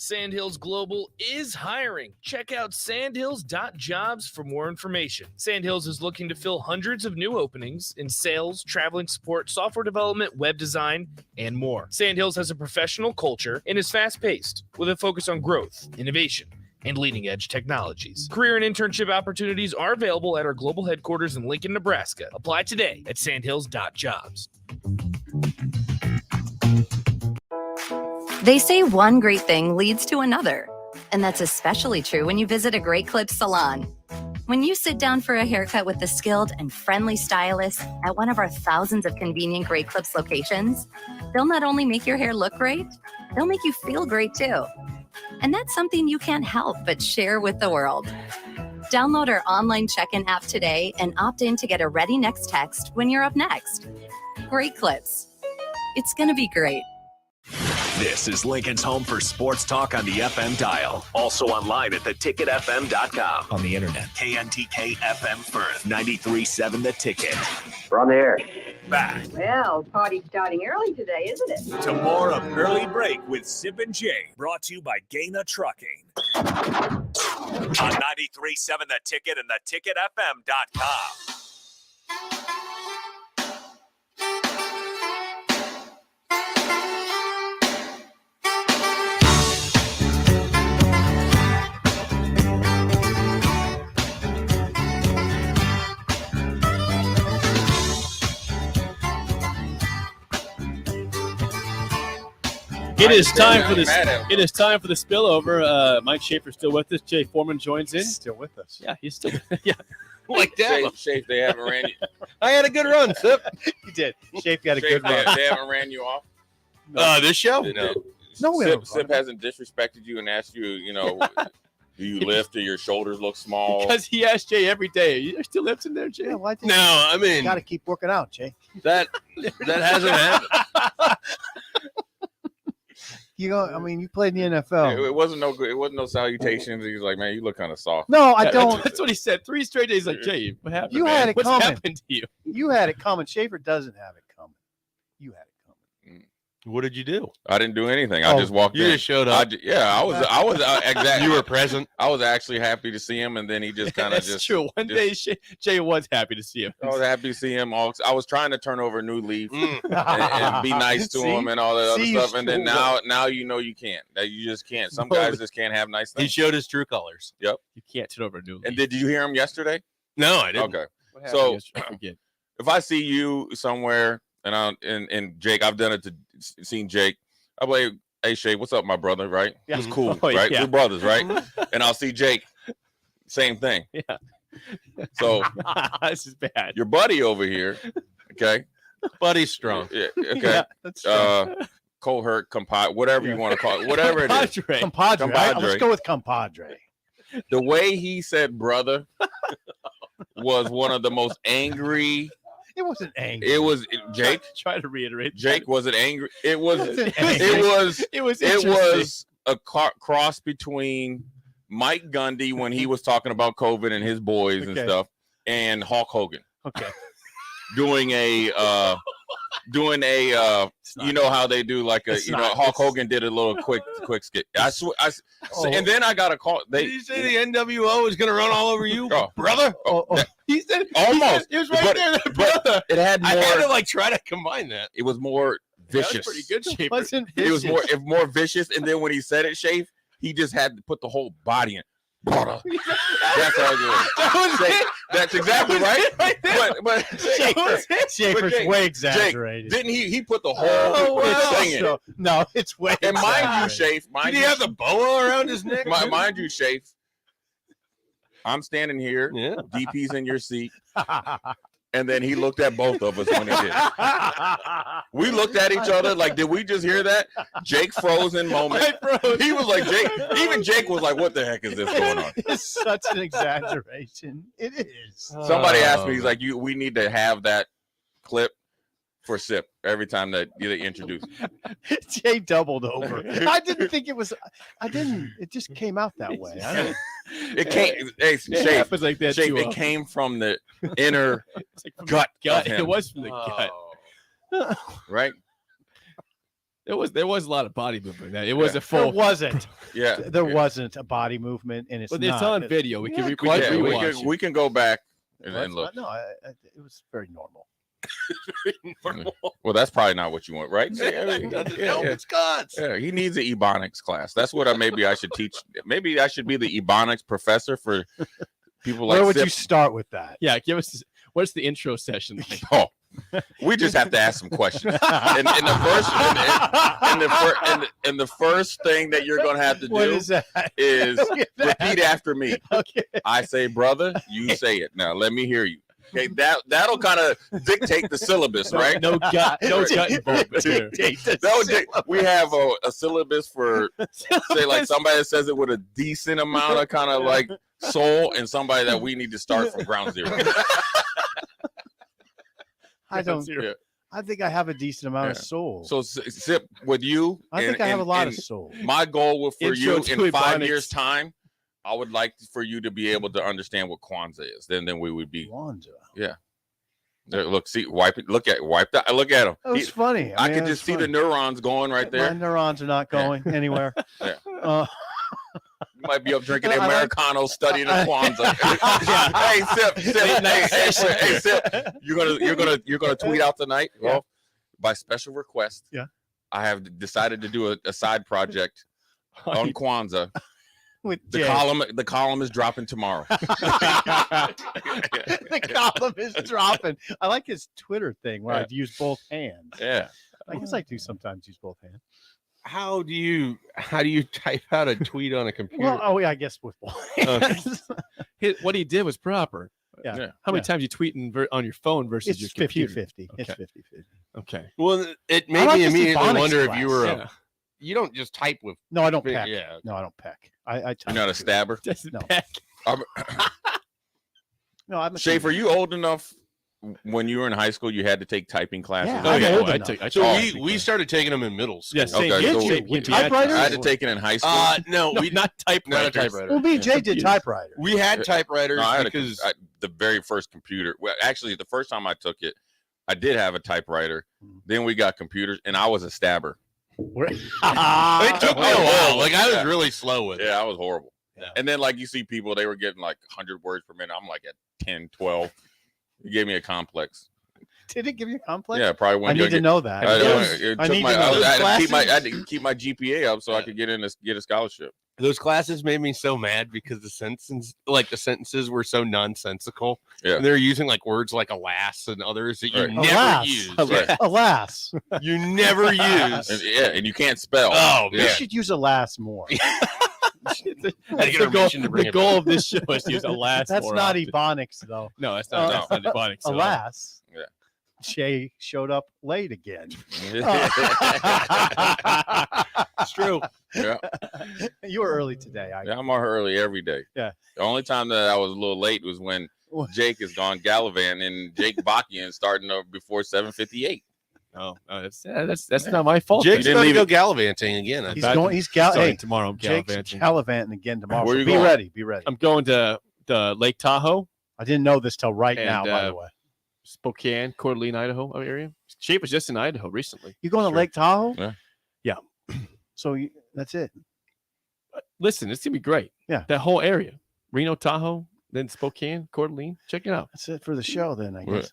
Sandhills Global is hiring. Check out sandhills.jobs for more information. Sandhills is looking to fill hundreds of new openings in sales, traveling support, software development, web design, and more. Sandhills has a professional culture and is fast-paced with a focus on growth, innovation, and leading-edge technologies. Career and internship opportunities are available at our global headquarters in Lincoln, Nebraska. Apply today at sandhills.jobs. They say one great thing leads to another, and that's especially true when you visit a Great Clips salon. When you sit down for a haircut with the skilled and friendly stylist at one of our thousands of convenient Great Clips locations, they'll not only make your hair look great, they'll make you feel great too. And that's something you can't help but share with the world. Download our online check-in app today and opt in to get a ready next text when you're up next. Great Clips. It's gonna be great. This is Lincoln's home for sports talk on the FM dial. Also online at theticketfm.com. On the internet. KNTK FM Firth, 93.7 The Ticket. We're on the air. Back Well, party's starting early today, isn't it? to more of Early Break with Sip and Jay, brought to you by Gaina Trucking. On 93.7 The Ticket and theticketfm.com. It is time for this. It is time for the spillover. Mike Schaefer still with us. Jay Foreman joins in. Still with us. Yeah, he's still. Yeah, Like that. Shafe, they haven't ran you. I had a good run, Sip. You did. Shafe got a Shafe, good run. They haven't ran you off. This show? No. Sip hasn't disrespected you and asked you, do you lift or your shoulders look small? Because he asked Jay every day. You're still lifting there, Jay? Yeah, why No, I mean, got to keep working out, Jay. that hasn't happened. You know, I mean, you played in the NFL. It wasn't no good. It wasn't no salutations. He was like, "Man, you look kind of soft." No, I don't. That's what he said. 3 straight days. Like, Jay, what happened? You man? had it What's coming. happened to you? You had it coming. Schaefer doesn't have it coming. You had it coming. What did you do? I didn't do anything. I just walked in. You just showed up. I was exactly. You were present. I was actually happy to see him, and then he just kind of That's true. One day, Jay was happy to see him. I was happy to see him. I was trying to turn over a new leaf and be nice to him and all that other stuff, and then now you can't. That you just can't. Some guys just can't have nice things. He showed his true colors. Yep. You can't turn over a new leaf. And did you hear him yesterday? No, I didn't. Okay. What happened So yesterday? I forget. if I see you somewhere and Jake, I've done it to seen Jake. I'm like, hey Shay, what's up, my brother? Right? Yeah. It's cool, Oh, right? yeah. We're brothers, right? And I'll see Jake, same thing. Yeah. So This is bad. your buddy over here, okay? Buddy's strong. Yeah, okay. Yeah, that's true. Cohort, compadre, whatever you want to call it, whatever it is. Compadre. Compadre. Let's go with compadre. The way he said brother was one of the most angry. It wasn't angry. It was Jake. Try to reiterate. Jake wasn't angry. It was. wasn't It was. It was. It was a cross between Mike Gundy when he was talking about COVID and his boys and Okay. stuff, and Hulk Hogan Okay. doing a you know how they do like a It's Hulk not- Hogan did a little quick skit. I swear. And then I got a call. Did you say the NWO was going to run all over you, Oh, brother? He said almost. It was right But- there, but brother. it had more. I had to try to combine that. It was more That vicious. was pretty good, Schaefer. Wasn't It was vicious. more vicious. And then when he said it, Shafe, he just had to put the whole body in. Brother. That's how it was. That was Jake, it. that's exactly That was right. it right there. But Schaefer, Schaefer's Jake, way Jake, exaggerated. didn't he put the whole It's thing in? so- no, it's way. And mind you, exaggerated. Shafe, mind Did he you, have the boa around his neck? mind you, Shafe, I'm standing here, Yeah. DP's in your seat, and then he looked at both of us when he did. We looked at each other like, did we just hear that? Jake froze in moment. He was like, Jake, even Jake was like, what the heck is this going on? It's such an exaggeration. It is. Somebody asked me, he's like, we need to have that clip for Sip every time that they introduce. Jay doubled over. I didn't think it was. I didn't. It just came out that way. I don't, It came, hey, It happens like that Shafe, too it often. came from the inner It's like from gut the gut. of him. It was from the gut. right? There was a lot of body movement. It was Yeah. a full. there wasn't. Yeah. There wasn't a body movement, and it's But not. it's on video. We can Yeah, we quite can Yeah, rewatch. we can go back and Well, it's look. not- no, it was very normal. Well, that's probably not what you want, right? It's guts. Yeah, he needs an ebonics class. That's what maybe I should teach. Maybe I should be the ebonics professor for people like Where would Sip. you start with that? Yeah, give us. What's the intro session like? Oh, we just have to ask some questions. And the first thing that you're gonna have to What do is that? is Look at that. repeat after me. Okay. I say, brother, you say it. Now let me hear you. Okay, that'll kind of dictate the syllabus, right? No gut involvement here. We have a syllabus for say like somebody that says it with a decent amount of kind of like soul, and somebody that we need to start from ground zero. I don't. Yeah. I think I have a decent amount of Yeah. soul. So Sip with you. I think I have a lot of soul. My goal for Intro you to in 5 Ebonics. years' time, I would like for you to be able to understand what Kwanzaa is. Then we would be. Kwanzaa. Yeah. There, look, see, wipe it. Look at that. Look at him. That was funny. I mean, can it just was see the funny. neurons going right My there. neurons are not going anywhere. Yeah. You might be up drinking I like- Americano, studying the Kwanzaa. Hey, Sip, you're gonna tweet out tonight. Yeah. Well, by special request, Yeah. I have decided to do a side project on Kwanzaa. With The Jay. column is dropping tomorrow. The column is dropping. I like his Twitter thing where Yeah. I'd use both hands. Yeah. I guess I do sometimes use both hands. How do you type out a tweet on a computer? Well, yeah, I guess with What he did was proper. Yeah. How many times you tweet on your phone versus It's your computer? 50-50. It's Okay. 50-50. Okay. Well, it I made like me this immediately phonics wonder class. if you were Yeah. you don't just type with. No, I don't fi- peck. Yeah. No, I don't peck. I type. You're not a stabber. No. No, I'm a Schaefer, you old enough when you were in high school? You had to take typing classes. Yeah, I'm old enough. So we started taking them in middle school. Yeah, same. Okay, Did so you? With typewriters? I had to take it in high school. No, we not typewriters. not a typewriter. Well, me and Jay did typewriter. We had typewriters No, I had because the very first computer. Well, actually, the first time I took it, I did have a typewriter. Then we got computers, and I was a stabber. it took me a while. Like I was really slow with it. Yeah, I was horrible. And then, like, you see people, they were getting like 100 words per minute. I'm like at 10, 12. It gave me a complex. Did it give you a complex? Yeah, probably when I need to know that. I had to keep my GPA up so I could get a scholarship. Those classes made me so mad because the sentences were so nonsensical. Yeah. And they're using like words like alas and others that you Right. never Alas. use. Right. Alas. You never use. And you can't spell. Oh, We yeah. should use alas more. That's the goal of this show is to use alas. That's more not often. ebonics, though. No, that's not. That's not ebonics. at all. Alas. Yeah. Shay showed up late again. It's true. Yeah. You were early today. Yeah, I'm early every day. Yeah. The only time that I was a little late was when Jake is gone gallivanting and Jake Bakian starting up before 7:58. Oh, that's not my fault. Jake's didn't going to leave go it- gallivanting again. I He's thought. going. He's Starting hey, tomorrow. I'm Jake's gallivanting. gallivanting again tomorrow. Where So you be going? ready. Be ready. I'm going to the Lake Tahoe, I didn't know this till right And, now. By the way, Spokane, Coeur d'Alene, Idaho area. Shape was just in Idaho recently. you going to Lake Tahoe? Yeah. Yeah. So that's it. Listen, it's gonna be great. Yeah. That whole area, Reno, Tahoe, then Spokane, Coeur d'Alene. Check it out. That's it for the show. Then I What? guess.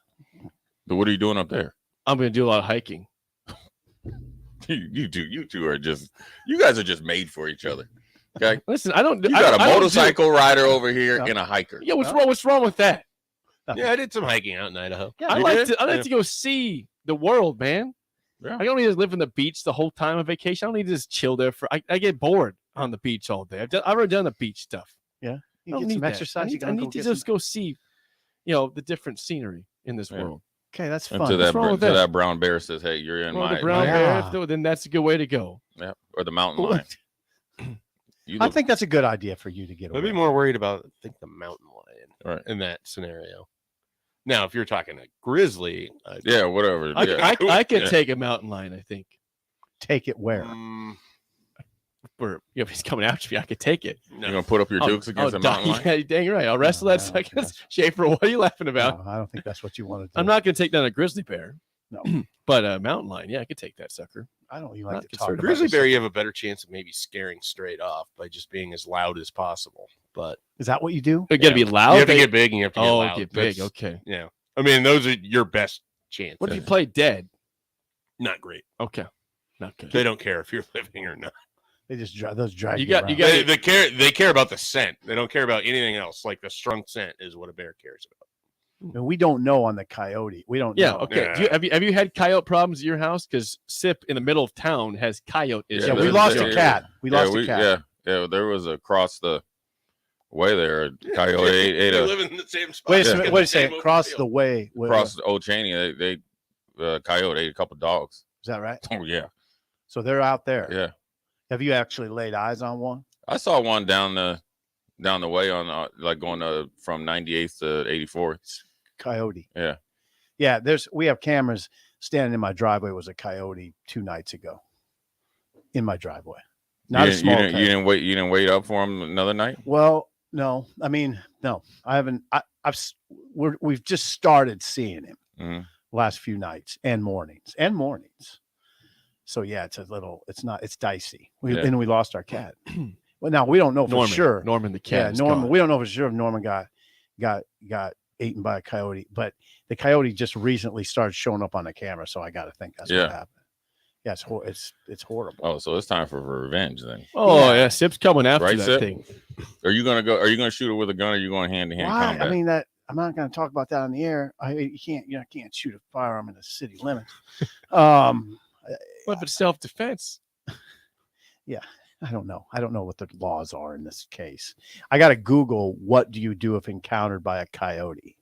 But what are you doing up there? I'm gonna do a lot of hiking. You two are just, you guys are just made for each other. Okay. Listen, I don't. You I got don't- a I don't do- motorcycle rider over here No. and a hiker. Yeah, what's wrong with that? Yeah, I did some hiking out in Idaho. I You like did? to. I like to go see the world, man. Yeah. I don't need to live on the beach the whole time on vacation. I don't need to just chill there for. I get bored on the beach all day. I've already done the beach stuff. Yeah. I You don't get need some that. exercise. I need to just go see, the different scenery in this Yeah. world. Okay, that's fun. Until What's wrong with that? that brown bear says, "Hey, you're in Well, my the brown my- bear, Yeah. then that's a good way to go. Yeah, or the mountain lion." You I look- think that's a good idea for you to get I'd away. be more worried about, I think, the mountain lion Right. in that scenario. Now, if you're talking a grizzly, yeah, whatever. I yeah. can Yeah. take a mountain lion. I think. Take it where? Or if he's coming after me, I could take it. You're gonna put up your dukes against a mountain lion? Yeah, you're dang right. I'll wrestle that second. Schaefer, what are you laughing about? No, I don't think that's what you want to do. I'm not going to take down a grizzly bear. No. But a mountain lion, yeah, I could take that sucker. I don't even Not like to talk concerned about grizzly this. bear, you have a better chance of maybe scaring straight off by just being as loud as possible. But Is that what you do? You got to be loud. you have to get big and you have to get Oh, loud. get big. That's- Okay. Yeah. I mean, those are your best chance. What if you play dead? Not great. Okay. Not good. They don't care if you're living or not. They just drive those drag. You you got- you around. got- They care about the scent. They don't care about anything else. Like the strong scent is what a bear cares about. And we don't know on the coyote. We don't. Yeah. know. Okay. Yeah. Have you had coyote problems at your house? Because Sip in the middle of town has coyote issues. Yeah, we there's- lost yeah, a cat. We lost a cat. Yeah, there was across the way there. A coyote ate They a live in the same spot. Wait a Yeah. second. Wait a second. Cross the way. across Old Cheney. They coyote ate a couple dogs. Is that right? Oh yeah, So they're out there. yeah. Have you actually laid eyes on one? I saw one down the way on like going from 98th to 84th. Coyote. Yeah. Yeah. We have cameras standing in my driveway. Was a coyote 2 nights ago. In my driveway. Not a small. You didn't wait. You didn't wait up for him another night. Well, no. I mean, no. I haven't. We've just started seeing him Mhm. last few nights and mornings. So yeah, it's dicey. Yeah. And we lost our cat. Well, now we don't know for Norman. sure. Norman the cat. Yeah, is Norman. gone. We don't know for sure if Norman got eaten by a coyote, but the coyote just recently started showing up on the camera, so I got to think that's Yeah. what happened. Yeah, it's horrible. Oh, so it's time for revenge then. Oh yeah, Sip's coming after Right, that Sip? thing. Are you gonna shoot it with a gun? Or are you going hand to hand Why? combat? I mean I'm not going to talk about that on the air. You can't shoot a firearm in the city limits. What if it's self-defense? Yeah. I don't know. I don't know what the laws are in this case. I got to Google, what do you do if encountered by a coyote?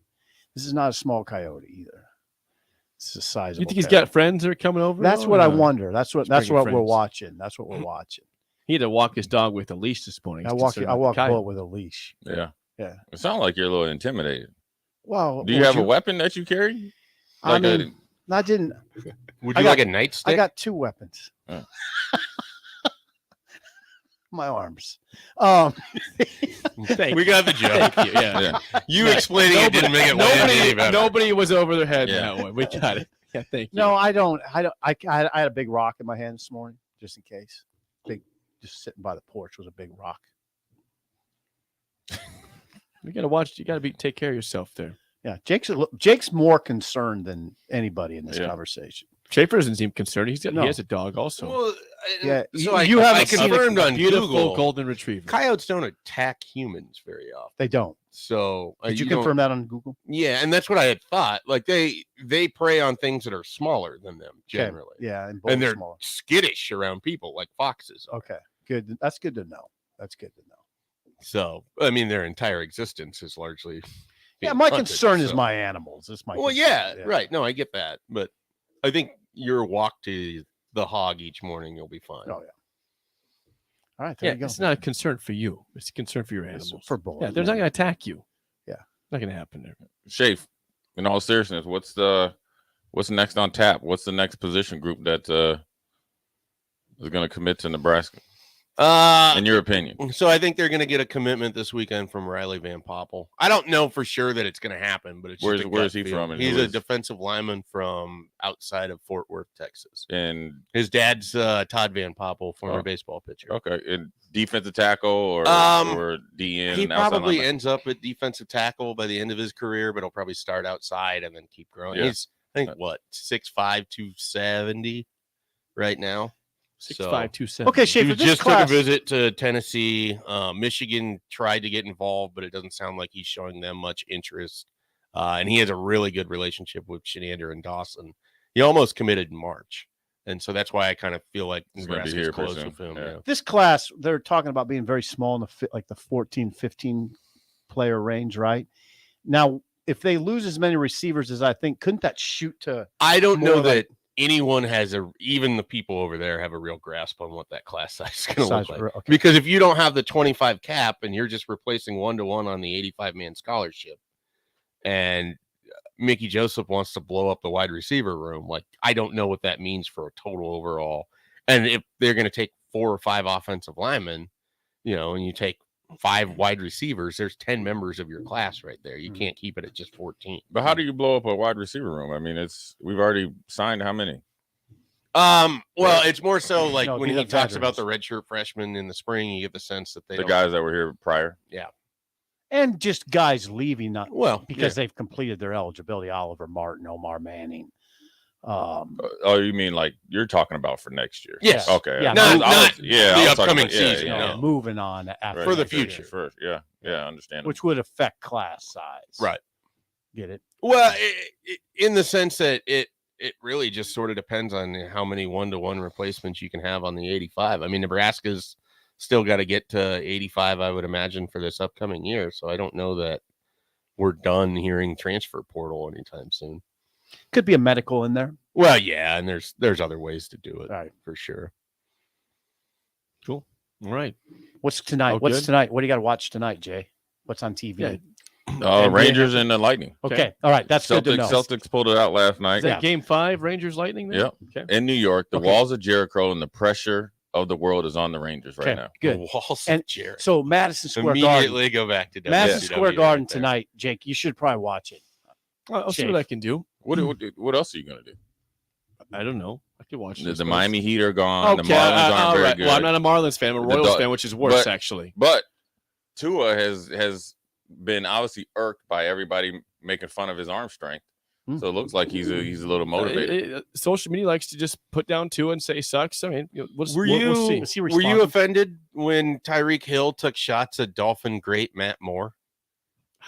This is not a small coyote either. It's a sizable. You think he's got friends that are coming over? That's what I wonder. That's what we're friends. watching. That's what we're watching. He had to walk his dog with a leash this morning. I walk Bullet with a leash. Yeah. Yeah. It sounds like you're a little intimidated. Well, do you have a weapon that you carry? I mean, I didn't. Would you like a nightstick? I got 2 weapons. My arms. We got the joke. Thank you. Yeah. You explaining it didn't make it any better. Nobody was over their head that way. We got it. Yeah, thank you. No, I don't. I had a big rock in my hand this morning, just in case. Just sitting by the porch was a big rock. You got to watch. You got to take care of yourself there. Yeah, Jake's more concerned than anybody in this conversation. Schaefer doesn't seem concerned. He has a dog also. Well, yeah, so I confirmed on beautiful Google, golden retriever. Coyotes don't attack humans very often. They don't. So did you confirm that on Google? Yeah, and that's what I had thought. Like they prey on things that are smaller than them generally. Okay. Yeah, and they're smaller. skittish around people like foxes. Okay, good. That's good to know. That's good to know. So I mean, their entire existence is largely. My concern is my animals. It's my. Well, concern. yeah, right. No, I get that, but I think your walk to the hog each morning, you'll be fine. Oh yeah. All right, there you go. It's not a concern for you. It's a concern for your animals. For both. Yeah, they're not going to attack you. Yeah, not going to happen there. Shafe, in all seriousness, what's next on tap? What's the next position group that is going to commit to Nebraska? In your opinion? So I think they're going to get a commitment this weekend from Riley Van Poppel. I don't know for sure that it's going to happen, but it's where's he from? He's a defensive lineman from outside of Fort Worth, Texas. And his dad's Todd Van Poppel, former baseball pitcher. Okay, and defensive tackle or DN? He probably ends up at defensive tackle by the end of his career, but he'll probably start outside and then keep growing. Yeah. He's I think 6'5", 270 right now. 6'5", 270. Okay, Schaefer, he just took a visit to Tennessee. Michigan tried to get involved, but it doesn't sound like he's showing them much interest. And he has a really good relationship with Shenander and Dawson. He almost committed in March. And so that's why I kind of feel like Nebraska's close with him. Yeah. This class, they're talking about being very small in the 14, 15 player range, right? Now, if they lose as many receivers as I think, couldn't that shoot to? I don't know that anyone has even the people over there have a real grasp on what that class size is going to look like. Okay. Because if you don't have the 25 cap and you're just replacing 1-to-1 on the 85-man scholarship, and Mickey Joseph wants to blow up the wide receiver room, like I don't know what that means for a total overall. And if they're going to take 4 or 5 offensive linemen, and you take 5 wide receivers, there's 10 members of your class right there. You can't keep it at just 14. But how do you blow up a wide receiver room? I mean, we've already signed how many? Well, it's more so like when he talks about the redshirt freshmen in the spring, you get the sense that the guys that were here prior. Yeah. And just guys leaving, because yeah. they've completed their eligibility. Oliver Martin, Omar Manning. You mean like you're talking about for next year? Yes. Okay. Yeah. Not the upcoming season. Moving on after for the future. First, yeah, understand. Which would affect class size. Right. Get it? Well, in the sense that it really just sort of depends on how many 1-to-1 replacements you can have on the 85. I mean, Nebraska's still got to get to 85, I would imagine, for this upcoming year. So I don't know that we're done hearing transfer portal anytime soon. Could be a medical in there. Well, yeah, and there's other ways to do it, right, for sure. Cool. All right. What's tonight? What's tonight? What do you got to watch tonight, Jay? What's on TV? Yeah. Rangers and the Lightning. Okay. All right. That's good to know. Celtics pulled it out last night. Is that Game 5, Rangers Lightning? Then? Yep. Okay. In New York, the walls of Jericho and the pressure of the world is on the Rangers right now. Good. The walls and of Jericho. So Madison Square Immediately Garden. go back to Madison Square Garden right tonight, Jake. You should probably watch it. I'll see what I can do. What else are you going to do? I don't know. I could watch the Miami Heat are gone. Okay, the Marlins aren't very good. Well, I'm not a Marlins fan. I'm a Royals fan, which is worse, actually. But Tua has been obviously irked by everybody making fun of his arm strength. So it looks like he's a little motivated. Social media likes to just put down Tua and say sucks. I mean, we'll see. Were you offended when Tyreek Hill took shots at Dolphin great Matt Moore?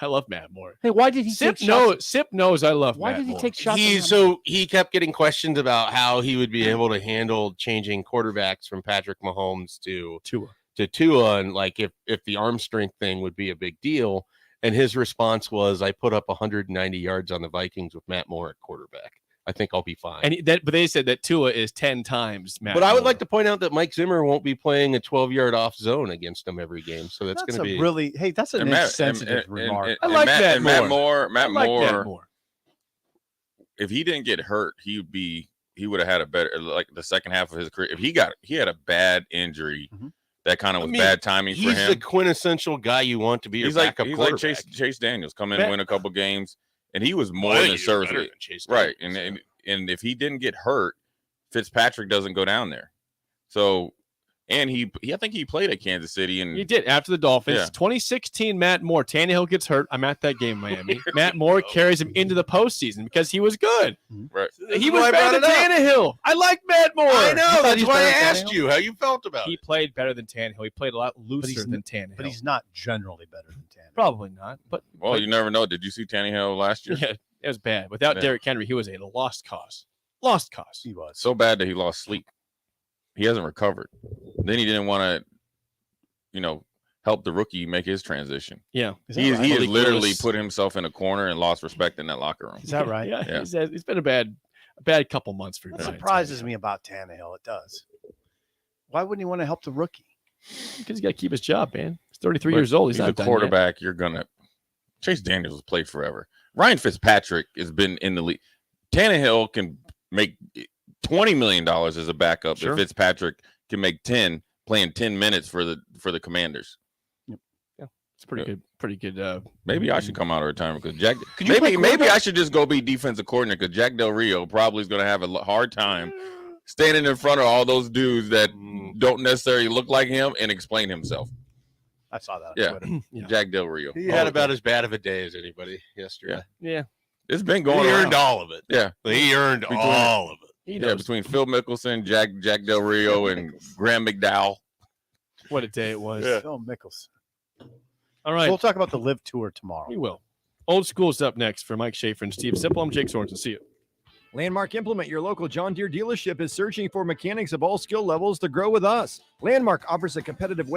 I love Matt Moore. Hey, why did he Sip take shots? Sip knows I love Why Matt did he Moore. take shots? at him? He kept getting questions about how he would be able to handle changing quarterbacks from Patrick Mahomes to Tua, and like if the arm strength thing would be a big deal. And his response was, "I put up 190 yards on the Vikings with Matt Moore at quarterback. I think I'll be fine." But they said that Tua is 10 times Matt But I would Moore. like to point out that Mike Zimmer won't be playing a 12-yard off zone against him every game, so that's going to be really. Hey, that's an And Matt- insensitive and- remark. I like Matt Moore. Matt I like Moore. Matt Moore. If he didn't get hurt, he would have had a better, like the second half of his career. If he had a bad injury, that kind of was bad timing for he's him. the quintessential guy you want to be your He's like backup quarterback. Chase Daniels, come in, Bet- win a couple games, and he was more Well, than he was better serviceable. than Chase Right, Daniels, and if he didn't get hurt, Fitzpatrick doesn't go down there. So, and I think he played at Kansas City, and He did after the Dolphins. Yeah. 2016, Matt Moore. Tannehill gets hurt. I'm at that game, Miami. Matt Moore carries him into the postseason because he was good. Right. He was better than Tannehill. I like Matt Moore. I know. That's He's why I better than asked Tannehill. you how you felt about He it. played better than Tannehill. He played a lot looser than Tannehill. But he's not generally better than Tannehill. Probably not. But well, you never know. Did you see Tannehill last year? yeah, it was bad. Without Yeah. Derrick Henry, he was a lost cause. Lost cause. He was so bad that he lost sleep. He hasn't recovered. Then he didn't want to, help the rookie make his transition. Yeah. He has literally put himself in a corner and lost respect in that locker room. Is that right? Yeah. Yeah. He's been a bad couple months for That Ryan surprises me about Tannehill. It does. Why wouldn't he want to help the rookie? Because he's got to keep his job, man. He's 33 years old. He's a not done quarterback. You're gonna. Chase Daniels has played forever. Ryan Fitzpatrick has been in the league. Tannehill can make $20 million as a backup. Sure. If Fitzpatrick can make 10, playing 10 minutes for the Commanders. Yeah, it's pretty good. Pretty good. Maybe I should come out of retirement because Jack. Could you play Maybe I quarterback? should just go be defensive coordinator because Jack Del Rio probably is going to have a hard time standing in front of all those dudes that don't necessarily look like him and explain himself. I saw that on Yeah, Twitter. Jack Del Rio. He had about as bad of a day as anybody yesterday. Yeah. It's been going. He around. earned all of it. Yeah, He earned all of it. Between Phil Mickelson, Jack Del Rio, and Graham McDowell. What a day it was. Phil Mickelson. All right. We'll talk about the Live Tour tomorrow. We will. Old School's up next for Mike Schaefer and Steve Sipple. I'm Jake Sorensen. See you. Landmark Implement, your local John Deere dealership, is searching for mechanics of all skill levels to grow with us. Landmark offers a competitive way